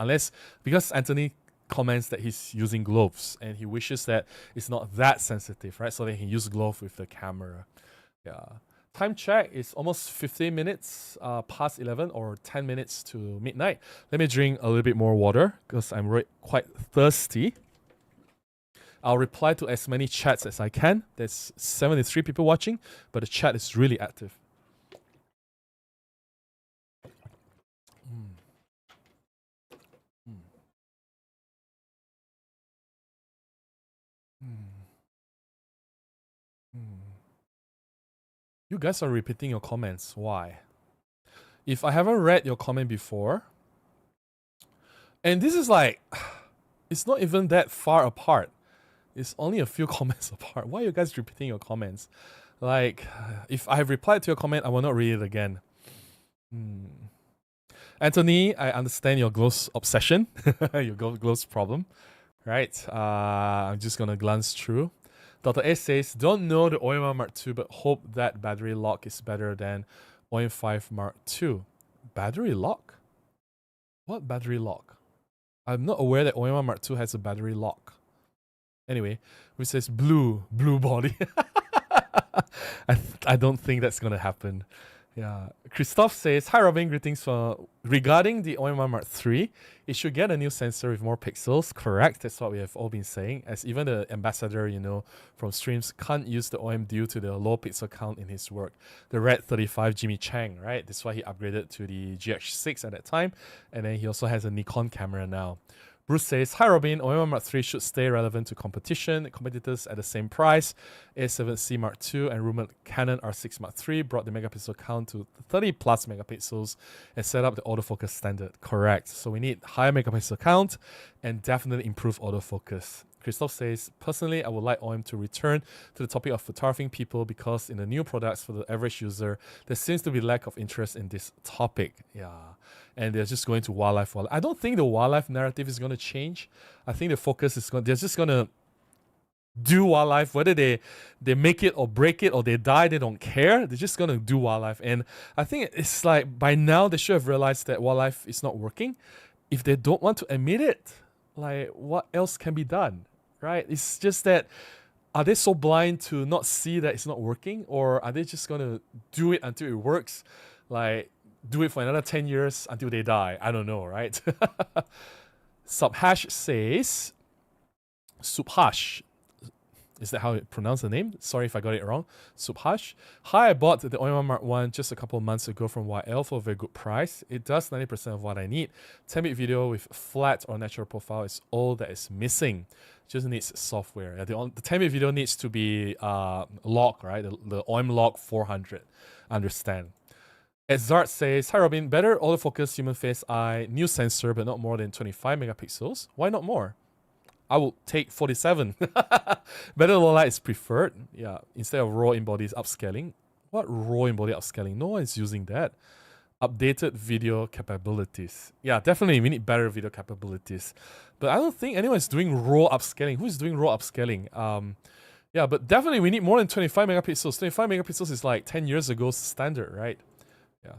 Speaker 1: Because Anthony comments that he's using gloves and he wishes that it's not that sensitive, right? So that he can use gloves with the camera. Yeah. Time check is almost 15 minutes past 11 or 10 minutes to midnight. Let me drink a little bit more water because I'm quite thirsty. I'll reply to as many chats as I can. There's 73 people watching, but the chat is really active. You guys are repeating your comments. Why? If I haven't read your comment before, and this is like, it's not even that far apart. It's only a few comments apart. Why are you guys repeating your comments? Like, if I have replied to your comment, I will not read it again. Anthony, I understand your gloves obsession, your gloves problem, right? I'm just gonna glance through. Dr. S says, don't know the OM-1 Mark II, but hope that battery lock is better than OM-5 Mark II. Battery lock? What battery lock? I'm not aware that OM-1 Mark II has a battery lock. Anyway, which says blue body. I don't think that's gonna happen. Yeah. Christoph says, hi Robin, greetings regarding the OM-1 Mark III, it should get a new sensor with more pixels. Correct, that's what we have all been saying, as even the ambassador, from streams can't use the OM due to the low pixel count in his work. The Red 35 Jimmy Chang, right? That's why he upgraded to the GH6 at that time, and then he also has a Nikon camera now. Bruce says, hi Robin, OM-1 Mark III should stay relevant to competition. Competitors at the same price, A7C Mark II and rumored Canon R6 Mark III brought the megapixel count to 30 plus megapixels and set up the autofocus standard. Correct. So we need higher megapixel count and definitely improve autofocus. Christoph says, personally, I would like OM to return to the topic of photographing people because in the new products for the average user, there seems to be lack of interest in this topic. Yeah. And they're just going to wildlife. I don't think the wildlife narrative is going to change. I think the focus is they're just going to do wildlife, whether they make it or break it or they die, they don't care. They're just going to do wildlife. And I think it's like by now they should have realized that wildlife is not working. If they don't want to admit it, like what else can be done, right? It's just that, are they so blind to not see that it's not working, or are they just going to do it until it works? Like, do it for another 10 years until they die. I don't know, right? Subhash says, Subhash Is that how you pronounce the name? Sorry if I got it wrong. Subhash. Hi, I bought the OM-1 Mark 1 just a couple of months ago from YL for a very good price. It does 90% of what I need. 10-bit video with flat or natural profile is all that is missing. Just needs software. The 10-bit video needs to be log, right? The OM log 400. Understand. As Zart says, hi Robin, better autofocus human face eye, new sensor but not more than 25 megapixels. Why not more? I will take 47. Better low light is preferred. Yeah, instead of raw in-body upscaling. What raw in-body upscaling? No one is using that. Updated video capabilities. Yeah, definitely we need better video capabilities. But I don't think anyone is doing raw upscaling. Who is doing raw upscaling? Yeah, but definitely we need more than 25 megapixels. 25 megapixels is like 10 years ago standard, right? Yeah.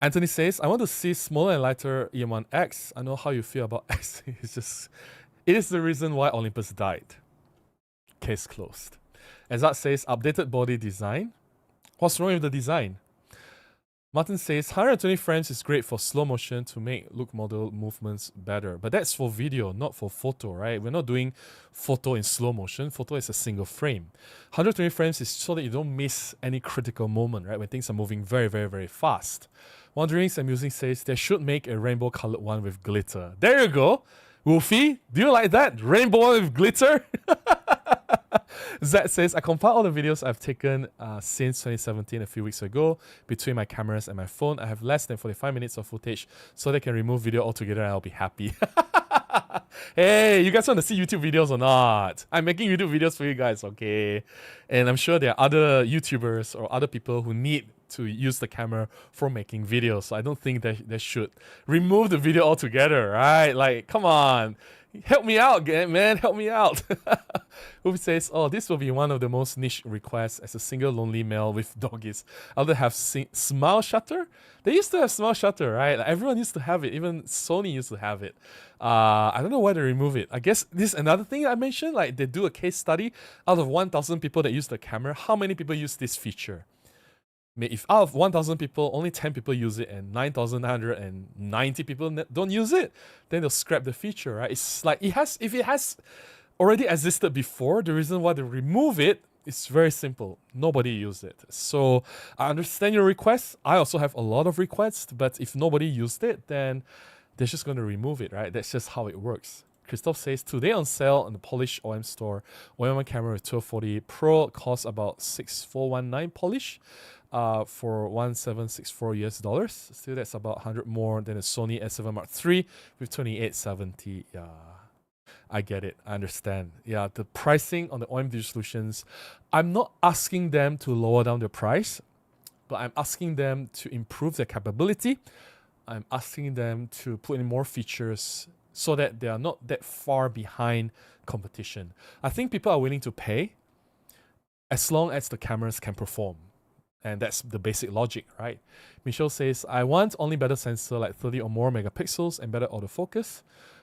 Speaker 1: Anthony says, I want to see smaller and lighter OM-1X. I know how you feel about X. It is the reason why Olympus died. Case closed. Azad says, updated body design. What's wrong with the design? Martin says, 120 frames is great for slow motion to make look model movements better. But that's for video, not for photo, right? We're not doing photo in slow motion. Photo is a single frame. 120 frames is so that you don't miss any critical moment, right? When things are moving very, very, very fast. Wanderings and Musing says, they should make a rainbow colored one with glitter. There you go. Wolfie, do you like that? Rainbow one with glitter? Zach says, I compile all the videos I've taken since 2017 a few weeks ago between my cameras and my phone. I have less than 45 minutes of footage so they can remove video altogether and I'll be happy. Hey, you guys want to see YouTube videos or not? I'm making YouTube videos for you guys, okay? And I'm sure there are other YouTubers or other people who need to use the camera for making videos. So I don't think they should remove the video altogether, right? Like, come on. Help me out, man. Help me out. Who says, oh, this will be one of the most niche requests as a single lonely male with doggies. I'll have smile shutter. They used to have smile shutter, right? Like, everyone used to have it. Even Sony used to have it. I don't know why they remove it. I guess this is another thing I mentioned. Like, they do a case study. Out of 1,000 people that use the camera, how many people use this feature? If out of 1,000 people, only 10 people use it and 9,990 people don't use it, then they'll scrap the feature, right? It's like, if it has already existed before, the reason why they remove it is very simple. Nobody used it. So I understand your request. I also have a lot of requests, but if nobody used it, then they're just going to remove it, right? That's just how it works. Christoph says, today on sale on the Polish OM store, OM-1 camera with 1240 Pro costs about 6,419 Polish. For $1,764 US. Still, that's about 100 more than a Sony A7 Mark III with 2870. Yeah, I get it. I understand. Yeah, the pricing on the OM Digital Solutions, I'm not asking them to lower down the price, but I'm asking them to improve their capability. I'm asking them to put in more features so that they are not that far behind competition. I think people are willing to pay as long as the cameras can perform. And that's the basic logic, right? Michelle says, I want only better sensor like 30 or more megapixels and better autofocus.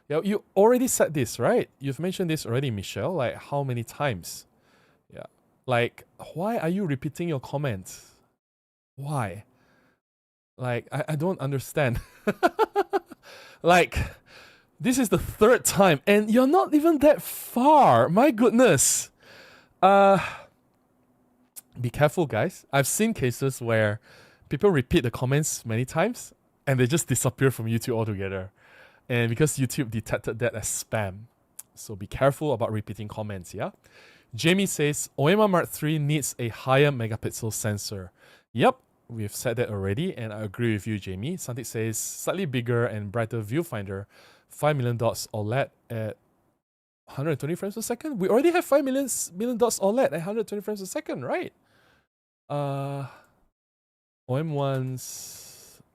Speaker 1: Yeah, you already said this, right? You've mentioned this already, Michelle. Like, how many times? Yeah. Like, why are you repeating your comments? Why? Like, I don't understand. Like, this is the third time and you're not even that far. My goodness. Be careful, guys. I've seen cases where people repeat the comments many times and they just disappear from YouTube altogether. And because YouTube detected that as spam. So be careful about repeating comments, yeah? Jamie says, OM-1 Mark III needs a higher megapixel sensor. Yep, we've said that already and I agree with you, Jamie. Santik says, slightly bigger and brighter viewfinder, 5 million dots OLED at 120 frames per second? We already have 5 million dots OLED at 120 frames per second, right? OM-1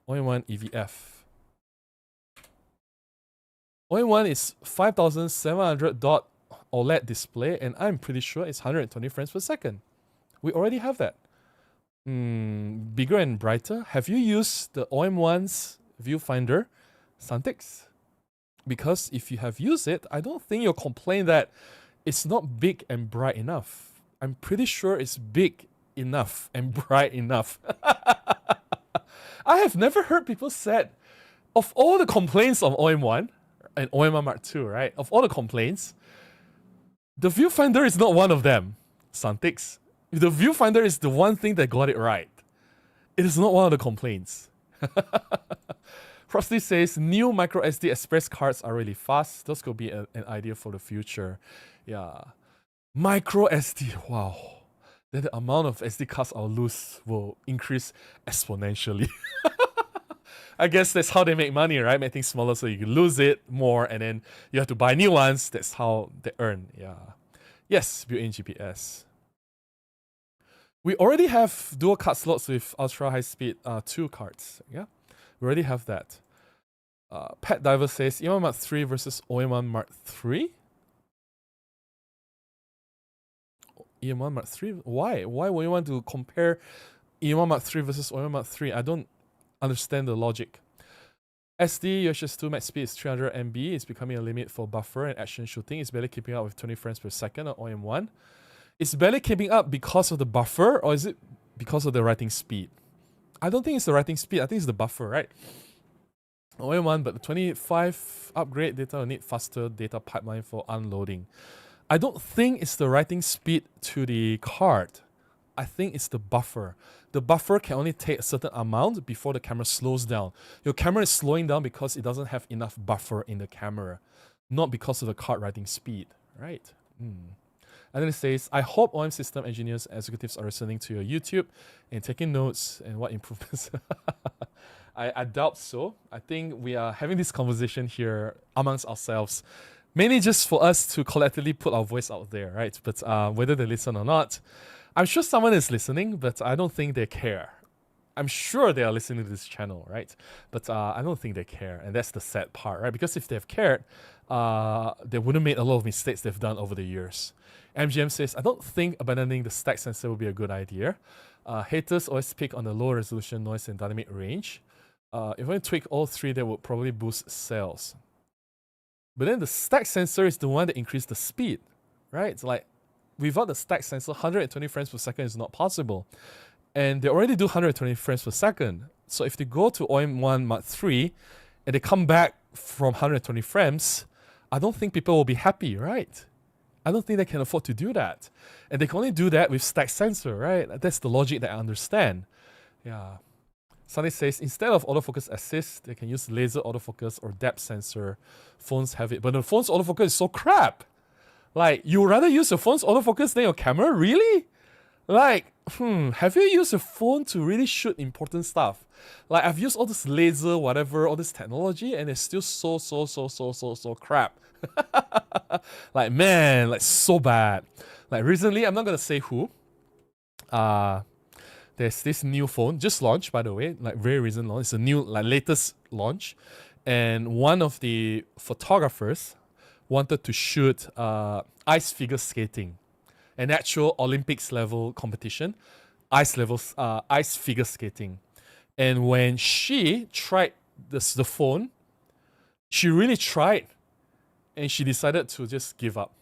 Speaker 1: EVF. OM-1 is 5,700 dot OLED display and I'm pretty sure it's 120 frames per second. We already have that. Bigger and brighter. Have you used the OM-1's viewfinder, Santix? Because if you have used it, I don't think you'll complain that it's not big and bright enough. I'm pretty sure it's big enough and bright enough. I have never heard people said, of all the complaints of OM-1 and OM-1 Mark II, right? Of all the complaints, The viewfinder is not one of them, Santix. The viewfinder is the one thing that got it right. It is not one of the complaints. Frosty says, new micro SD express cards are really fast. Those could be an idea for the future. Yeah. Micro SD, wow. Then the amount of SD cards I'll lose will increase exponentially. I guess that's how they make money, right? Make things smaller so you can lose it more and then you have to buy new ones. That's how they earn, yeah. Yes, built-in GPS. We already have dual card slots with ultra high speed 2 cards, yeah? We already have that. Pet Diver says, EM1 Mark 3 versus OM-1 Mark 3? EM1 Mark 3? Why? Why would you want to compare EM1 Mark 3 versus OM-1 Mark 3? I don't understand the logic. SD UHS2 max speed is 300 MB. It's becoming a limit for buffer and action shooting. It's barely keeping up with 20 frames per second on OM1. It's barely keeping up because of the buffer, or is it because of the writing speed? I don't think it's the writing speed. I think it's the buffer, right? OM1, but the 25 upgrade data will need faster data pipeline for unloading. I don't think it's the writing speed to the card. I think it's the buffer. The buffer can only take a certain amount before the camera slows down. Your camera is slowing down because it doesn't have enough buffer in the camera, not because of the card writing speed, right? And then it says, I hope OM system engineers and executives are listening to your YouTube and taking notes and what improvements. I doubt so. I think we are having this conversation here amongst ourselves, mainly just for us to collectively put our voice out there, right? But whether they listen or not, I'm sure someone is listening, but I don't think they care. I'm sure they are listening to this channel, right? But I don't think they care, and that's the sad part, right? Because if they've cared, they wouldn't have made a lot of mistakes they've done over the years. MGM says, I don't think abandoning the stack sensor would be a good idea. Haters always pick on the low resolution noise and dynamic range. If I tweak all three, that would probably boost sales. But then the stack sensor is the one that increased the speed, right? It's like, without the stack sensor, 120 frames per second is not possible. And they already do 120 frames per second. So if they go to OM-1 Mark 3 and they come back from 120 frames, I don't think people will be happy, right? I don't think they can afford to do that. And they can only do that with stack sensor, right? That's the logic that I understand. Yeah. Sunny says, instead of autofocus assist, they can use laser autofocus or depth sensor. Phones have it. But the phone's autofocus is so crap. Like, you rather use your phone's autofocus than your camera? Really? Like, have you used your phone to really shoot important stuff? Like, I've used all this laser, whatever, all this technology, and it's still so crap. Like, man, like, so bad. Like, recently, I'm not gonna say who. There's this new phone, just launched, by the way, like, very recent launch. It's a new, like, latest launch. And one of the photographers wanted to shoot ice figure skating, an actual Olympics level competition, ice figure skating. And when she tried the phone, she really tried, and she decided to just give up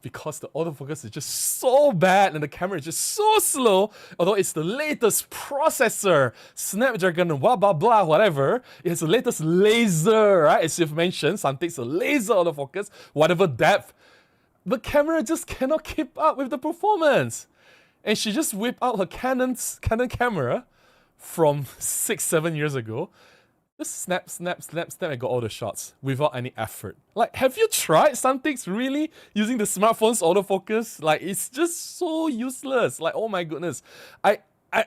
Speaker 1: because the autofocus is just so bad and the camera is just so slow. Although it's the latest processor, Snapdragon, blah blah blah, whatever. It has the latest laser, right? As you've mentioned, some takes a laser autofocus, whatever depth. The camera just cannot keep up with the performance. And she just whipped out her Canon camera from 6-7 years ago. Just snap, and got all the shots without any effort. Like, have you tried some things really using the smartphone's autofocus? Like, it's just so useless. Like, oh my goodness. I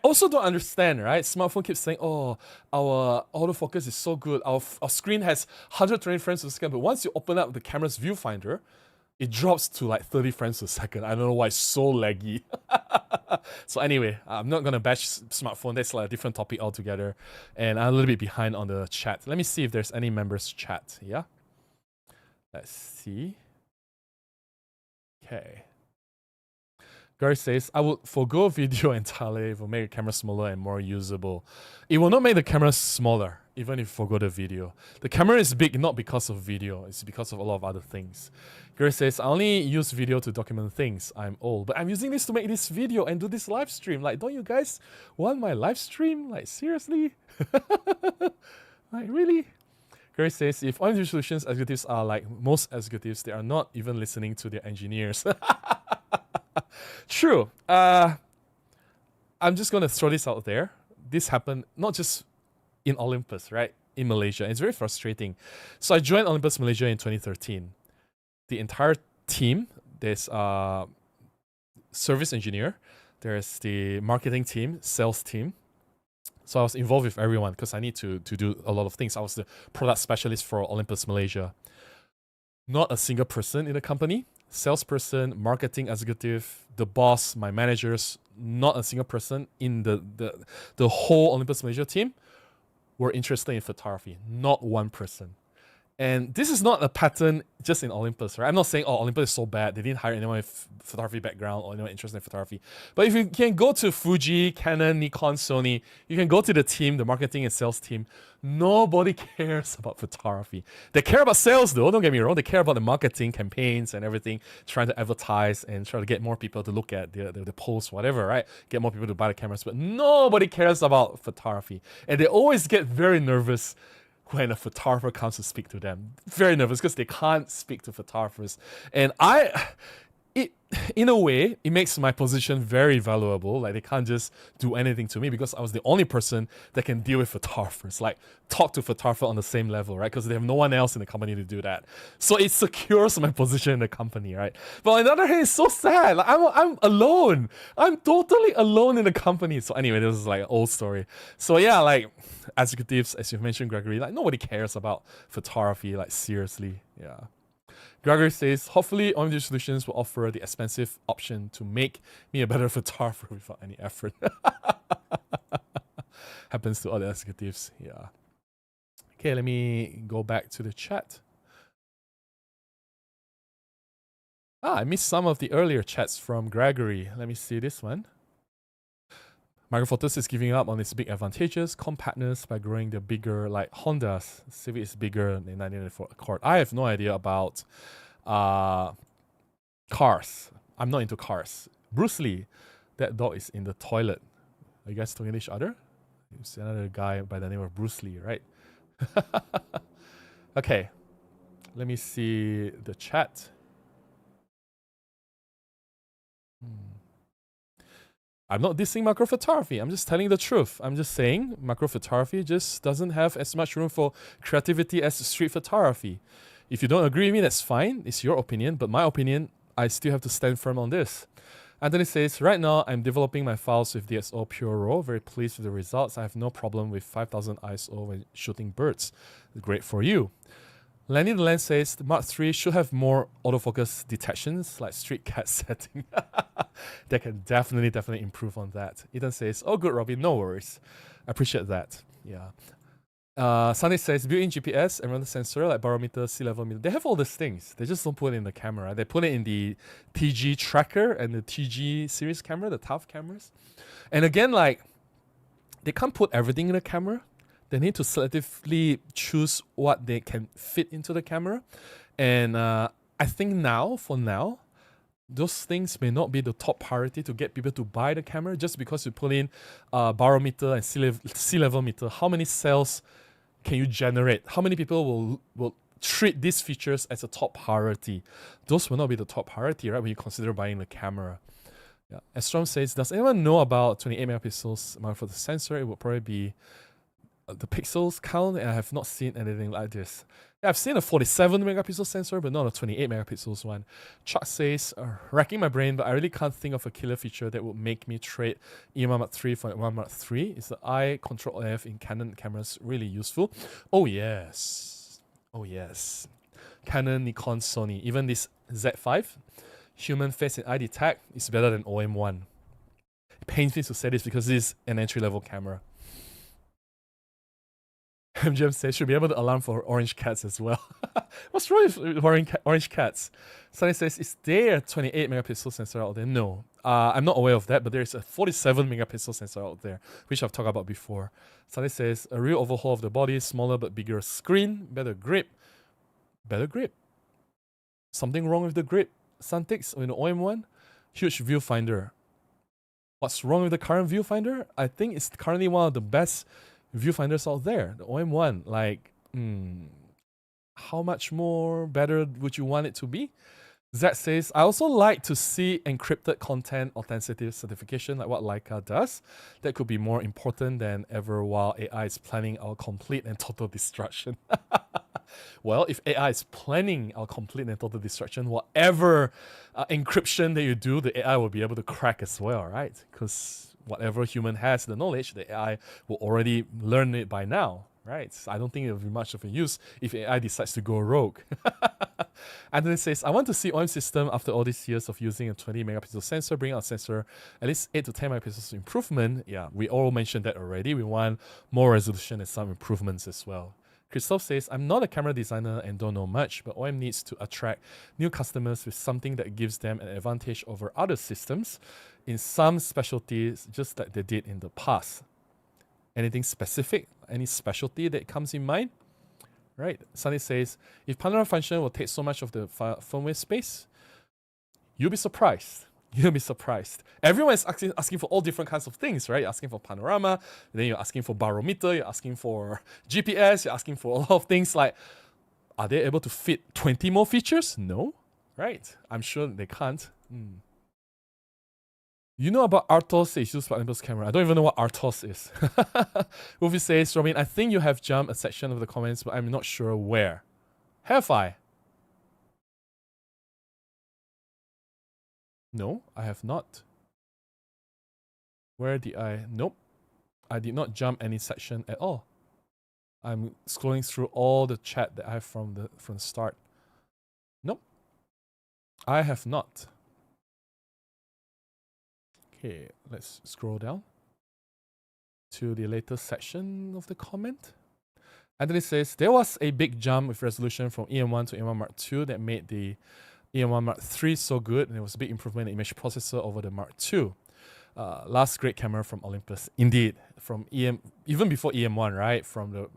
Speaker 1: also don't understand, right? Smartphone keeps saying, oh, our autofocus is so good. Our screen has 120 frames per second. But once you open up the camera's viewfinder, it drops to like 30 frames per second. I don't know why it's so laggy. So anyway, I'm not going to bash smartphone. That's like a different topic altogether. And I'm a little bit behind on the chat. Let me see if there's any members chat. Yeah. Let's see. Okay. Gary says, I would forgo video entirely. It will make the camera smaller and more usable. It will not make the camera smaller, even if you forgo the video. The camera is big not because of video. It's because of a lot of other things. Gary says, I only use video to document things. I'm old. But I'm using this to make this video and do this live stream. Like, don't you guys want my live stream? Like, seriously? Like, really? Gary says, if OM Solutions executives are like most executives, they are not even listening to their engineers. True. I'm just going to throw this out there. This happened not just in Olympus, right? In Malaysia. It's very frustrating. So I joined Olympus Malaysia in 2013. The entire team, there's a service engineer, there's the marketing team, sales team. So I was involved with everyone because I need to do a lot of things. I was the product specialist for Olympus Malaysia. Not a single person in the company, salesperson, marketing executive, the boss, my managers, not a single person in the whole Olympus Malaysia team were interested in photography. Not one person. And this is not a pattern just in Olympus, right? I'm not saying, Olympus is so bad. They didn't hire anyone with photography background or anyone interested in photography. But if you can go to Fuji, Canon, Nikon, Sony, you can go to the team, the marketing and sales team. Nobody cares about photography. They care about sales though, don't get me wrong. They care about the marketing campaigns and everything, trying to advertise and try to get more people to look at the posts, whatever, right? Get more people to buy the cameras. But nobody cares about photography. And they always get very nervous when a photographer comes to speak to them. Very nervous because they can't speak to photographers. And in a way, it makes my position very valuable. Like they can't just do anything to me because I was the only person that can deal with photographers, like talk to photographer on the same level, right? Because they have no one else in the company to do that. So it secures my position in the company, right? But on the other hand, it's so sad. Like I'm alone. I'm totally alone in the company. So anyway, this is like an old story. So yeah, like executives, as you mentioned, Gregory, like nobody cares about photography, like seriously, yeah. Gregory says, hopefully OM Solutions will offer the expensive option to make me a better photographer without any effort. Happens to all the executives, yeah. Okay, let me go back to the chat. I missed some of the earlier chats from Gregory. Let me see this one. Micro Four Thirds is giving up on its big advantages, compactness by growing the bigger, like Honda's Civic is bigger than 1994 Accord. I have no idea about cars. I'm not into cars. Bruce Lee, that dog is in the toilet. Are you guys talking to each other? It's another guy by the name of Bruce Lee, right? Okay, let me see the chat. I'm not dissing macro photography. I'm just telling the truth. I'm just saying macro photography just doesn't have as much room for creativity as street photography. If you don't agree with me, that's fine. It's your opinion. But my opinion, I still have to stand firm on this. Anthony says, right now, I'm developing my files with DxO Pure RAW. Very pleased with the results. I have no problem with 5000 ISO when shooting birds. Great for you. Lenny the Lens says the Mark III should have more autofocus detections like street cat setting. They can definitely improve on that. Ethan says, oh good Robbie, no worries. I appreciate that. Yeah. Sunny says built-in GPS and run the sensor like barometer, sea level meter. They have all these things. They just don't put it in the camera. They put it in the TG tracker and the TG series camera, the tough cameras. And again, like they can't put everything in the camera. They need to selectively choose what they can fit into the camera. And I think for now, those things may not be the top priority to get people to buy the camera just because you put in barometer and sea level meter. How many sales can you generate? How many people will treat these features as a top priority? Those will not be the top priority, right, when you consider buying the camera. Yeah. Estrom says, does anyone know about 28 megapixels for the sensor? It would probably be the pixels count, and I have not seen anything like this. Yeah, I've seen a 47 megapixel sensor, but not a 28 megapixels one. Chuck says, racking my brain, but I really can't think of a killer feature that would make me trade EM1 Mark III for EM1 Mark III. Is the eye control F in Canon cameras really useful? Oh yes. Oh yes. Canon, Nikon, Sony, even this Z5, human face and eye detect is better than OM-1. It pains me to say this because this is an entry-level camera. MGM says should be able to alarm for orange cats as well. What's wrong with orange cats? Sunny says, is there a 28 megapixel sensor out there? No. I'm not aware of that, but there's a 47 megapixel sensor out there, which I've talked about before. Sunny says, a real overhaul of the body, smaller but bigger screen, better grip. Better grip. Something wrong with the grip. Suntix with the OM-1, huge viewfinder. What's wrong with the current viewfinder? I think it's currently one of the best viewfinders out there. The OM-1, like, how much more better would you want it to be? Zach says, I also like to see encrypted content authenticity certification like what Leica does. That could be more important than ever while AI is planning our complete and total destruction. Well, if AI is planning our complete and total destruction, whatever encryption that you do, the AI will be able to crack as well, right? Because whatever human has the knowledge, the AI will already learn it by now, right? So I don't think it will be much of a use if AI decides to go rogue. Anthony says, I want to see OM system after all these years of using a 20 megapixel sensor, bring out sensor at least 8 to 10 megapixels improvement. Yeah, we all mentioned that already. We want more resolution and some improvements as well. Christoph says, I'm not a camera designer and don't know much, but OM needs to attract new customers with something that gives them an advantage over other systems in some specialties, just like they did in the past. Anything specific? Any specialty that comes in mind? Right. Sunny says, if panorama function will take so much of the firmware space, you'll be surprised. You'll be surprised. Everyone is asking for all different kinds of things, right? You're asking for panorama, then you're asking for barometer, you're asking for GPS, you're asking for a lot of things like, are they able to fit 20 more features? No, right? I'm sure they can't. You know about RTOS, it's used for Olympus camera. I don't even know what RTOS is. Wolfie says, Robin, I think you have jumped a section of the comments, but I'm not sure where. Have I? No, I have not. Where did I? Nope. I did not jump any section at all. I'm scrolling through all the chat that I have from the start. Nope. I have not. Okay, let's scroll down to the latest section of the comment. Anthony says, there was a big jump with resolution from EM1 to EM1 Mark II that made the EM1 Mark III so good, and it was a big improvement in image processor over the Mark II. Last great camera from Olympus. Indeed, from even before EM1, right? From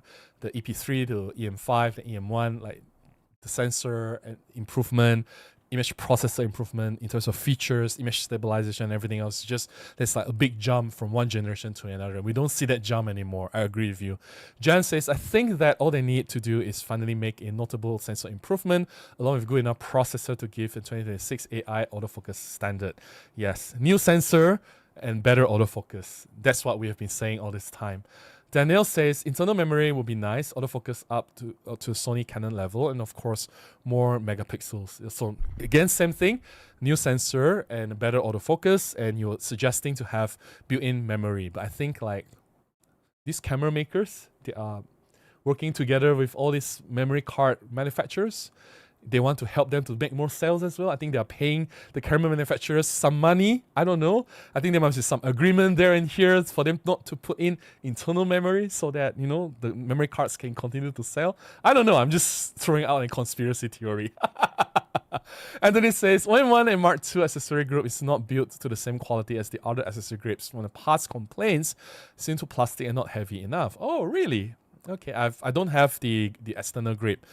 Speaker 1: the EP3 to EM5 to EM1, like the sensor improvement, image processor improvement in terms of features, image stabilization, and everything else. Just there's like a big jump from one generation to another. We don't see that jump anymore. I agree with you. Jan says, I think that all they need to do is finally make a notable sensor improvement along with good enough processor to give the 2026 AI autofocus standard. Yes, new sensor and better autofocus. That's what we have been saying all this time. Danielle says, internal memory will be nice, autofocus up to Sony Canon level, and of course, more megapixels. So again, same thing, new sensor and better autofocus, and you're suggesting to have built-in memory. But I think like these camera makers, they are working together with all these memory card manufacturers. They want to help them to make more sales as well. I think they are paying the camera manufacturers some money. I don't know. I think there must be some agreement there and here for them not to put in internal memory so that, you know, the memory cards can continue to sell. I don't know. I'm just throwing out a conspiracy theory. Anthony says, OM-1 and Mark II accessory group is not built to the same quality as the other accessory grips. One of the past complaints seem too plastic and not heavy enough. Oh, really? Okay, I don't have the external grip.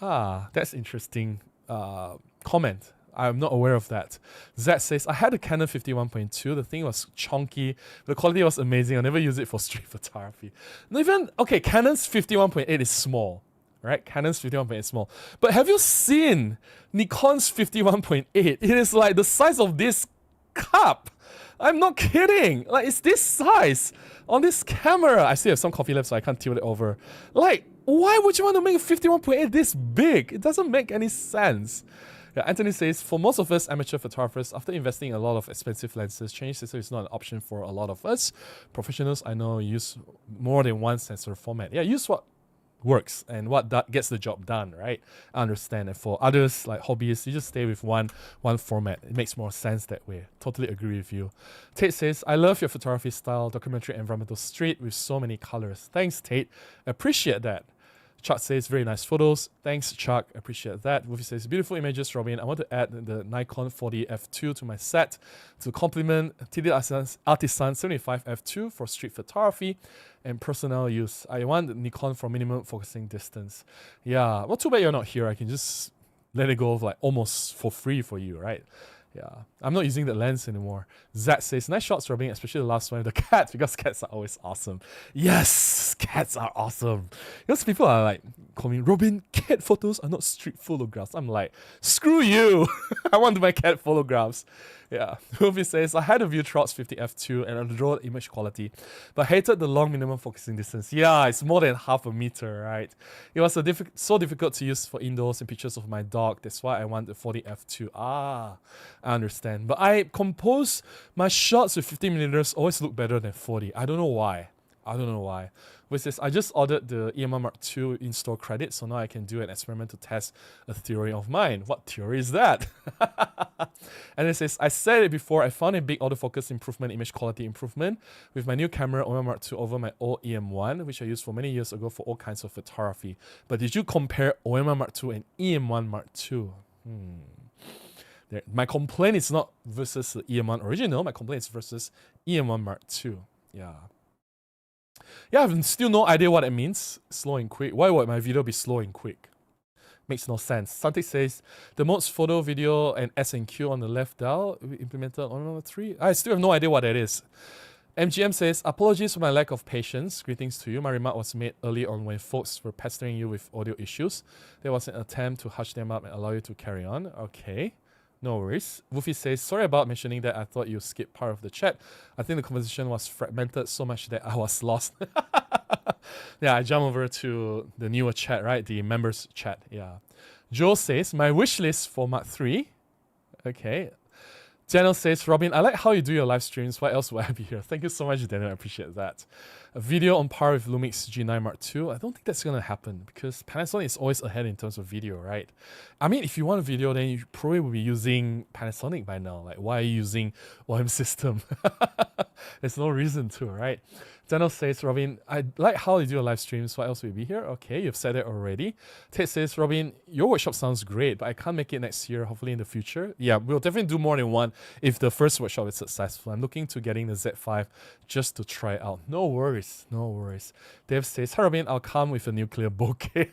Speaker 1: That's interesting comment. I'm not aware of that. Zach says, I had a Canon 51.2. The thing was chunky. The quality was amazing. I never use it for street photography. Not even, okay, Canon's 51.8 is small, right? Canon's 51.8 is small. But have you seen Nikon's 51.8? It is like the size of this cup. I'm not kidding. Like, it's this size on this camera. I still have some coffee left, so I can't tilt it over. Like, why would you want to make a 51.8 this big? It doesn't make any sense. Yeah, Anthony says, for most of us amateur photographers, after investing in a lot of expensive lenses, change sensor is not an option for a lot of us. Professionals I know use more than one sensor format. Yeah, use what works and what gets the job done, right? I understand. And for others, like hobbyists, you just stay with one format. It makes more sense that way. Totally agree with you. Tate says, I love your photography style, documentary, environmental, street with so many colors. Thanks, Tate. Appreciate that. Chuck says, very nice photos. Thanks, Chuck. Appreciate that. Wolfie says, beautiful images, Robin. I want to add the Nikon 40 f2 to my set to complement TD Artisan 75 f2 for street photography and personal use. I want the Nikon for minimum focusing distance. Yeah, well, too bad you're not here. I can just let it go like almost for free for you, right? Yeah, I'm not using the lens anymore. Zach says, nice shots, Robin, especially the last one with the cats, because cats are always awesome. Yes, cats are awesome. Because people are like, calling Robin, cat photos are not street photographs. I'm like, screw you. I want my cat photographs. Yeah. Wolfie says, I had a view throughout 50 f2 and adored image quality, but hated the long minimum focusing distance. Yeah, it's more than half a meter, right? It was so difficult to use for indoors and pictures of my dog. That's why I want the 40 f2. Ah, I understand. But I compose my shots with 50mm always look better than 40. I don't know why. With this, I just ordered the EM-1 Mark II in-store credit, so now I can do an experiment to test a theory of mine. What theory is that? And it says, I said it before, I found a big autofocus improvement, image quality improvement with my new camera OM-1 Mark II over my old EM-1, which I used for many years ago for all kinds of photography. But did you compare OM-1 Mark II and EM-1 Mark II? My complaint is not versus the EM-1 original, my complaint is versus EM-1 Mark II. Yeah, I have still no idea what it means. Slow and quick. Why would my video be slow and quick? Makes no sense. Santic says, the modes photo, video, and S and Q on the left dial implemented on number 3. I still have no idea what that is. MGM says, apologies for my lack of patience. Greetings to you. My remark was made early on when folks were pestering you with audio issues. There was an attempt to hush them up and allow you to carry on. Okay. No worries. Woofy says, sorry about mentioning that. I thought you skipped part of the chat. I think the conversation was fragmented so much that I was lost. Yeah, I jump over to the newer chat, right? The members chat. Yeah. Joel says, my wish list for Mark III. Okay. Daniel says, Robin, I like how you do your live streams. Why else would I be here? Thank you so much, Daniel. I appreciate that. A video on par with Lumix G9 Mark II. I don't think that's going to happen because Panasonic is always ahead in terms of video, right? I mean, if you want a video, then you probably will be using Panasonic by now. Like, why are you using OM system? There's no reason to, right? Daniel says, Robin, I like how you do your live streams. Why else will you be here? Okay, you've said it already. Ted says, Robin, your workshop sounds great, but I can't make it next year, hopefully in the future. Yeah, we'll definitely do more than one if the first workshop is successful. I'm looking to getting the Z5 just to try it out. No worries, no worries. Dave says, hi Robin, I'll come with a nuclear bokeh.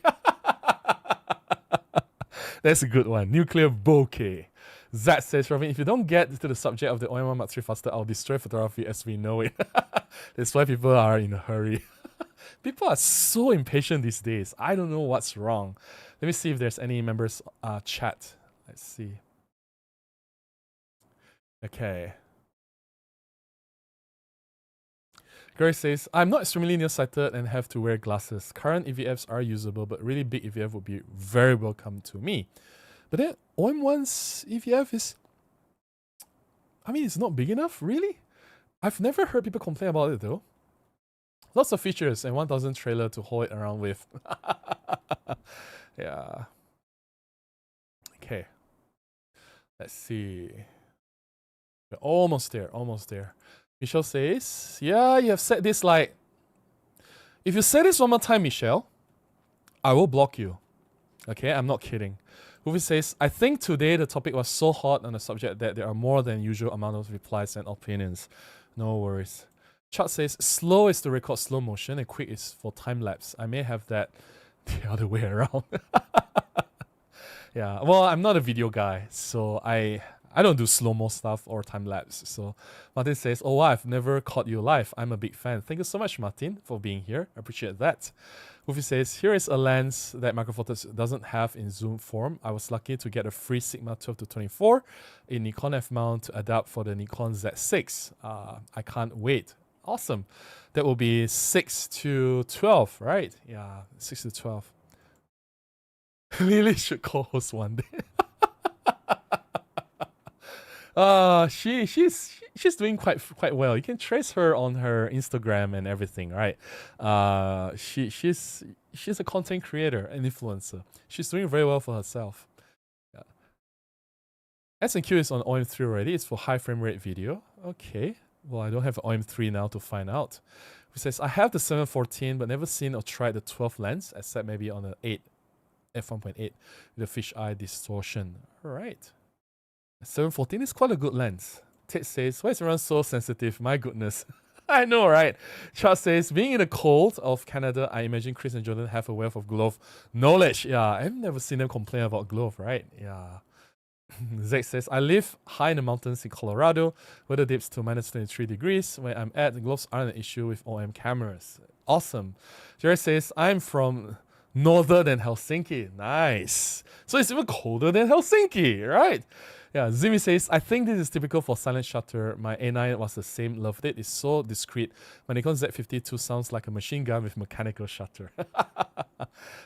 Speaker 1: That's a good one. Nuclear bokeh. Zach says, Robin, if you don't get to the subject of the OM-1 Mark III faster, I'll destroy photography as we know it. That's why people are in a hurry. People are so impatient these days. I don't know what's wrong. Let me see if there's any members chat. Let's see. Okay. Gary says, I'm not extremely nearsighted and have to wear glasses. Current EVFs are usable, but really big EVF would be very welcome to me. But then OM-1's EVF is, I mean, it's not big enough, really? I've never heard people complain about it though. Lots of features and 1000 trailer to hold it around with. Yeah. Okay. Let's see. We're almost there, almost there. Michelle says, yeah, you have said this like, if you say this one more time, Michelle, I will block you. Okay, I'm not kidding. Movie says, I think today the topic was so hot on the subject that there are more than usual amount of replies and opinions. No worries. Chart says, slow is to record slow motion and quick is for time lapse. I may have that the other way around. Yeah, well, I'm not a video guy, so I don't do slow-mo stuff or time-lapse. So Martin says, oh, wow, I've never caught you live. I'm a big fan. Thank you so much, Martin, for being here. I appreciate that. Woofy says, here is a lens that Micro Four Thirds doesn't have in zoom form. I was lucky to get a free Sigma 12-24 in Nikon F-mount to adapt for the Nikon Z6. I can't wait. Awesome. That will be 6-12, right? Yeah, 6-12. Lily should co-host one day. She's doing quite well. You can trace her on her Instagram and everything, right? She's a content creator, an influencer. She's doing very well for herself. Yeah. S&Q is on OM3 already. It's for high frame rate video. Okay. Well, I don't have OM3 now to find out. He says, I have the 714, but never seen or tried the 12 lens, except maybe on the 8, f1.8, with the fisheye distortion. All right. 714 is quite a good lens. Ted says, why is everyone so sensitive? My goodness. I know, right? Charles says, being in the cold of Canada, I imagine Chris and Jordan have a wealth of glove knowledge. Yeah, I've never seen them complain about glove, right? Yeah. Zach says, I live high in the mountains in Colorado. Weather dips to -23 degrees. Where I'm at, the gloves aren't an issue with OM cameras. Awesome. Jerry says, I'm from northern than Helsinki. Nice. So it's even colder than Helsinki, right? Yeah, Zimi says, I think this is typical for silent shutter. My A9 was the same, loved it. It's so discreet. My Nikon Z52 sounds like a machine gun with mechanical shutter.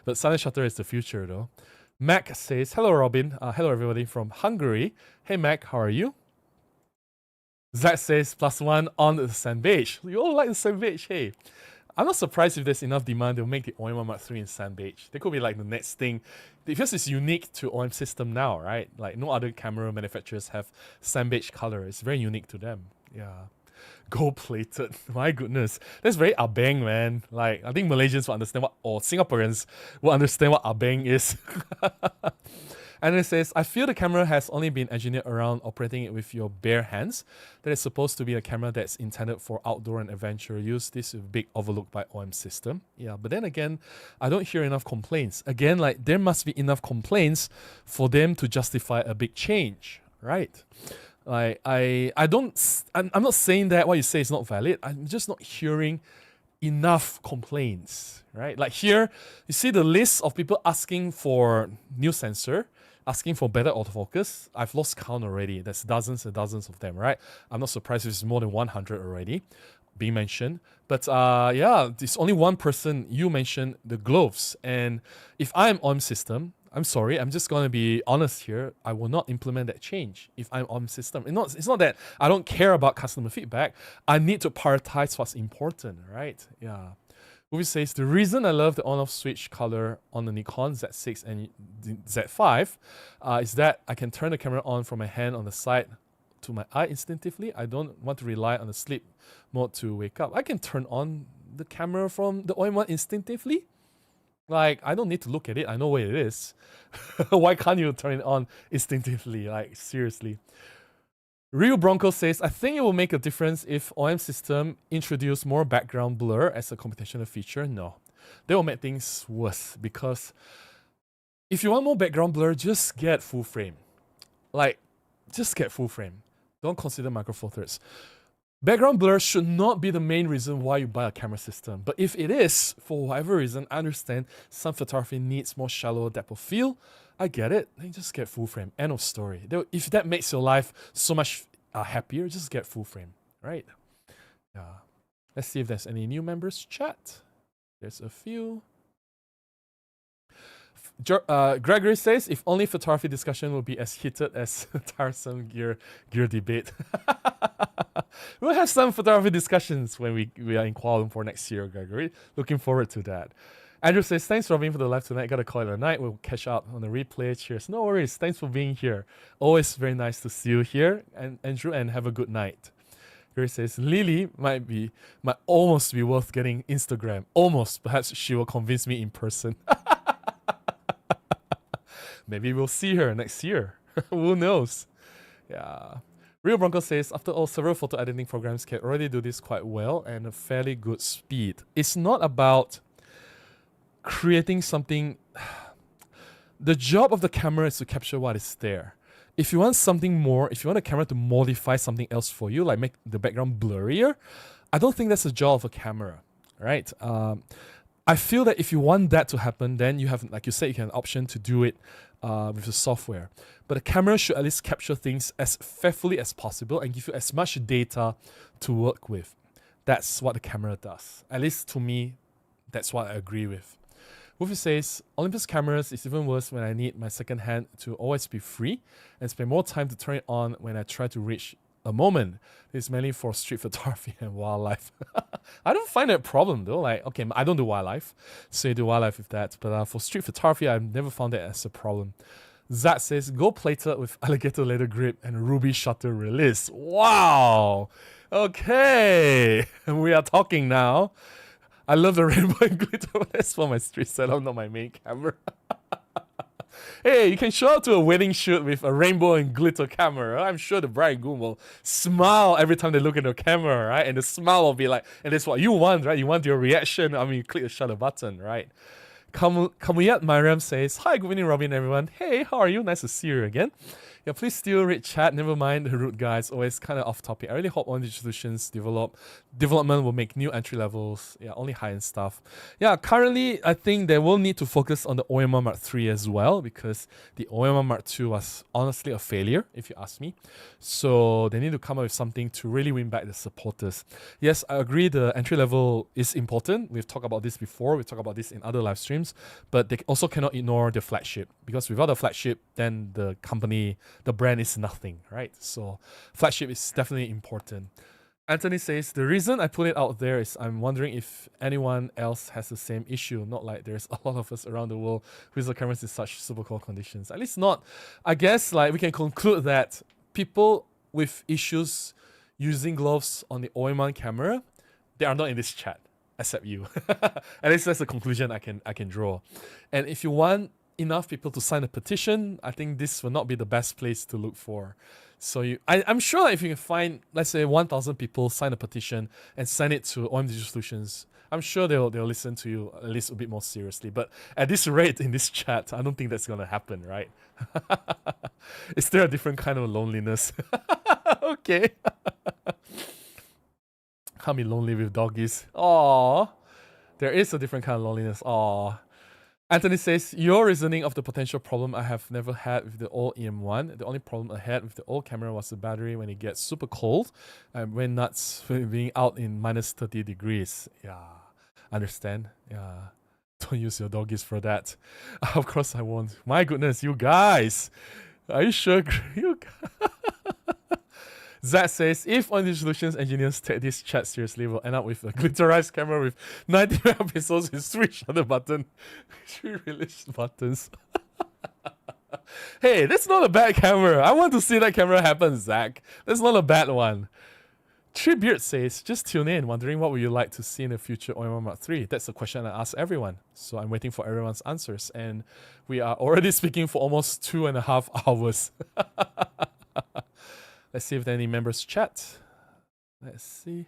Speaker 1: But silent shutter is the future though. Mac says, hello Robin. Hello everybody from Hungary. Hey Mac, how are you? Zach says, +1 on the sand beige. You all like the sand beige, hey. I'm not surprised if there's enough demand, they'll make the OM-1 Mark III in sand beige. They could be like the next thing. Because it's unique to OM system now, right? Like no other camera manufacturers have sand beige color. It's very unique to them. Yeah. Gold plated. My goodness. That's very abeng, man. Like, I think Malaysians will understand what, or Singaporeans will understand what abeng is. And it says, I feel the camera has only been engineered around operating it with your bare hands. That is supposed to be a camera that's intended for outdoor and adventure use. This is a big overlook by OM system. Yeah, but then again, I don't hear enough complaints. Again, like there must be enough complaints for them to justify a big change, right? Like I'm not saying that what you say is not valid. I'm just not hearing enough complaints, right? Like here, you see the list of people asking for new sensor, asking for better autofocus. I've lost count already. There's dozens and dozens of them, right? I'm not surprised if it's more than 100 already being mentioned. But yeah, there's only one person you mentioned the gloves. And if I'm on system, I'm sorry, I'm just going to be honest here. I will not implement that change if I'm on system. It's not that I don't care about customer feedback. I need to prioritize what's important, right? Yeah. Movie says, the reason I love the on-off switch color on the Nikon Z6 and Z5 is that I can turn the camera on from my hand on the side to my eye instinctively. I don't want to rely on the sleep mode to wake up. I can turn on the camera from the OM-1 instinctively. Like, I don't need to look at it. I know where it is. Why can't you turn it on instinctively? Like, seriously. Real Bronco says, I think it will make a difference if OM system introduce more background blur as a computational feature. No, they will make things worse because if you want more background blur, just get full frame. Like, just get full frame. Don't consider micro four thirds. Background blur should not be the main reason why you buy a camera system. But if it is, for whatever reason, I understand some photography needs more shallow depth of field. I get it. Then just get full frame. End of story. If that makes your life so much happier, just get full frame, right? Yeah. Let's see if there's any new members. Chat. There's a few. Gregory says, if only photography discussion will be as heated as tiresome gear debate. We'll have some photography discussions when we are in Kuala Lumpur next year, Gregory. Looking forward to that. Andrew says, thanks Robin for the live tonight. Gotta call it a night. We'll catch up on the replay. Cheers. No worries. Thanks for being here. Always very nice to see you here, and Andrew, and have a good night. Gary says, Lily might almost be worth getting Instagram. Almost. Perhaps she will convince me in person. Maybe we'll see her next year. Who knows? Yeah. Real Bronco says, after all, several photo editing programs can already do this quite well and a fairly good speed. It's not about creating something. The job of the camera is to capture what is there. If you want something more, if you want a camera to modify something else for you, like make the background blurrier, I don't think that's the job of a camera, right? I feel that if you want that to happen, then you have, like you said, you can have an option to do it with the software. But the camera should at least capture things as faithfully as possible and give you as much data to work with. That's what the camera does. At least to me, that's what I agree with. Wolfie says, Olympus cameras is even worse when I need my second hand to always be free and spend more time to turn it on when I try to reach a moment. It's mainly for street photography and wildlife. I don't find that a problem though. Like, okay, I don't do wildlife, so you do wildlife with that. But for street photography, I've never found that as a problem. Zach says, gold plated with alligator leather grip and ruby shutter release. Wow. Okay, we are talking now. I love the rainbow and glitter. That's for my street setup, not my main camera. Hey, you can show up to a wedding shoot with a rainbow and glitter camera. I'm sure the bride and groom will smile every time they look at the camera, right? And the smile will be like, and that's what you want, right? You want your reaction. I mean, you click the shutter button, right? Kamuyat Mariam says, hi, good evening, Robin, everyone. Hey, how are you? Nice to see you again. Yeah, please still read chat. Never mind the rude guys. Always kind of off topic. I really hope OM Solutions development will make new entry levels. Yeah, only high end stuff. Yeah, currently I think they will need to focus on the OM-1 Mark III as well, because the OM-1 Mark II was honestly a failure, if you ask me. So they need to come up with something to really win back the supporters. Yes, I agree the entry level is important. We've talked about this before. We talked about this in other live streams, but they also cannot ignore the flagship, because without the flagship, then the company, the brand is nothing, right? So flagship is definitely important. Anthony says, the reason I put it out there is I'm wondering if anyone else has the same issue. Not like there's a lot of us around the world who use the cameras in such super cold conditions. At least not. I guess like we can conclude that people with issues using gloves on the OM-1 camera, they are not in this chat, except you. At least that's the conclusion I can draw. And if you want enough people to sign a petition, I think this will not be the best place to look for. So I'm sure if you can find, let's say, 1,000 people sign a petition and send it to OM Digital Solutions, I'm sure they'll listen to you at least a bit more seriously. But at this rate in this chat, I don't think that's gonna happen, right? Is there a different kind of loneliness? Okay. Can't be lonely with doggies. Aww. There is a different kind of loneliness. Aww. Anthony says, your reasoning of the potential problem I have never had with the old EM1. The only problem I had with the old camera was the battery when it gets super cold. I went nuts being out in minus 30 degrees. Yeah, understand. Yeah, don't use your doggies for that. Of course I won't. My goodness, you guys. Are you sure? You Zach says, if OM Solutions engineers take this chat seriously, we'll end up with a glitterized camera with 90 megapixels with 3 shutter button, 3 release buttons. Hey, that's not a bad camera. I want to see that camera happen, Zach. That's not a bad one. Treebeard says, just tune in, wondering what would you like to see in the future OM-1 Mark III. That's the question I ask everyone. So I'm waiting for everyone's answers. And we are already speaking for almost 2.5 hours. Let's see if there are any members chat. Let's see.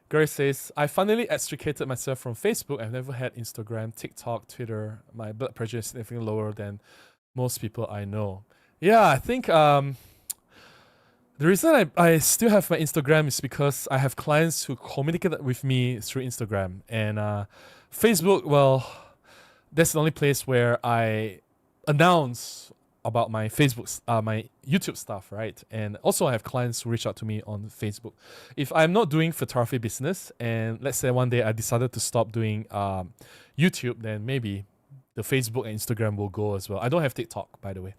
Speaker 1: Gary says, I finally extricated myself from Facebook. I've never had Instagram, TikTok, Twitter. My blood pressure is significantly lower than most people I know. Yeah, I think the reason I still have my Instagram is because I have clients who communicate with me through Instagram. And Facebook, well, that's the only place where I announce about my my YouTube stuff, right? And also I have clients who reach out to me on Facebook. If I'm not doing photography business, and let's say one day I decided to stop doing YouTube, then maybe the Facebook and Instagram will go as well. I don't have TikTok, by the way.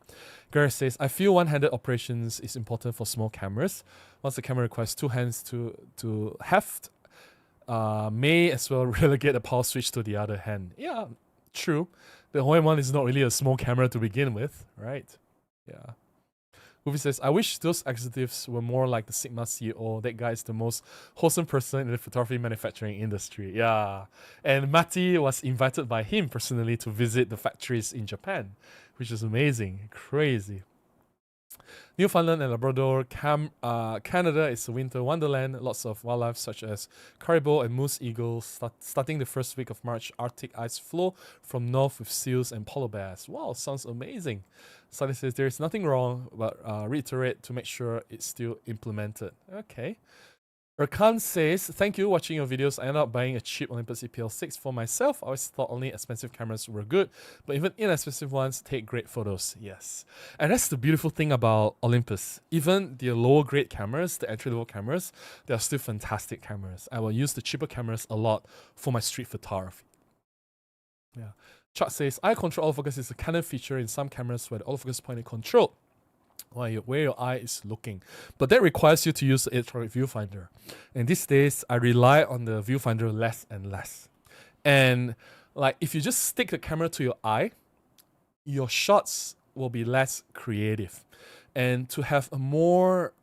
Speaker 1: Gareth says, I feel one-handed operations is important for small cameras. Once the camera requires 2 hands to heft, may as well relegate the power switch to the other hand. Yeah, true. The OM-1 is not really a small camera to begin with, right? Yeah. Uvi says, I wish those executives were more like the Sigma CEO. That guy is the most wholesome person in the photography manufacturing industry. Yeah. And Matti was invited by him personally to visit the factories in Japan, which is amazing. Crazy. Newfoundland and Labrador, Canada is a winter wonderland. Lots of wildlife such as caribou and moose eagles. Starting the first week of March, Arctic ice flow from north with seals and polar bears. Wow, sounds amazing. Sally says there is nothing wrong, but reiterate to make sure it's still implemented. Okay. Erkan says, thank you watching your videos. I ended up buying a cheap Olympus EPL6 for myself. I always thought only expensive cameras were good, but even inexpensive ones take great photos. Yes. And that's the beautiful thing about Olympus. Even the lower grade cameras, the entry level cameras, they are still fantastic cameras. I will use the cheaper cameras a lot for my street photography. Yeah. Chuck says, eye control autofocus is a Canon feature in some cameras where the autofocus point is controlled where your eye is looking. But that requires you to use the electronic viewfinder. And these days, I rely on the viewfinder less and less. And like if you just stick the camera to your eye, your shots will be less creative. And to have a more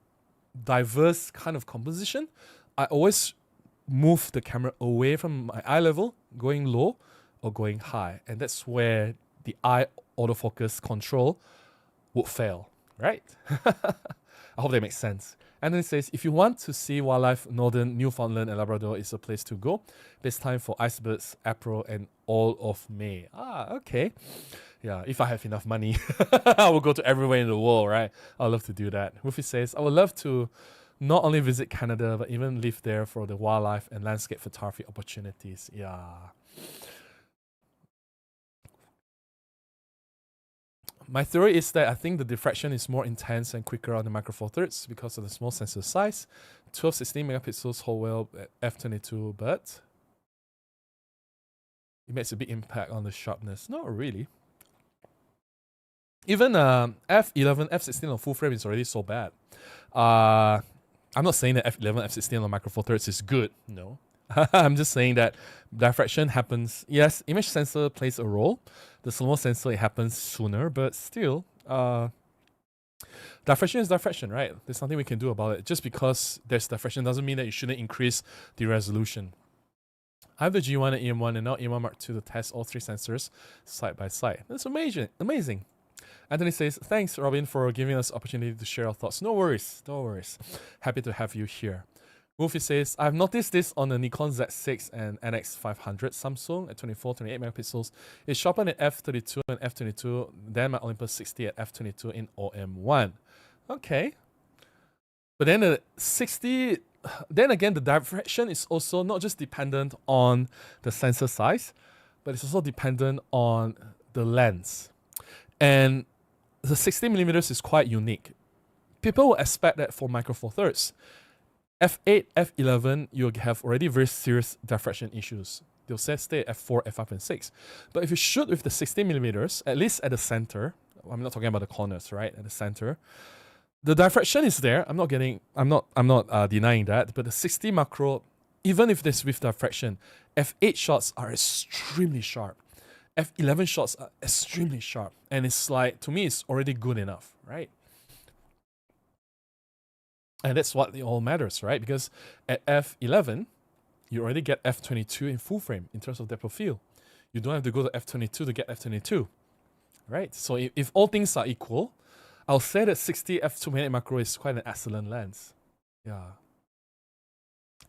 Speaker 1: diverse kind of composition, I always move the camera away from my eye level, going low or going high. And that's where the eye autofocus control would fail. Right? I hope that makes sense. And then it says, if you want to see wildlife, northern Newfoundland and Labrador is a place to go. Best time for icebergs, April, and all of May. Ah, okay. Yeah, if I have enough money, I will go to everywhere in the world, right? I'd love to do that. Wolfie says, I would love to not only visit Canada, but even live there for the wildlife and landscape photography opportunities. Yeah. My theory is that I think the diffraction is more intense and quicker on the Micro Four Thirds because of the small sensor size. 12, 16 megapixels whole well at f22, but it makes a big impact on the sharpness. Not really. Even f11, f16 on full frame is already so bad. I'm not saying that f11, f16 on Micro Four Thirds is good. No. I'm just saying that diffraction happens. Yes, image sensor plays a role. The slow sensor, it happens sooner, but still, diffraction is diffraction, right? There's nothing we can do about it. Just because there's diffraction doesn't mean that you shouldn't increase the resolution. I have the G1 and EM1 and now EM1 Mark II to test all three sensors side by side. That's amazing. Amazing. Anthony says, thanks, Robin, for giving us opportunity to share our thoughts. No worries. No worries. Happy to have you here. Wolfie says, I've noticed this on the Nikon Z6 and NX500 Samsung at 24, 28 megapixels. It's sharper at f32 and f22 than my Olympus 60 at f22 in OM-1. Okay. But then the 60, then again, the diffraction is also not just dependent on the sensor size, but it's also dependent on the lens. And the 60mm is quite unique. People will expect that for Micro Four Thirds. F8, F11, you'll have already very serious diffraction issues. They'll stay at F4, F5, and 6. But if you shoot with the 60mm, at least at the center, I'm not talking about the corners, right? At the center, the diffraction is there. I'm not denying that. But the 60 macro, even if there's with diffraction, F8 shots are extremely sharp. F11 shots are extremely sharp. And it's like, to me, it's already good enough, right? And that's what it all matters, right? Because at f11, you already get f22 in full frame in terms of depth of field. You don't have to go to f22 to get f22, right? So if all things are equal, I'll say that 60 f2.8 macro is quite an excellent lens. Yeah.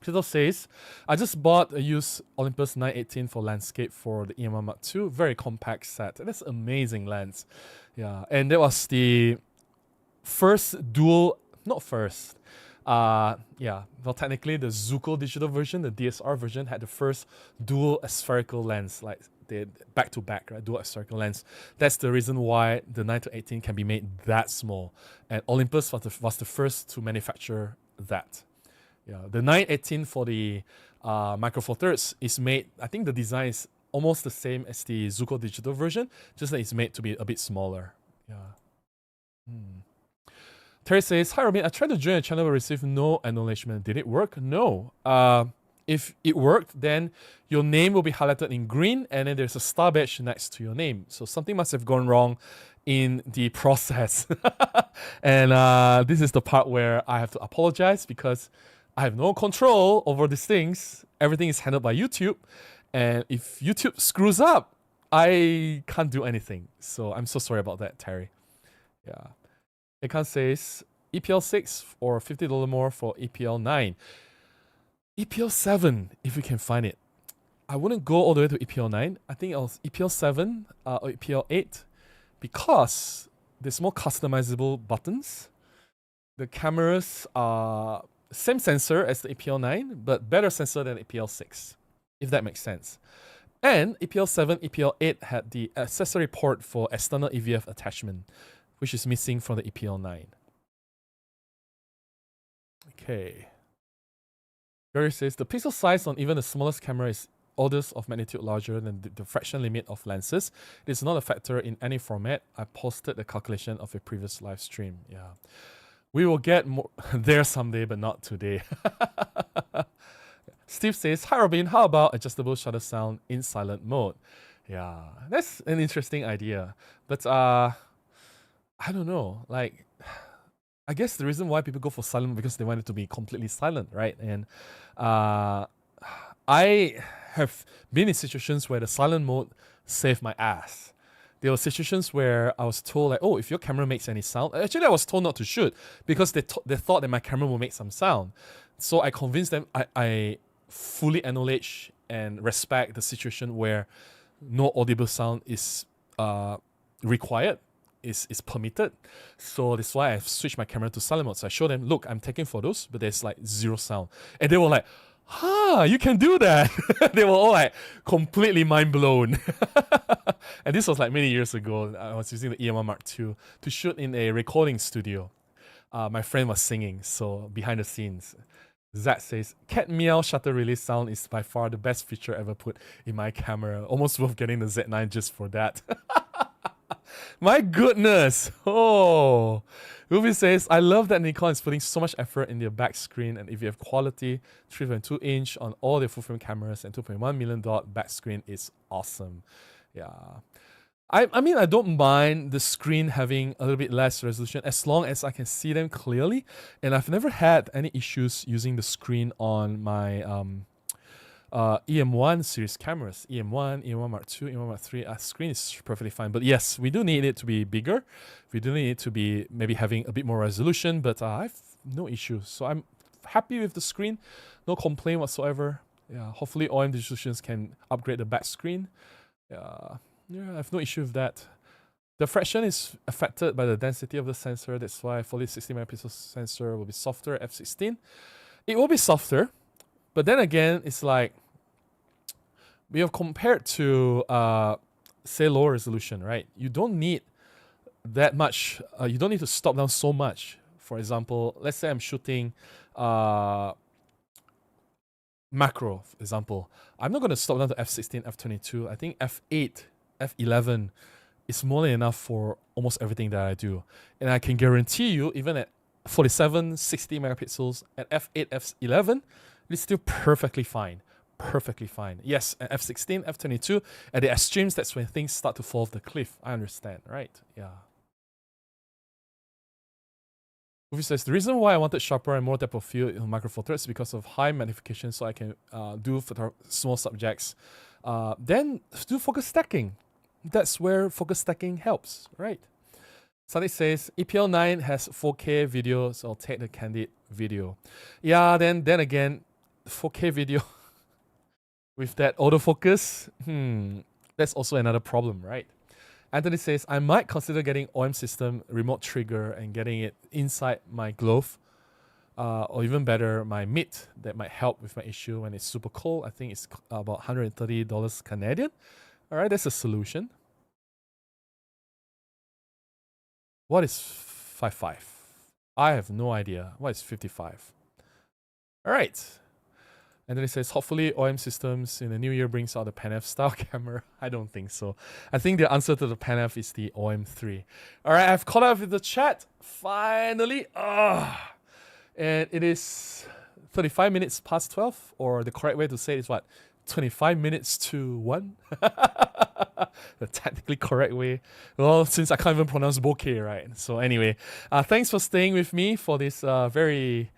Speaker 1: Crystal says, I just bought a used Olympus 918 for landscape for the EM1 Mark II. Very compact set. That's an amazing lens. Yeah. And that was the first dual, not first. Yeah, well, technically the Zuko digital version, the DSR version, had the first dual spherical lens, like they back to back, right? Dual spherical lens. That's the reason why the 9-18 can be made that small, and Olympus was the first to manufacture that. Yeah, the 918 for the Micro Four Thirds is made. I think the design is almost the same as the Zuko digital version, just that it's made to be a bit smaller. Yeah. Terry says, hi Robin, I tried to join a channel but received no acknowledgement. Did it work? No. If it worked, then your name will be highlighted in green and then there's a star badge next to your name. So something must have gone wrong in the process. And this is the part where I have to apologize because I have no control over these things. Everything is handled by YouTube. And if YouTube screws up, I can't do anything. So I'm so sorry about that, Terry. Yeah. Ekan says, EPL 6 or $50 more for EPL 9. EPL 7, if we can find it. I wouldn't go all the way to EPL 9. I think it was EPL 7 or EPL 8 because there's more customizable buttons. The cameras are same sensor as the EPL 9, but better sensor than EPL 6, if that makes sense. And EPL 7, EPL 8 had the accessory port for external EVF attachment, which is missing from the EPL 9. Okay. Gary says, the pixel size on even the smallest camera is orders of magnitude larger than the diffraction limit of lenses. It is not a factor in any format. I posted the calculation of a previous live stream. Yeah. We will get more there someday, but not today. Steve says, hi Robin, how about adjustable shutter sound in silent mode? Yeah, that's an interesting idea. But I don't know, like, I guess the reason why people go for silent because they want it to be completely silent, right? And I have been in situations where the silent mode saved my ass. There were situations where I was told, like, oh, if your camera makes any sound, actually I was told not to shoot because they thought that my camera will make some sound. So I convinced them, I fully acknowledge and respect the situation where no audible sound is required. Is permitted. So that's why I've switched my camera to silent mode. So I show them, look, I'm taking photos, but there's like zero sound. And they were like, you can do that. They were all like completely mind blown. And this was like many years ago. I was using the OM-1 Mark II to shoot in a recording studio. My friend was singing, so behind the scenes. Zach says, cat meow shutter release sound is by far the best feature ever put in my camera. Almost worth getting the Z9 just for that. My goodness. Oh. Ruby says, I love that Nikon is putting so much effort in their back screen, and if you have quality 3.2 inch on all their full frame cameras and 2.1 million dot back screen, it's awesome. Yeah. I mean, I don't mind the screen having a little bit less resolution as long as I can see them clearly. And I've never had any issues using the screen on my OM-1 series cameras. OM-1, OM-1 Mark II, OM-1 Mark III, screen is perfectly fine. But yes, we do need it to be bigger. We do need it to be maybe having a bit more resolution, but I've no issues. So I'm happy with the screen. No complaint whatsoever. Yeah, hopefully OM Digital Solutions can upgrade the back screen. Yeah, I have no issue with that. The fraction is affected by the density of the sensor. That's why fully 60 megapixel sensor will be softer at f16. It will be softer, but then again, it's like we have compared to say lower resolution, right? You don't need that much. You don't need to stop down so much. For example, let's say I'm shooting macro, for example. I'm not going to stop down to f16, f22. I think f8, f11 is more than enough for almost everything that I do. And I can guarantee you, even at 47, 60 megapixels, at f8, f11, it's still perfectly fine. Perfectly fine. Yes, at f16, f22, at the extremes, that's when things start to fall off the cliff. I understand, right? Yeah. Uvi says, the reason why I wanted sharper and more depth of field in micro four thirds is because of high magnification, so I can do small subjects. Then do focus stacking. That's where focus stacking helps, right? Sadiq says, EPL9 has 4K video, so I'll take the candid video. Yeah, then again, 4K video with that autofocus, that's also another problem, right? Anthony says, I might consider getting OM system remote trigger and getting it inside my glove, or even better, my mitt. That might help with my issue when it's super cold. I think it's about $130 Canadian. All right, that's a solution. What is 55? I have no idea. What is 55? All right. And then it says, hopefully OM systems in the new year brings out the Pan-F style camera. I don't think so. I think the answer to the Pan-F is the OM3. All right, I've caught up with the chat. Finally. And it is 35 minutes past 12, or the correct way to say it is what? 25 minutes to 1? The technically correct way. Well, since I can't even pronounce bokeh, right? So anyway, thanks for staying with me for this very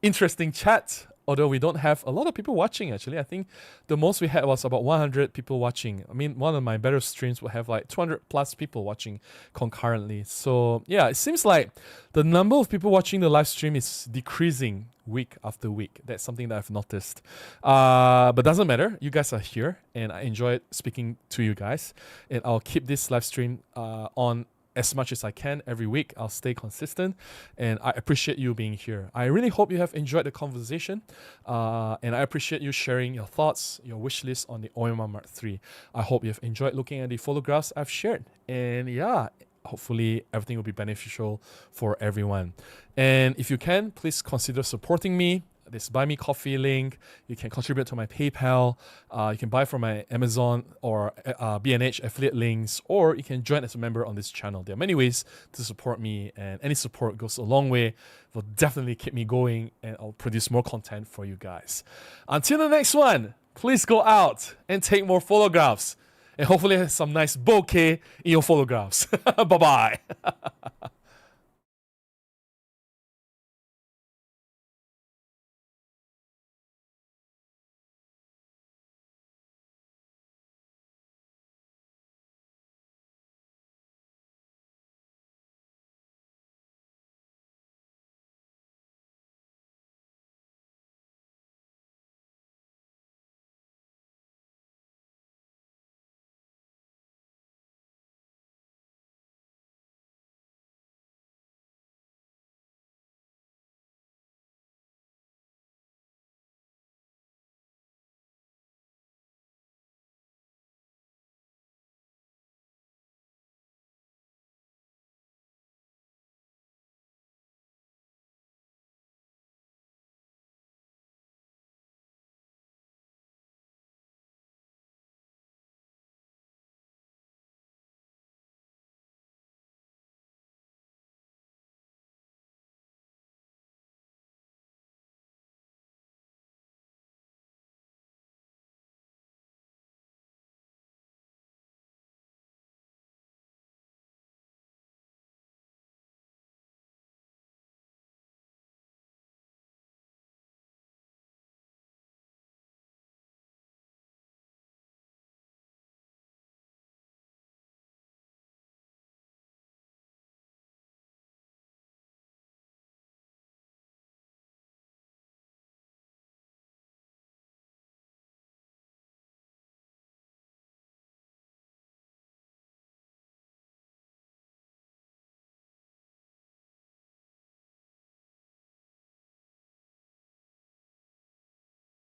Speaker 1: interesting chat. Although we don't have a lot of people watching, actually. I think the most we had was about 100 people watching. I mean, one of my better streams will have like 200 plus people watching concurrently. So yeah, it seems like the number of people watching the live stream is decreasing week after week. That's something that I've noticed. But doesn't matter. You guys are here and I enjoyed speaking to you guys. And I'll keep this live stream on as much as I can every week. I'll stay consistent and I appreciate you being here. I really hope you have enjoyed the conversation and I appreciate you sharing your thoughts, your wish list on the OM-1 Mark III. I hope you have enjoyed looking at the photographs I've shared. And yeah, hopefully everything will be beneficial for everyone. And if you can, please consider supporting me. This Buy Me Coffee link. You can contribute to my PayPal. You can buy from my Amazon or B&H affiliate links, or you can join as a member on this channel. There are many ways to support me, and any support goes a long way. It will definitely keep me going, and I'll produce more content for you guys. Until the next one, please go out and take more photographs, and hopefully have some nice bokeh in your photographs. Bye-bye.